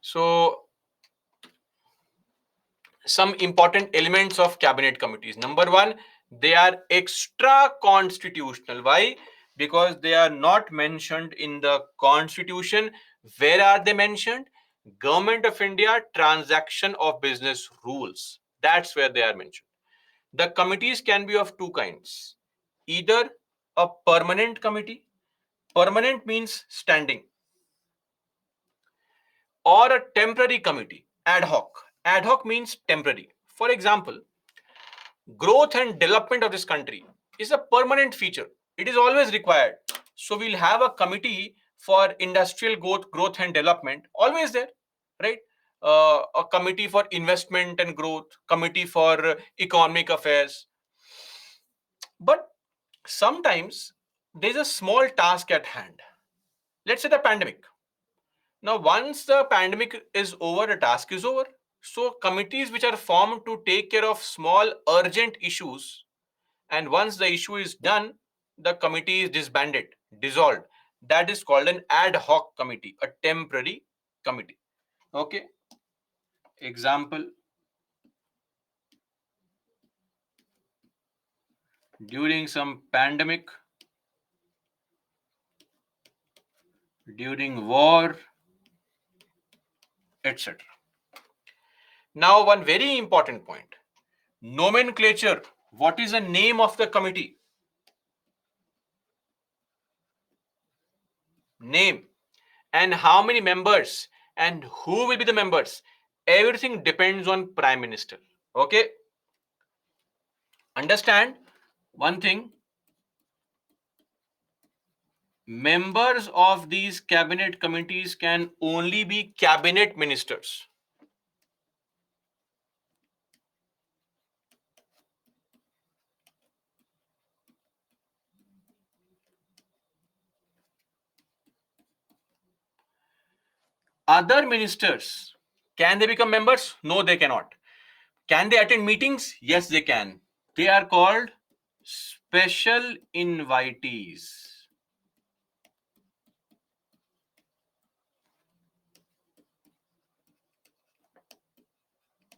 So some important elements of cabinet committees. Number one, they are extra constitutional. Why? Because they are not mentioned in the constitution. Where are they mentioned? Government of India transaction of business rules. That's where they are mentioned. The committees can be of two kinds. Either a permanent committee, permanent means standing, or a temporary committee, ad hoc. Ad hoc means temporary. For example, growth and development of this country is a permanent feature. It is always required. So we'll have a committee for industrial growth and development, always there, right? A committee for investment and growth, committee for economic affairs. But sometimes there's a small task at hand. Let's say the pandemic. Now, once the pandemic is over, the task is over. So committees which are formed to take care of small urgent issues, and once the issue is done, the committee is disbanded, dissolved. That is called an ad hoc committee, a temporary committee. Okay. Example: during some pandemic, during war, etc. Now, one very important point: nomenclature. What is the name of the committee? Name. And how many members and who will be the members? Everything depends on Prime Minister. Okay. Understand one thing: members of these cabinet committees can only be cabinet ministers. Other ministers, can they become members? No, they cannot. Can they attend meetings? Yes, they can. They are called special invitees.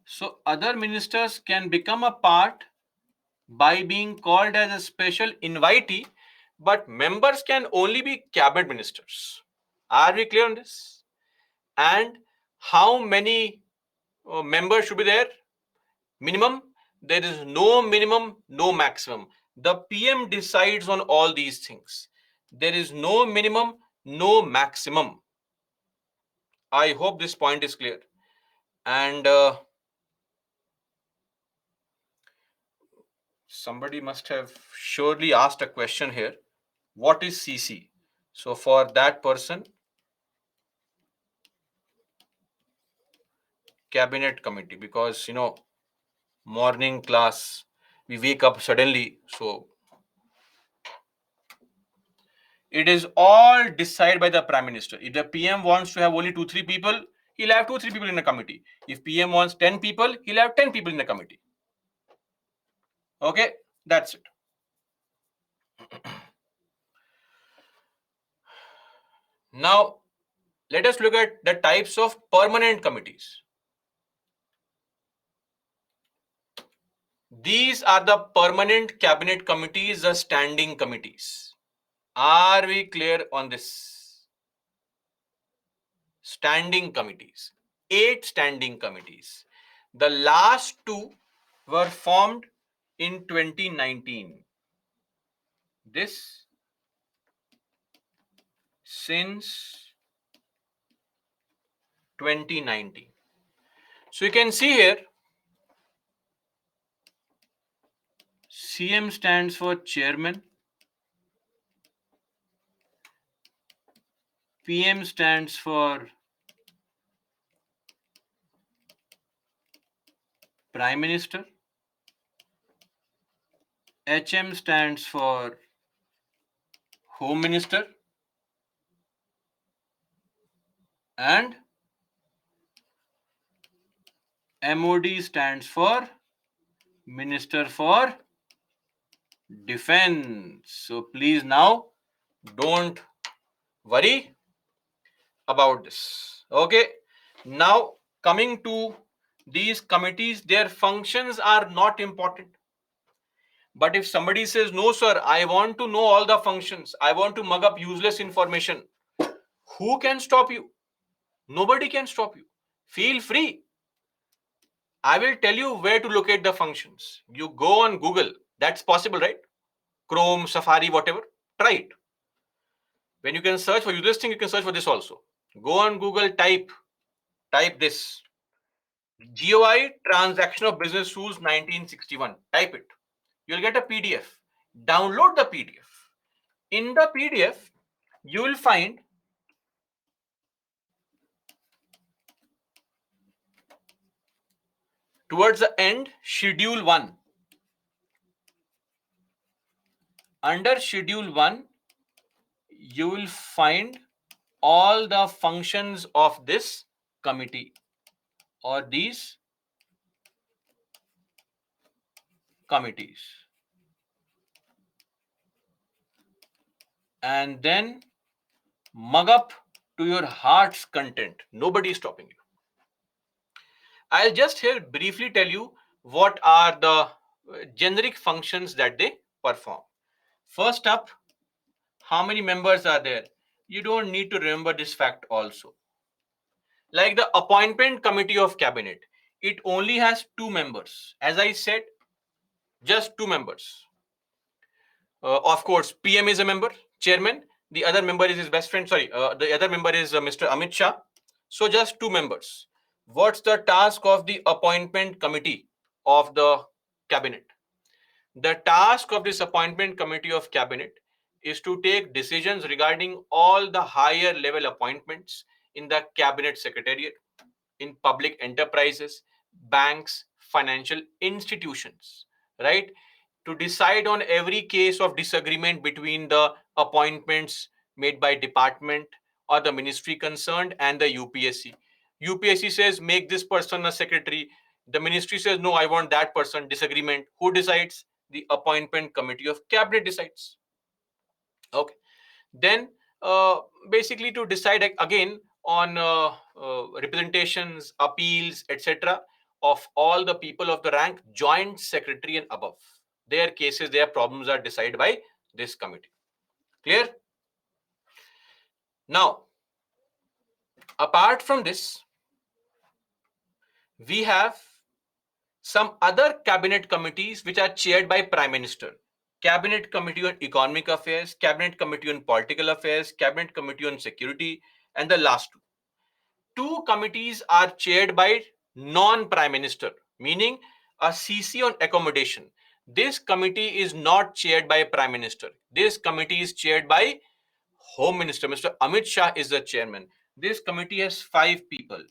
So other ministers can become a part by being called as a special invitee, but members can only be cabinet ministers. Are we clear on this? And how many members should be there? Minimum? There is no minimum, no maximum. The PM decides on all these things. There is no minimum, no maximum. I hope this point is clear. And somebody must have surely asked a question here. What is CC? So for that person, cabinet committee, because morning class, we wake up suddenly, so it is all decided by the Prime Minister. If the PM wants to have only 2-3 people, he'll have 2-3 people in a committee. If PM wants 10 people, he'll have 10 people in the committee. Okay, that's it. Now let us look at the types of permanent committees. These are the permanent cabinet committees, the standing committees. Are we clear on this? Standing committees. 8 standing committees. The last 2 were formed in 2019. This since 2019. So you can see here, CM stands for chairman, PM stands for Prime Minister, HM stands for Home Minister, and MOD stands for Minister for defense. So please now don't worry about this. Okay. Now coming to these committees, their functions are not important. But if somebody says, no, sir, I want to know all the functions, I want to mug up useless information, who can stop you? Nobody can stop you. Feel free. I will tell you where to locate the functions. You go on Google. That's possible, right? Chrome, Safari, whatever. Try it. When you can search for useless thing, you can search for this also. Go on Google, type this. GOI Transaction of Business Rules 1961. Type it. You'll get a PDF. Download the PDF. In the PDF, you will find towards the end, Schedule 1. Under Schedule 1, you will find all the functions of this committee or these committees. And then mug up to your heart's content. Nobody is stopping you. I'll just here briefly tell you what are the generic functions that they perform. First up, how many members are there? You don't need to remember this fact also. Like the appointment committee of cabinet, it only has 2 members. As I said, just 2 members. Of course, PM is a member, chairman. The other member is his best friend. The other member is Mr. Amit Shah. So just 2 members. What's the task of the appointment committee of the cabinet? The task of this appointment committee of cabinet is to take decisions regarding all the higher level appointments in the cabinet secretariat, in public enterprises, banks, financial institutions, right? To decide on every case of disagreement between the appointments made by department or the ministry concerned and the UPSC. UPSC says, make this person a secretary. The ministry says, no, I want that person. Disagreement. Who decides? The appointment committee of cabinet decides. Okay. Then basically to decide again on representations, appeals, etc. of all the people of the rank joint secretary and above. Their cases, their problems are decided by this committee. Clear? Now, apart from this, we have some other cabinet committees which are chaired by Prime Minister. Cabinet Committee on Economic Affairs, Cabinet Committee on Political Affairs, Cabinet Committee on Security, and the last two. 2 committees are chaired by non-Prime Minister, meaning a CC on accommodation. This committee is not chaired by Prime Minister. This committee is chaired by Home Minister. Mr. Amit Shah is the chairman. This committee has 5 people.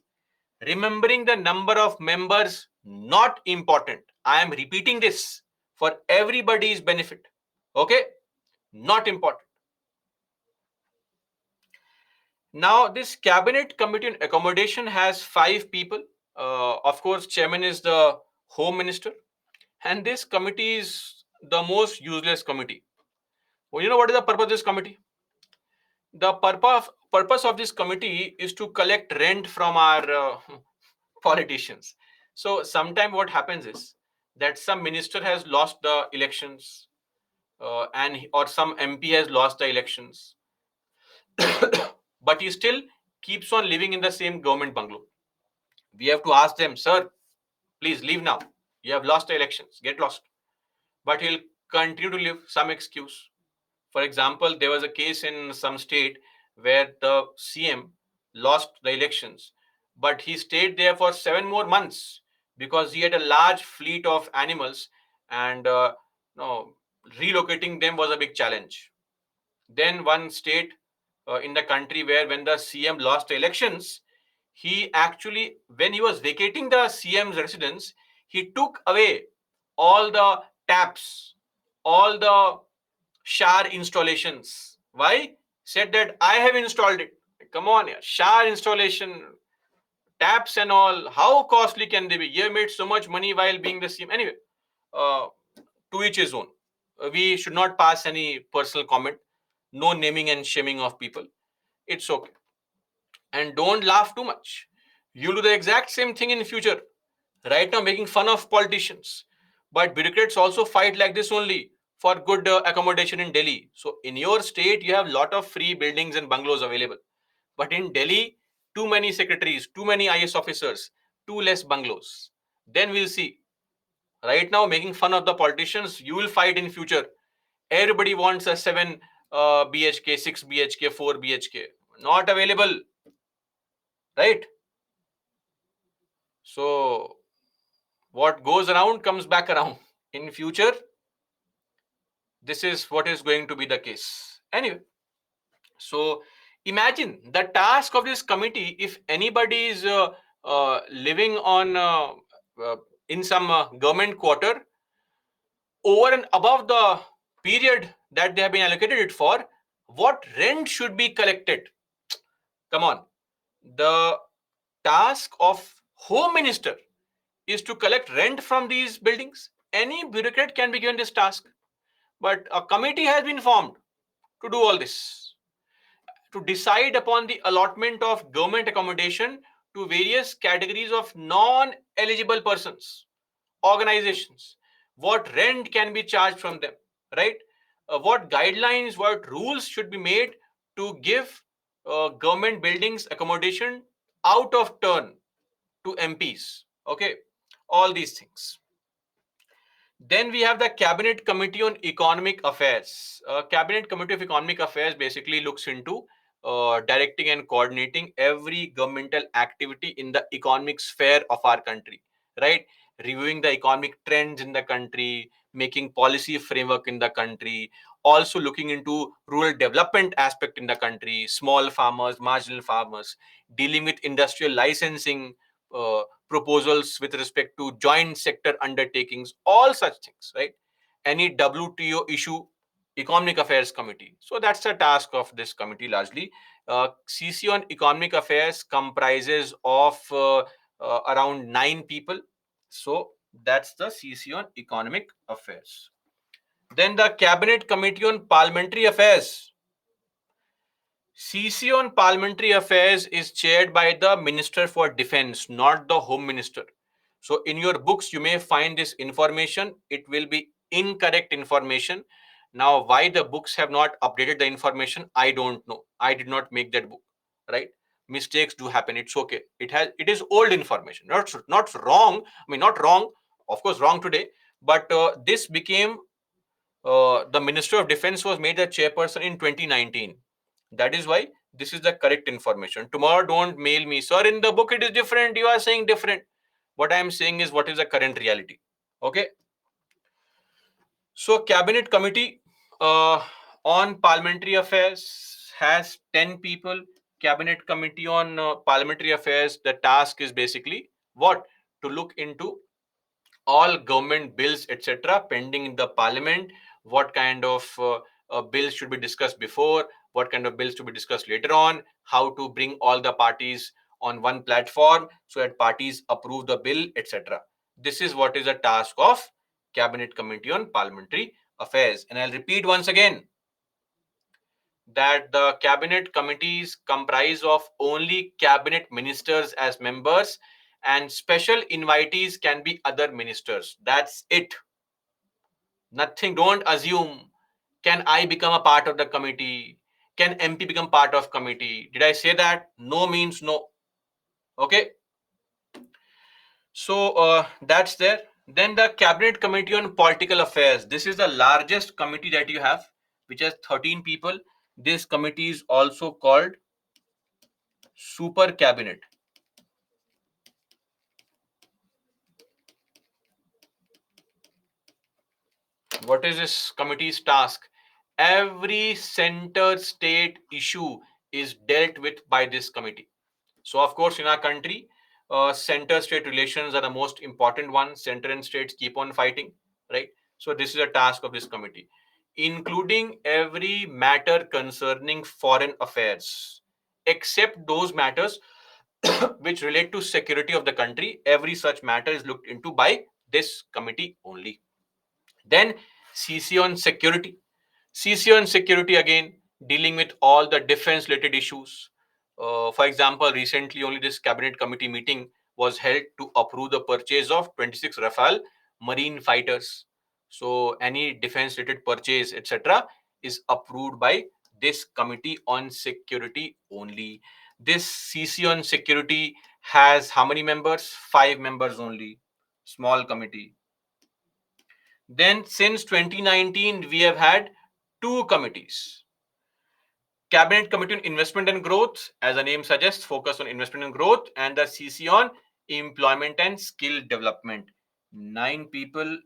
Remembering the number of members, not important. I am repeating this for everybody's benefit. Okay? Not important. Now, this cabinet committee on accommodation has 5 people. Of course, chairman is the home minister. And this committee is the most useless committee. Well, you know what is the purpose of this committee? The purpose of this committee is to collect rent from our politicians. So sometime what happens is that some minister has lost the elections or some MP has lost the elections, but he still keeps on living in the same government bungalow. We have to ask them, sir, please leave now. You have lost the elections, get lost. But he'll continue to live some excuse. For example, there was a case in some state where the CM lost the elections, but he stayed there for 7 more months because he had a large fleet of animals and no, relocating them was a big challenge. Then one state in the country where when the CM lost the elections, he actually, when he was vacating the CM's residence, he took away all the taps, all the shower installations. Why? Said that I have installed it. Come on, yeah. Shower installation, taps and all. How costly can they be? You have made so much money while being the CM. Anyway, to each his own. We should not pass any personal comment. No naming and shaming of people. It's okay. And don't laugh too much. You'll do the exact same thing in future. Right now, making fun of politicians. But bureaucrats also fight like this only for good accommodation in Delhi. So in your state, you have a lot of free buildings and bungalows available. But in Delhi, too many secretaries, too many IS officers, too less bungalows. Then we'll see. Right now, making fun of the politicians, you will fight in future. Everybody wants a 7 BHK, 6 BHK, 4 BHK. Not available, right? So what goes around comes back around. In future, this is what is going to be the case. Anyway, so imagine the task of this committee. If anybody is living on uh, in some government quarter over and above the period that they have been allocated it for, what rent should be collected? Come on. The task of home minister is to collect rent from these buildings. Any bureaucrat can be given this task, but a committee has been formed to do all this, to decide upon the allotment of government accommodation to various categories of non-eligible persons, organizations, what rent can be charged from them, right? What guidelines, what rules should be made to give government buildings accommodation out of turn to MPs. Okay, all these things. Then we have the Cabinet Committee on Economic Affairs. Cabinet Committee of Economic Affairs basically looks into directing and coordinating every governmental activity in the economic sphere of our country, right? Reviewing the economic trends in the country, making policy framework in the country, also looking into rural development aspect in the country, small farmers, marginal farmers, dealing with industrial licensing, proposals with respect to joint sector undertakings, all such things, right? Any WTO issue, Economic Affairs Committee. So that's the task of this committee largely. CC on Economic Affairs comprises of around 9 people. So that's the CC on Economic Affairs. Then the Cabinet Committee on Parliamentary Affairs. CC on Parliamentary Affairs is chaired by the Minister for Defense, not the Home Minister. So, in your books, you may find this information. It will be incorrect information. Now, why the books have not updated the information, I don't know. I did not make that book, right? Mistakes do happen. It's okay. It is old information. Not wrong. I mean, not wrong. Of course, wrong today. But this became the Minister of Defense was made the chairperson in 2019. That is why this is the correct information. Tomorrow, don't mail me, sir. In the book, it is different. You are saying different. What I am saying is what is the current reality. Okay. So, Cabinet Committee on Parliamentary Affairs has 10 people. Cabinet Committee on Parliamentary Affairs, the task is basically what? To look into all government bills, etc., pending in the parliament. What kind of bills should be discussed before? What kind of bills to be discussed later on? How to bring all the parties on one platform so that parties approve the bill, etc. This is what is the task of Cabinet Committee on Parliamentary Affairs. And I'll repeat once again that the cabinet committees comprise of only cabinet ministers as members, and special invitees can be other ministers. That's it. Nothing. Don't assume, can I become a part of the committee? Can MP become part of committee? Did I say that? No means no. Okay. So that's there. Then the Cabinet Committee on Political Affairs. This is the largest committee that you have, which has 13 people. This committee is also called Super Cabinet. What is this committee's task? Every center state issue is dealt with by this committee. So, of course, in our country, center state relations are the most important one. Center and states keep on fighting, right? So, this is a task of this committee, including every matter concerning foreign affairs, except those matters which relate to security of the country. Every such matter is looked into by this committee only. Then CC on security. CC on security again, dealing with all the defense related issues. For example, recently only this cabinet committee meeting was held to approve the purchase of 26 Rafale marine fighters. So any defense related purchase, etc., is approved by this committee on security only. This CC on security has how many members? 5 members only. Small committee. Then since 2019, we have had two committees. Cabinet Committee on Investment and Growth, as the name suggests, focus on investment and growth, and the CC on Employment and Skill Development. 9 people,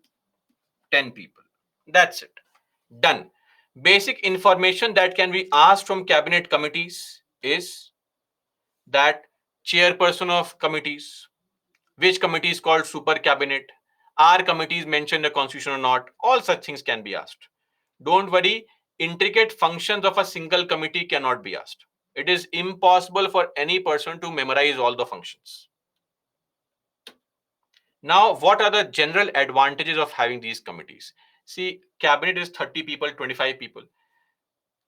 10 people. That's it. Done. Basic information that can be asked from cabinet committees is that chairperson of committees, which committee is called super cabinet, are committees mentioned in the constitution or not, all such things can be asked. Don't worry, intricate functions of a single committee cannot be asked. It is impossible for any person to memorize all the functions. Now, what are the general advantages of having these committees? See, cabinet is 30 people, 25 people.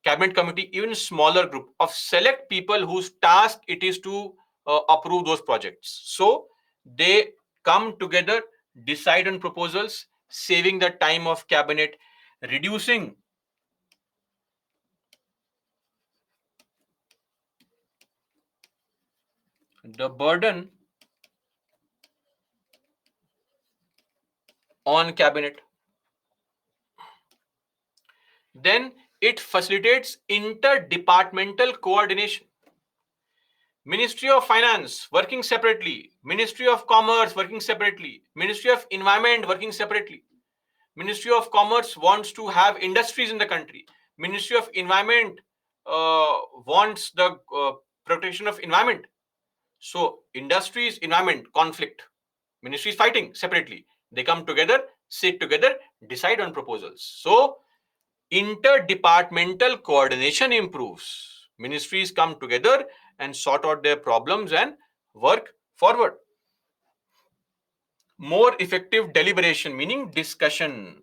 Cabinet committee, even smaller group of select people whose task it is to approve those projects. So they come together, decide on proposals, saving the time of cabinet, reducing the burden on cabinet. Then it facilitates interdepartmental coordination. Ministry of Finance working separately, Ministry of Commerce working separately, Ministry of Environment working separately. Ministry of Commerce wants to have industries in the country. Ministry of Environment wants the protection of environment. So industries, environment, conflict. Ministries fighting separately. They come together, sit together, decide on proposals. So interdepartmental coordination improves. Ministries come together and sort out their problems and work forward. More effective deliberation, meaning discussion.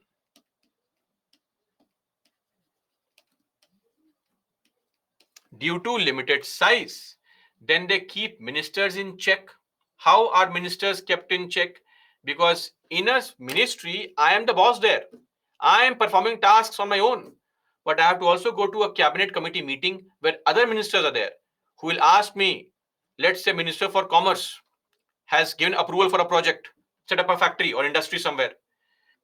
Due to limited size, then they keep ministers in check. How are ministers kept in check? Because in a ministry, I am the boss there. I am performing tasks on my own. But I have to also go to a cabinet committee meeting where other ministers are there who will ask me, let's say, Minister for Commerce has given approval for a project, set up a factory or industry somewhere.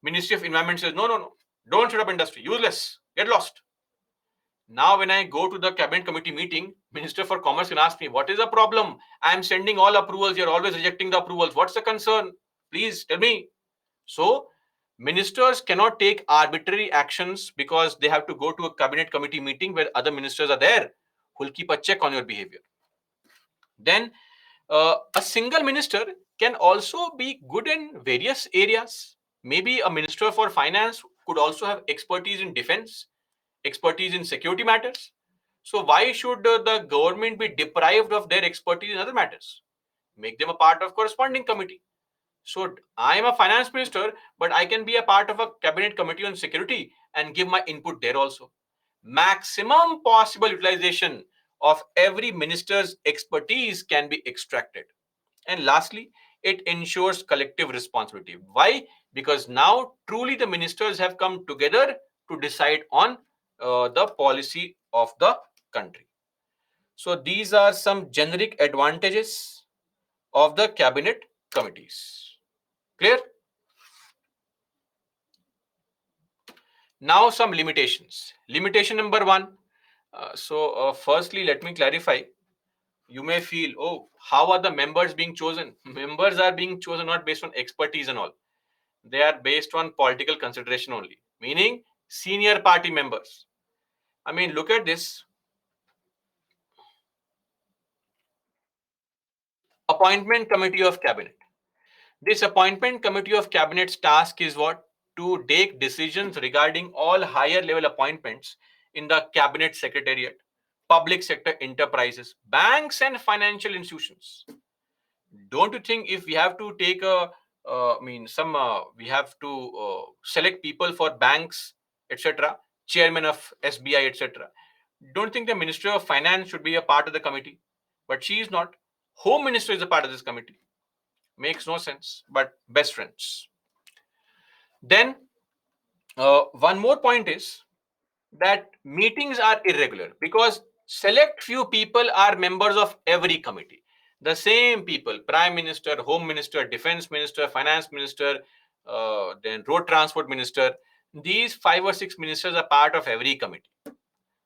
Ministry of Environment says, no, no, no, don't set up industry, useless, get lost. Now, when I go to the cabinet committee meeting, Minister for Commerce can ask me, what is the problem? I am sending all approvals. You're always rejecting the approvals. What's the concern? Please tell me. So, ministers cannot take arbitrary actions because they have to go to a cabinet committee meeting where other ministers are there who will keep a check on your behavior. Then, a single minister can also be good in various areas. Maybe a minister for finance could also have expertise in defense, expertise in security matters. So why should the government be deprived of their expertise in other matters? Make them a part of corresponding committee. So I am a finance minister, but I can be a part of a cabinet committee on security and give my input there also. Maximum possible utilization of every minister's expertise can be extracted. And lastly, it ensures collective responsibility. Why? Because now truly the ministers have come together to decide on the policy of the country. So these are some generic advantages of the cabinet committees. Clear? Now some limitations. Limitation number one. Firstly, let me clarify. You may feel, oh, how are the members being chosen? Members are being chosen not based on expertise and all. They are based on political consideration only, meaning senior party members. I mean, look at this. Appointment Committee of Cabinet. This Appointment Committee of Cabinet's task is what? To take decisions regarding all higher level appointments in the Cabinet Secretariat, public sector enterprises, banks, and financial institutions. Don't you think if we have to take a we have to select people for banks, etc., chairman of SBI, etc. Don't think the Minister of Finance should be a part of the committee, but she is not. Home Minister is a part of this committee. Makes no sense, but best friends. Then one more point is that meetings are irregular because select few people are members of every committee. The same people: Prime Minister, Home Minister, Defense Minister, Finance Minister, then Road Transport Minister. These 5 or 6 ministers are part of every committee.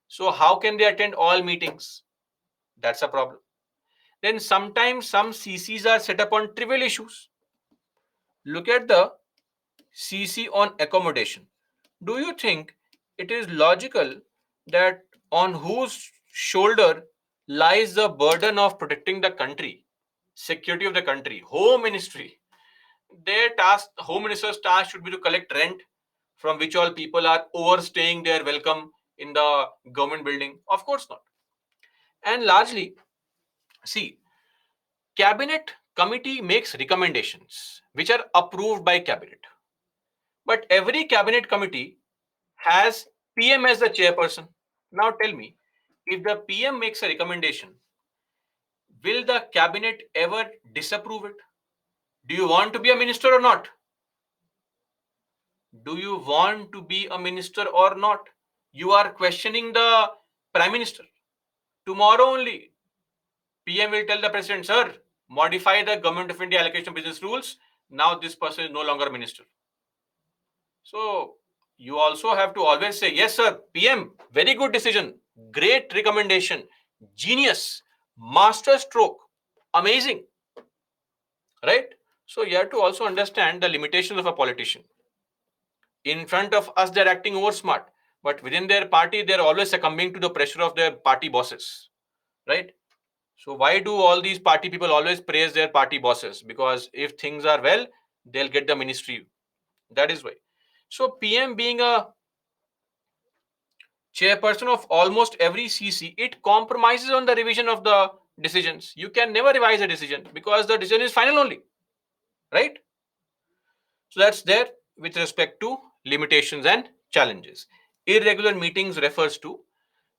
So how can they attend all meetings? That's a problem. Then sometimes some CCs are set up on trivial issues. Look at the CC on accommodation. Do you think it is logical that on whose shoulder lies the burden of protecting the country, security of the country? Home Ministry. Their task, Home Minister's task should be to collect rent from which all people are overstaying their welcome in the government building. Of course not. And largely, see, Cabinet committee makes recommendations which are approved by Cabinet. But every Cabinet committee has PM as the chairperson. Now tell me, if the PM makes a recommendation, will the Cabinet ever disapprove it? Do you want to be a minister or not? Do you want to be a minister or not? You are questioning the Prime Minister. Tomorrow only, PM will tell the President, sir, modify the Government of India allocation of business rules. Now this person is no longer a minister. So you also have to always say, yes, sir, PM, very good decision, great recommendation, genius, master stroke, amazing, right? So you have to also understand the limitations of a politician. In front of us, they're acting over smart, but within their party, they're always succumbing to the pressure of their party bosses, right? So why do all these party people always praise their party bosses? Because if things are well, they'll get the ministry. That is why. So PM being a chairperson of almost every CC, it compromises on the revision of the decisions. You can never revise a decision because the decision is final only, right? So that's there with respect to limitations and challenges. Irregular meetings refers to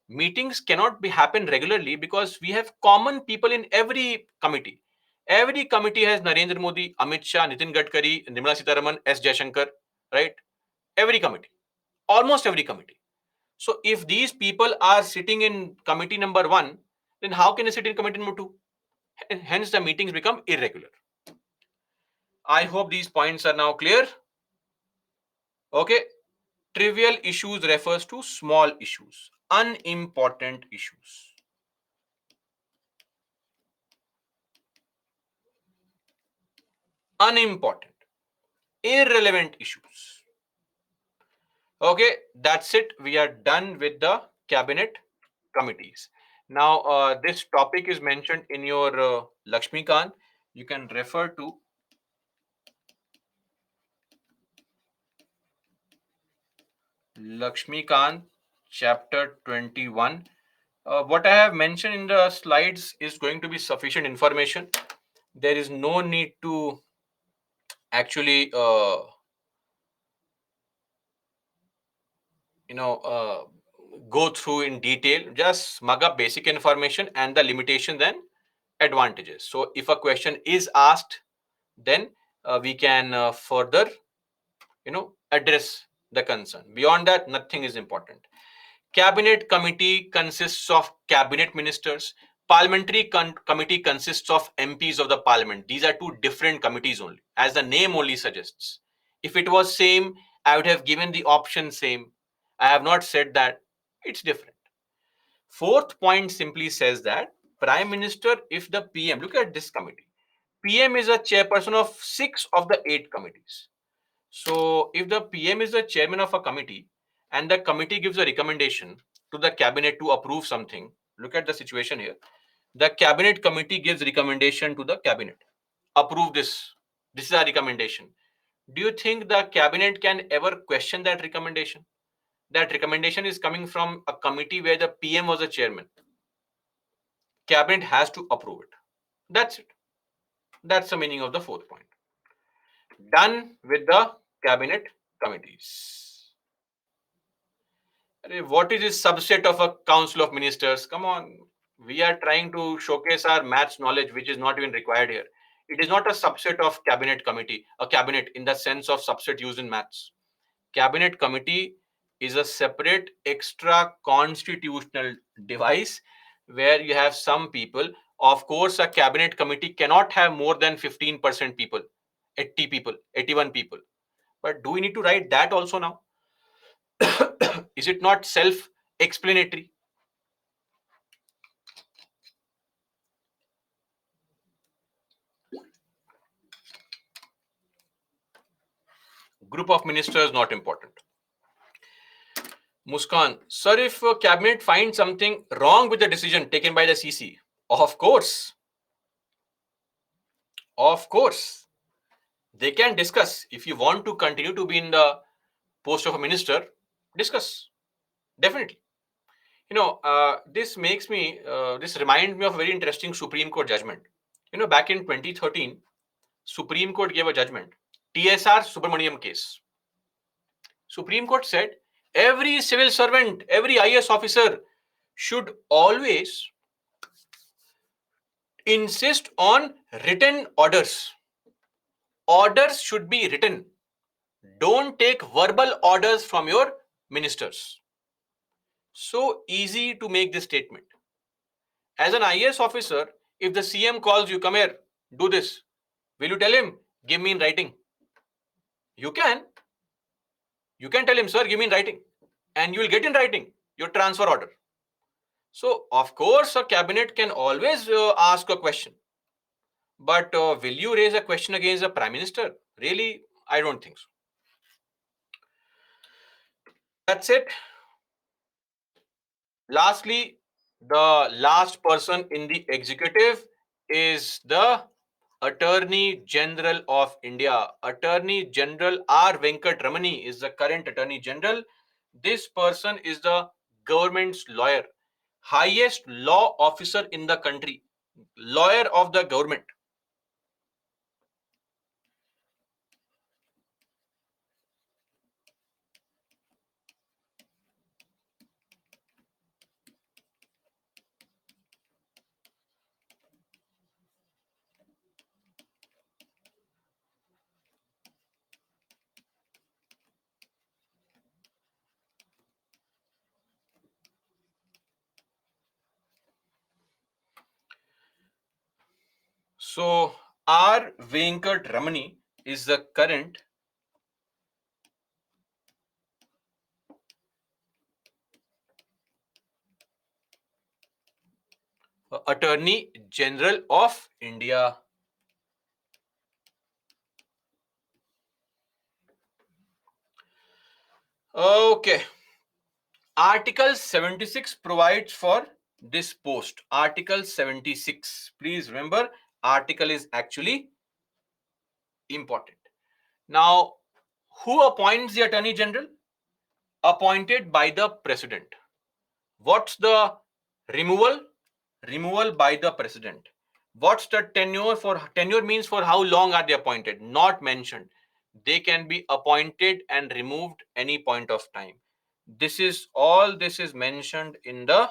meetings cannot be happen regularly because we have common people in every committee. Every committee has Narendra Modi, Amit Shah, Nitin Gadkari, Nirmala Sitharaman, S. Jaishankar, right? Every committee, almost every committee. So if these people are sitting in committee number 1, then how can they sit in committee number 2? Hence, the meetings become irregular. I hope these points are now clear. Okay. Trivial issues refers to small issues, unimportant issues. Unimportant, irrelevant issues. Okay, that's it. We are done with the cabinet committees. Now, this topic is mentioned in your Lakshmikant. You can refer to Lakshmikant, chapter 21. What I have mentioned in the slides is going to be sufficient information. There is no need to actually, go through in detail. Just smug up basic information and the limitations and advantages. So, if a question is asked, then we can further, address the concern. Beyond that, nothing is important. Cabinet committee consists of cabinet ministers. Parliamentary committee consists of MPs of the parliament. These are two different committees only, as the name only suggests. If it was same, I would have given the option same. I have not said that. It's different. Fourth point simply says that Prime Minister, if the PM, look at this committee. PM is a chairperson of 6 of the 8 committees. So if the PM is the chairman of a committee and the committee gives a recommendation to the cabinet to approve something, look at the situation here. The cabinet committee gives recommendation to the cabinet. Approve this. This is a recommendation. Do you think the cabinet can ever question that recommendation? That recommendation is coming from a committee where the PM was the chairman. Cabinet has to approve it. That's it. That's the meaning of the fourth point. done with the cabinet committees. What is this subset of a council of ministers? Come on, we are trying to showcase our maths knowledge, which is not even required here. It is not a subset of cabinet committee, a cabinet in the sense of subset used in maths. Cabinet committee is a separate extra constitutional device where you have some people. Of course, a cabinet committee cannot have more than 15% people, 80 people, 81 people. But do we need to write that also now? Is it not self-explanatory? Group of ministers not important. Muskan, sir, if cabinet finds something wrong with the decision taken by the CC, of course, they can discuss. If you want to continue to be in the post of a minister, discuss. Definitely. This makes me, this reminds me of a very interesting Supreme Court judgment. Back in 2013, Supreme Court gave a judgment. TSR Subramaniam case. Supreme Court said every civil servant, every IS officer should always insist on written orders. Orders should be written. Don't take verbal orders from your ministers. So easy to make this statement. As an IAS officer, if the CM calls you, come here, do this, will you tell him, give me in writing? You can. You can tell him, sir, give me in writing. And you will get in writing your transfer order. So, of course, a cabinet can always ask a question. But will you raise a question against the Prime Minister? Really, I don't think so. That's it. Lastly, the last person in the executive is the Attorney General of India. Attorney General R. Venkat Ramani is the current Attorney General. This person is the government's lawyer, highest law officer in the country, lawyer of the government. So R. Venkat Ramani is the current Attorney General of India. Okay. Article 76 provides for this post. Article 76. Please remember, article is actually important. Now, who appoints the Attorney General? Appointed by the President. What's the removal? Removal by the President. What's the tenure for? Tenure means for how long are they appointed? Not mentioned. They can be appointed and removed any point of time. This is mentioned in the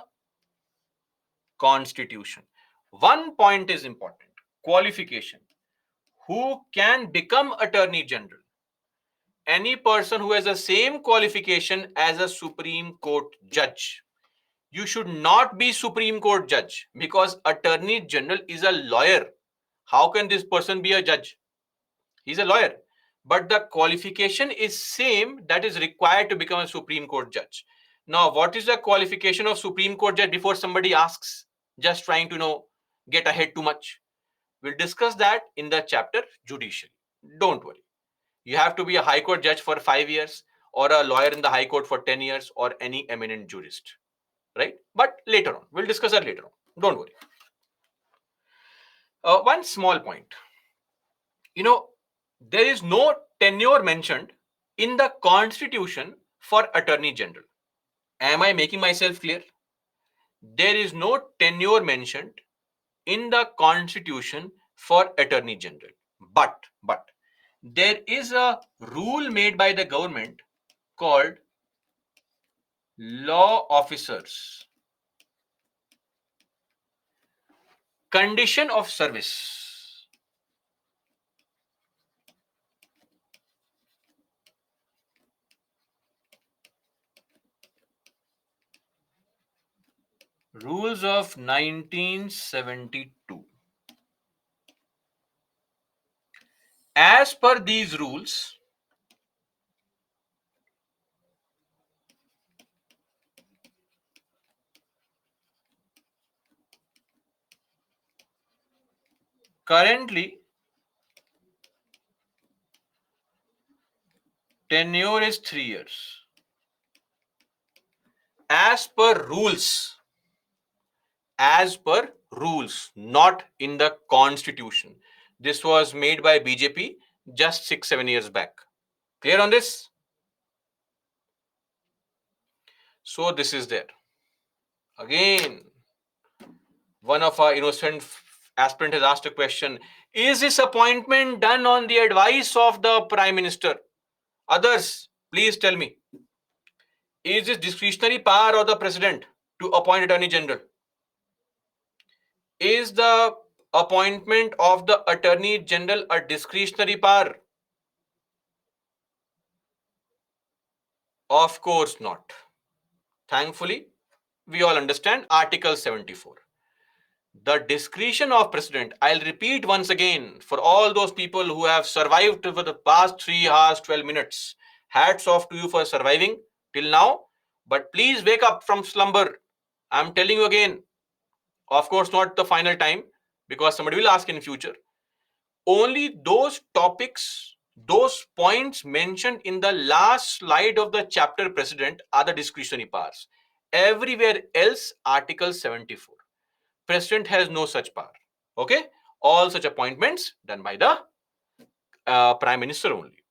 Constitution. One point is important. Qualification. Who can become Attorney General? Any person who has the same qualification as a Supreme Court judge. You should not be Supreme Court judge because Attorney General is a lawyer. How can this person be a judge? He's a lawyer. But the qualification is same that is required to become a Supreme Court judge. Now, what is the qualification of Supreme Court judge before somebody asks? Just trying to get ahead too much. We'll discuss that in the chapter Judiciary. Don't worry. You have to be a High Court judge for 5 years or a lawyer in the High Court for 10 years or any eminent jurist. Right? But later on. We'll discuss that later on. Don't worry. One small point. There is no tenure mentioned in the Constitution for Attorney General. Am I making myself clear? There is no tenure mentioned in the Constitution for Attorney General. But there is a rule made by the government called law officers condition of service. Rules of 1972. As per these rules, currently tenure is 3 years. As per rules, not in the constitution. This was made by BJP just 6-7 years back. Clear on this? So this is there. Again, one of our innocent aspirant has asked a question. Is this appointment done on the advice of the Prime Minister? Others, please tell me. Is this discretionary power of the President to appoint Attorney General? Is the appointment of the Attorney General a discretionary power? Of course not. Thankfully, we all understand Article 74. The discretion of President, I'll repeat once again for all those people who have survived for the past 3 hours, 12 minutes. Hats off to you for surviving till now. But please wake up from slumber. I'm telling you again, of course, not the final time, because somebody will ask in future. Only those topics, those points mentioned in the last slide of the chapter President are the discretionary powers. Everywhere else, Article 74. President has no such power. Okay? All such appointments done by the Prime Minister only.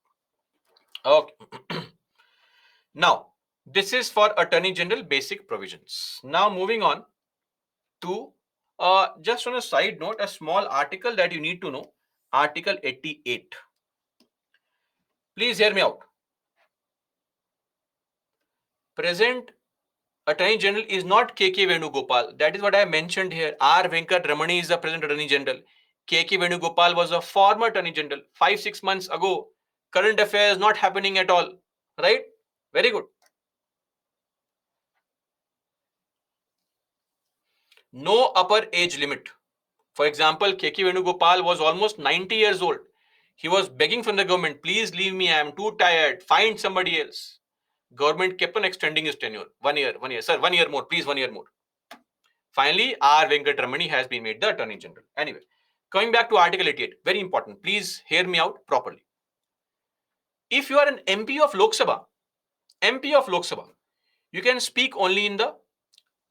Okay. Now, this is for Attorney General basic provisions. Now, moving on to just on a side note, a small article that you need to know. Article 88. Please hear me out. Present Attorney General is not K.K. Venugopal. That is what I mentioned here. R. Venkat Ramani is the present Attorney General. K.K. Venugopal was a former Attorney General 5-6 months ago. Current affairs not happening at all. Right? Very good. No upper age limit. For example, K.K. Venugopal was almost 90 years old. He was begging from the government, please leave me, I am too tired, find somebody else. Government kept on extending his tenure. 1 year, sir, 1 year more, please 1 year more. Finally, R. Venkatramani has been made the Attorney General. Anyway, coming back to Article 88, very important. Please hear me out properly. If you are an MP of Lok Sabha, you can speak only in the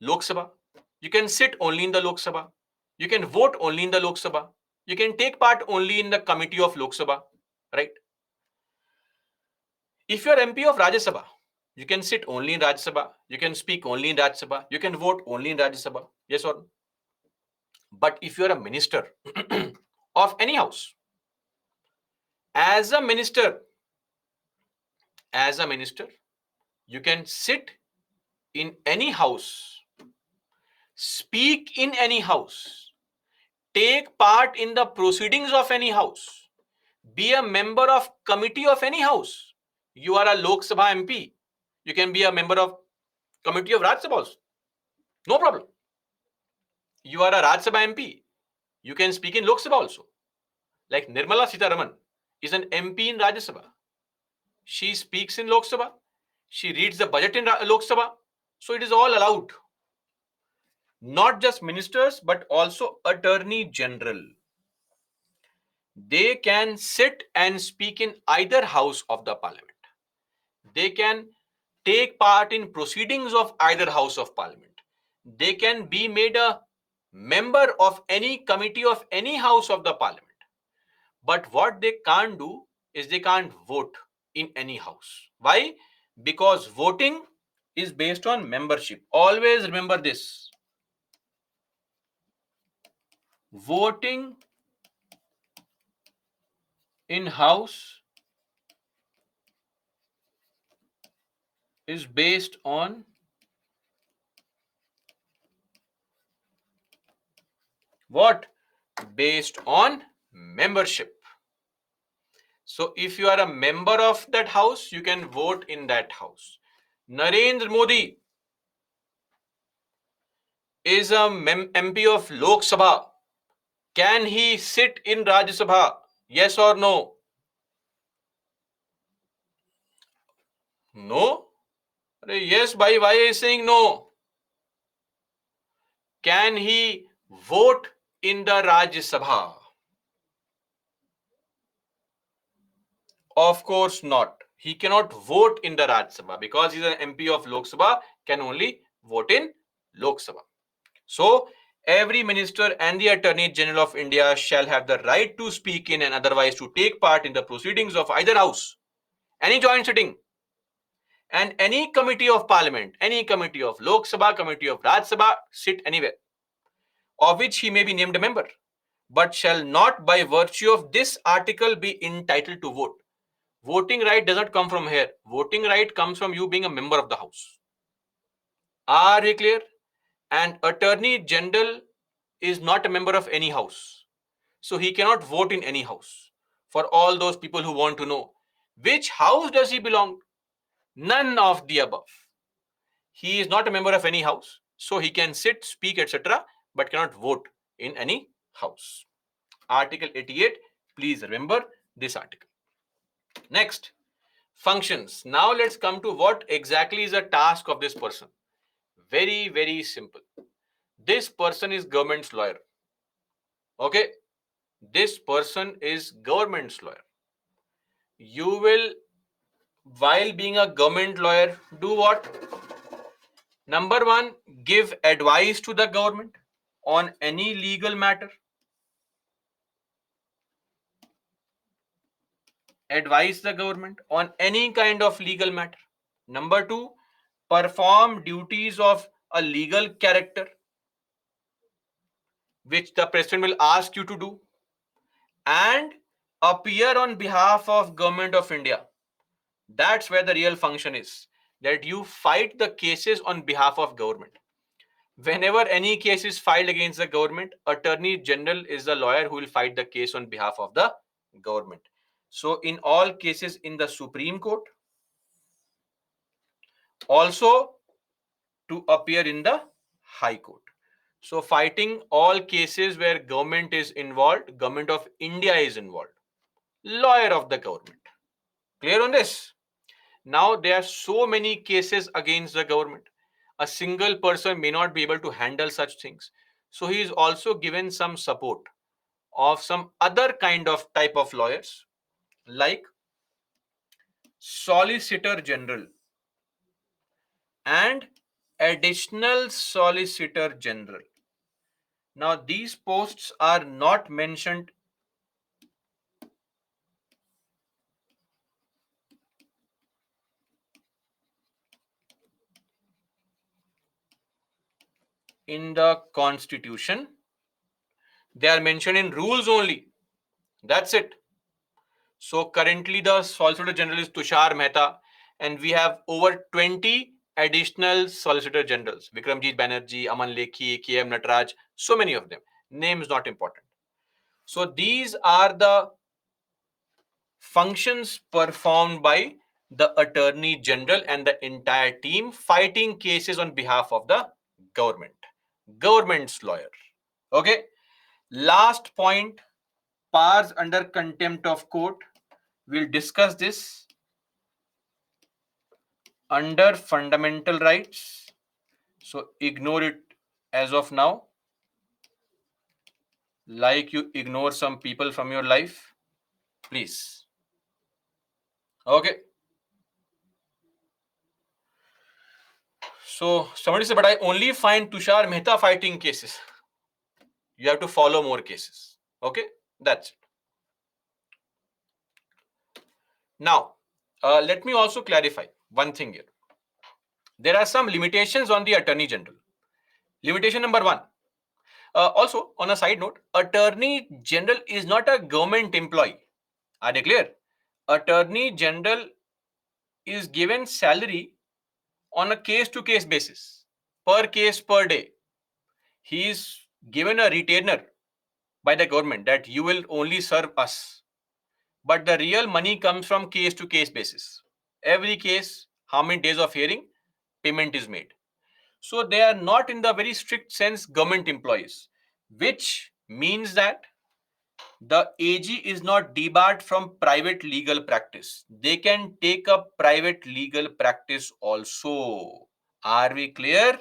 Lok Sabha. You can sit only in the Lok Sabha. You can vote only in the Lok Sabha. You can take part only in the committee of Lok Sabha, right? If you are MP of Rajya Sabha, you can sit only in Rajya Sabha. You can speak only in Rajya Sabha. You can vote only in Rajya Sabha. Yes or no? But if you are a minister of any house, as a minister, you can sit in any house, speak in any house, take part in the proceedings of any house, be a member of committee of any house. You are a Lok Sabha MP. You can be a member of committee of Rajya Sabha also. No problem. You are a Rajya Sabha MP. You can speak in Lok Sabha also. Like Nirmala Sitharaman is an MP in Rajya Sabha. She speaks in Lok Sabha. She reads the budget in Lok Sabha. So it is all allowed. Not just ministers, but also Attorney General. They can sit and speak in either house of the parliament. They can take part in proceedings of either house of parliament. They can be made a member of any committee of any house of the parliament. But what they can't do is they can't vote in any house. Why? Because voting is based on membership. Always remember this. Voting in house is based on what? Based on membership. So if you are a member of that house, you can vote in that house. Narendra Modi is a MP of Lok Sabha. Can he sit in Rajya Sabha? Yes or no? No? Yes, why are you saying no? Can he vote in the Rajya Sabha? Of course not. He cannot vote in the Rajya Sabha because he's an MP of Lok Sabha, can only vote in Lok Sabha. So, every minister and the Attorney General of India shall have the right to speak in and otherwise to take part in the proceedings of either house, any joint sitting, and any committee of parliament, any committee of Lok Sabha, committee of Rajya Sabha, sit anywhere, of which he may be named a member, but shall not by virtue of this article be entitled to vote. Voting right does not come from here. Voting right comes from you being a member of the house. Are we clear? And Attorney General is not a member of any house. So he cannot vote in any house. For all those people who want to know, which house does he belong? None of the above. He is not a member of any house. So he can sit, speak, etc., but cannot vote in any house. Article 88, please remember this article. Next, functions. Now let's come to what exactly is the task of this person. Very, very simple. This person is government's lawyer. Okay, this person is government's lawyer. You will, while being a government lawyer, do what? Number one, give advice to the government on any legal matter. Advise the government on any kind of legal matter. Number two, perform duties of a legal character, which the president will ask you to do, and appear on behalf of government of India. That's where the real function is, that you fight the cases on behalf of government. Whenever any case is filed against the government, Attorney General is the lawyer who will fight the case on behalf of the government. So in all cases in the Supreme Court, also to appear in the High Court. So fighting all cases where government is involved, government of India is involved, lawyer of the government. Clear on this? Now there are so many cases against the government. A single person may not be able to handle such things. So he is also given some support of some other kind of type of lawyers like Solicitor General and Additional Solicitor General. Now these posts are not mentioned in the Constitution. They are mentioned in rules only. That's it. So currently the Solicitor General is Tushar Mehta, and we have over 20 additional Solicitor Generals. Vikramjit Banerjee, Aman Lekhi, K.M. Nataraj, so many of them. Name is not important. So these are the functions performed by the Attorney General and the entire team fighting cases on behalf of the government. Government's lawyer. Okay. Last point, powers under contempt of court. We'll discuss this under fundamental rights. So ignore it as of now, like you ignore some people from your life, please. Okay. So somebody said, but I only find Tushar Mehta fighting cases. You have to follow more cases. Okay, that's it. Now, let me also clarify one thing here. There are some limitations on the Attorney General. Limitation number one. Also, on a side note, Attorney General is not a government employee. Are they clear? Attorney General is given salary on a case to case basis, per case per day. He is given a retainer by the government that you will only serve us. But the real money comes from case to case basis. Every case, how many days of hearing, payment is made. So they are not in the very strict sense government employees, which means that the AG is not debarred from private legal practice. They can take up private legal practice also. Are we clear?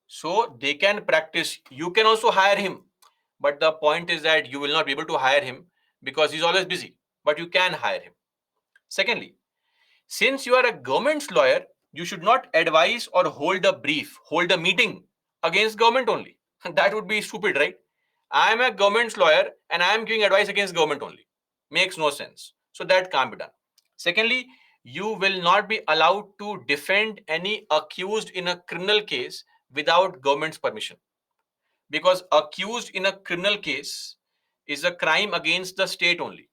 So they can practice. You can also hire him. But the point is that you will not be able to hire him because he's always busy. But you can hire him. Secondly, since you are a government's lawyer, you should not advise or hold a brief, hold a meeting against government only. That would be stupid, right? I am a government's lawyer and I am giving advice against government only. Makes no sense. So that can't be done. Secondly, you will not be allowed to defend any accused in a criminal case without government's permission. Because accused in a criminal case is a crime against the state only.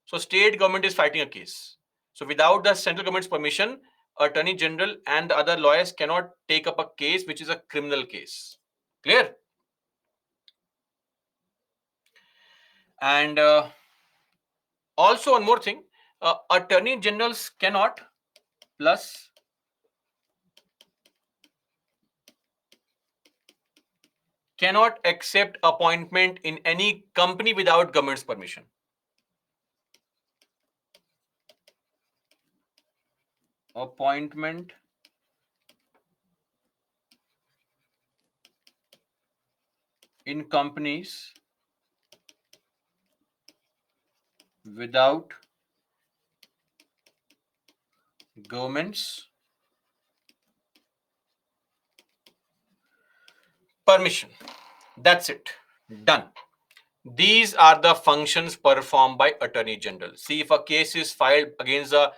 So state government is fighting a case. So without the central government's permission, attorney general and the other lawyers cannot take up a case which is a criminal case. Clear? And also one more thing, attorney generals cannot plus cannot accept appointment in any company without government's permission. Appointment in companies without government's permission. That's it. Done. These are the functions performed by Attorney General. See, if a case is filed against the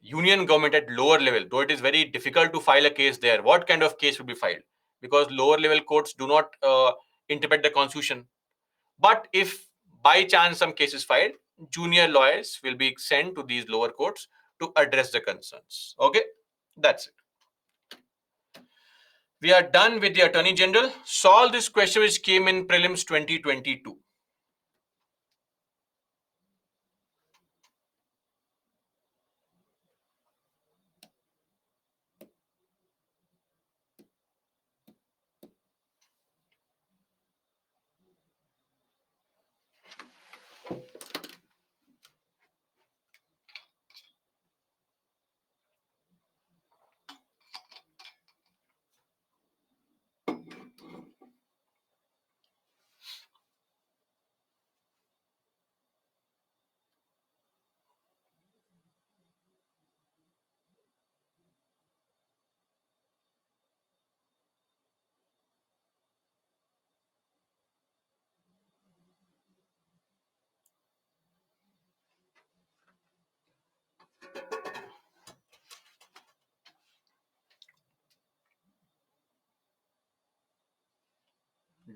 union government at lower level, though it is very difficult to file a case there, what kind of case will be filed? Because lower level courts do not interpret the constitution. But if by chance some case is filed, junior lawyers will be sent to these lower courts to address the concerns. Okay, that's it. We are done with the Attorney General. Solve this question which came in prelims 2022.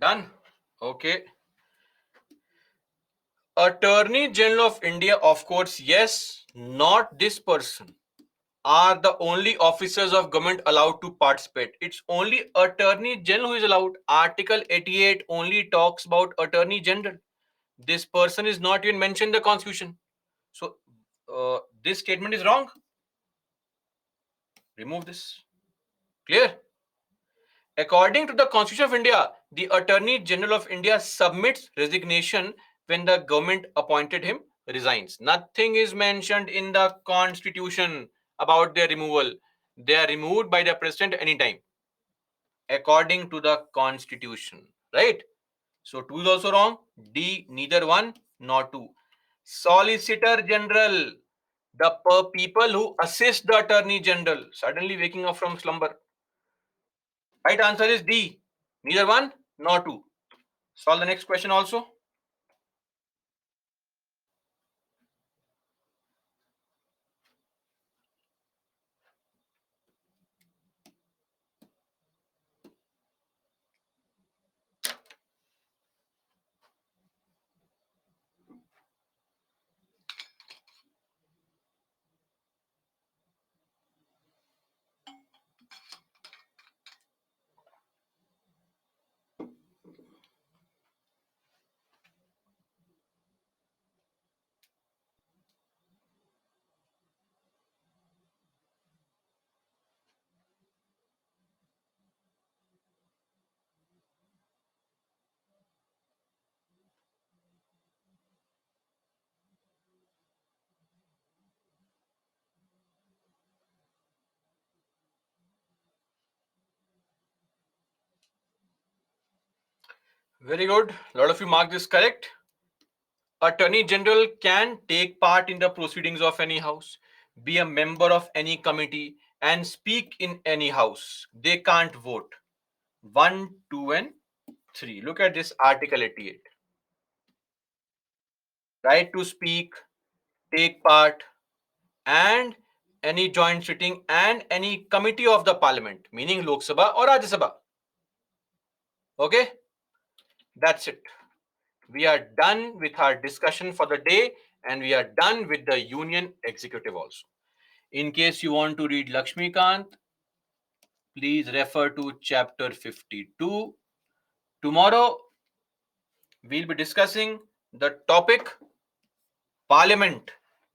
Done. Okay. Attorney General of India, of course, yes, not this person, are the only officers of government allowed to participate. It's only Attorney General who is allowed. Article 88 only talks about Attorney General. This person is not even mentioned in the Constitution. So, this statement is wrong. Remove this. Clear? According to the Constitution of India, the Attorney General of India submits resignation when the government appointed him resigns. Nothing is mentioned in the Constitution about their removal. They are removed by the President anytime, according to the Constitution. Right? So 2 is also wrong. D, neither 1 nor 2. Solicitor General, the people who assist the Attorney General, suddenly waking up from slumber. Right answer is D. Neither 1 nor 2. Solve the next question also. Very good. A lot of you mark this correct. Attorney General can take part in the proceedings of any house, be a member of any committee, and speak in any house. They can't vote. 1, 2, and 3. Look at this Article 88. Right to speak, take part, and any joint sitting and any committee of the parliament, meaning Lok Sabha or Rajya Sabha. Okay, that's it. We are done with our discussion for the day, and we are done with the union executive also. In case you want to read Lakshmikant, please refer to chapter 52. Tomorrow, we'll be discussing the topic Parliament.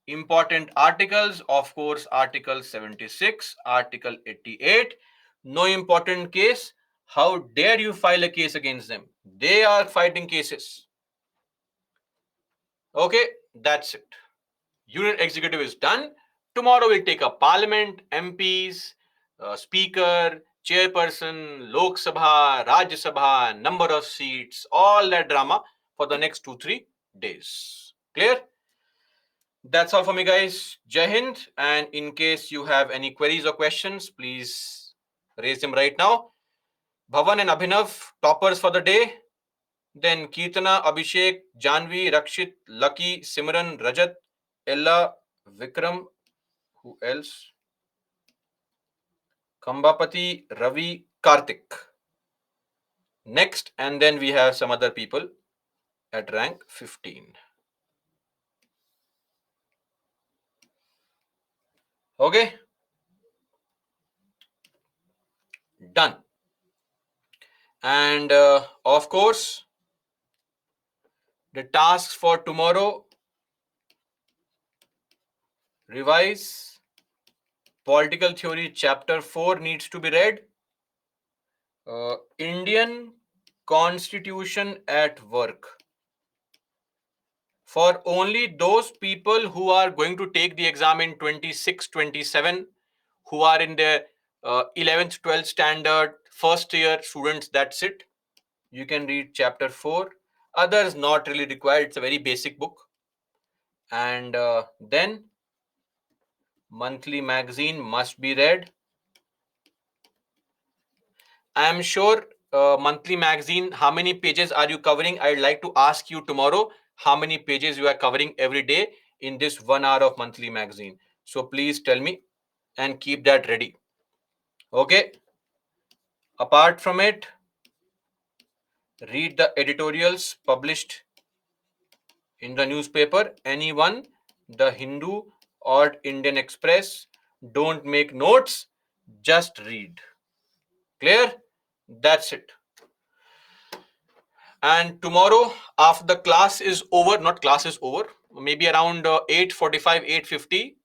Important articles, of course, Article 76, Article 88. No important case. How dare you file a case against them? They are fighting cases. Okay, that's it. Union executive is done. Tomorrow we'll take up Parliament, MPs, Speaker, Chairperson, Lok Sabha, Rajya Sabha, number of seats, all that drama for the next 2-3 days. Clear? That's all for me, guys. Jai Hind. And in case you have any queries or questions, please raise them right now. Bhavan and Abhinav, toppers for the day. Then Kirtana, Abhishek, Janvi, Rakshit, Lucky, Simran, Rajat, Ella, Vikram, who else? Kambapati, Ravi, Karthik. Next, and then we have some other people at rank 15. Okay? Done. And of course, the tasks for tomorrow: revise political theory chapter 4 needs to be read. Indian Constitution at work. For only those people who are going to take the exam in 26-27, who are in their 11th, 12th standard, first year students, that's it. You can read chapter 4. Others not really required. It's a very basic book. And then monthly magazine must be read. I am sure monthly magazine, how many pages are you covering? I'd like to ask you tomorrow how many pages you are covering every day in this 1 hour of monthly magazine. So please tell me and keep that ready. Okay. Apart from it, read the editorials published in the newspaper, anyone, the Hindu or Indian Express. Don't make notes, just read. Clear? That's it. And tomorrow, after the class is over, not class is over, maybe around 8:45, 8:50,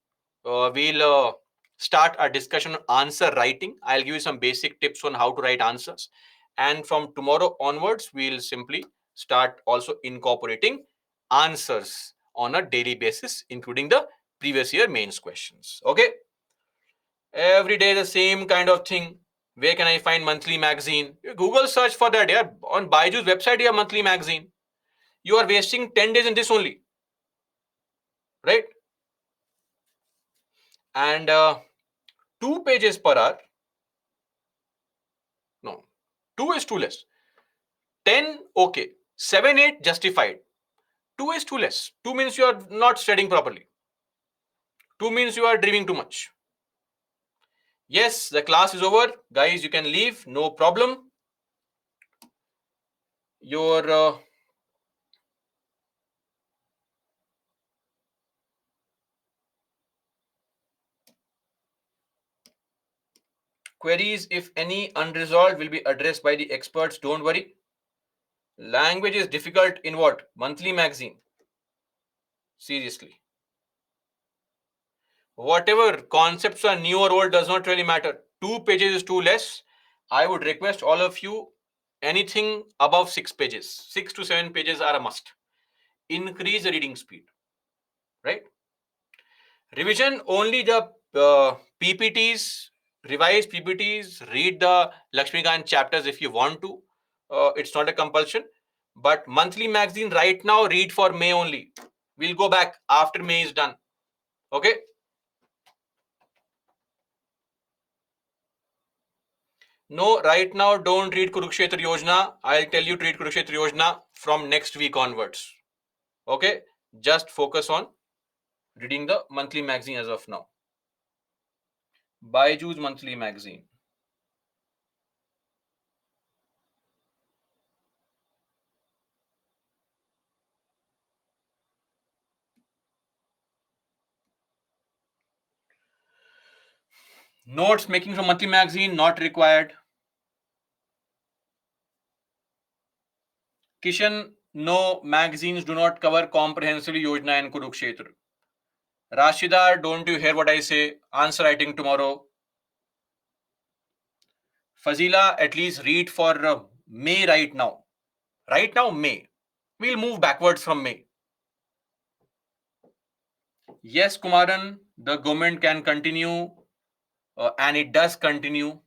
we'll start our discussion on answer writing. I'll give you some basic tips on how to write answers. And from tomorrow onwards, we'll simply start also incorporating answers on a daily basis, including the previous year mains questions. Okay? Every day the same kind of thing. Where can I find monthly magazine? You Google search for that. Yeah, on Baiju's website, you have monthly magazine. You are wasting 10 days in this only, right? And 2 pages per hour. No, 2 is too less. 10, okay. 7, 8, justified. 2 is too less. 2 means you are not studying properly. 2 means you are dreaming too much. Yes, the class is over. Guys, you can leave. No problem. Your queries, if any, unresolved, will be addressed by the experts. Don't worry. Language is difficult in what? Monthly magazine. Seriously. Whatever concepts are new or old does not really matter. 2 pages is too less. I would request all of you, anything above 6 pages. 6 to 7 pages are a must. Increase the reading speed. Right? Revision only the PPTs, revise PPTs, read the Lakshmikant chapters if you want to. It's not a compulsion. But monthly magazine right now, read for May only. We'll go back after May is done. Okay. No, right now, don't read Kurukshetra Yojana. I'll tell you to read Kurukshetra Yojana from next week onwards. Okay. Just focus on reading the monthly magazine as of now. Byju's monthly magazine. Notes making from monthly magazine not required. Kishan, no, magazines do not cover comprehensively Yojana and Kurukshetra. Rashida, don't you hear what I say? Answer writing tomorrow. Fazila, at least read for May right now. Right now, May. We'll move backwards from May. Yes, Kumaran, the government can continue and it does continue.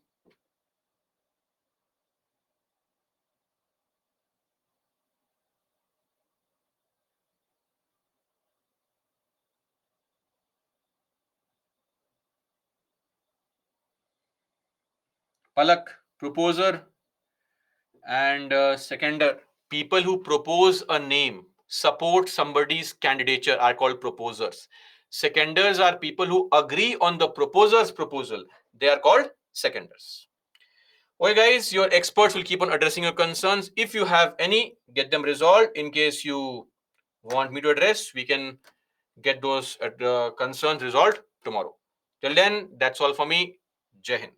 Palak, proposer and seconder. People who propose a name, support somebody's candidature are called proposers. Seconders are people who agree on the proposer's proposal. They are called seconders. Okay, guys, your experts will keep on addressing your concerns. If you have any, get them resolved. In case you want me to address, we can get those concerns resolved tomorrow. Till then, that's all for me. Jai Hind.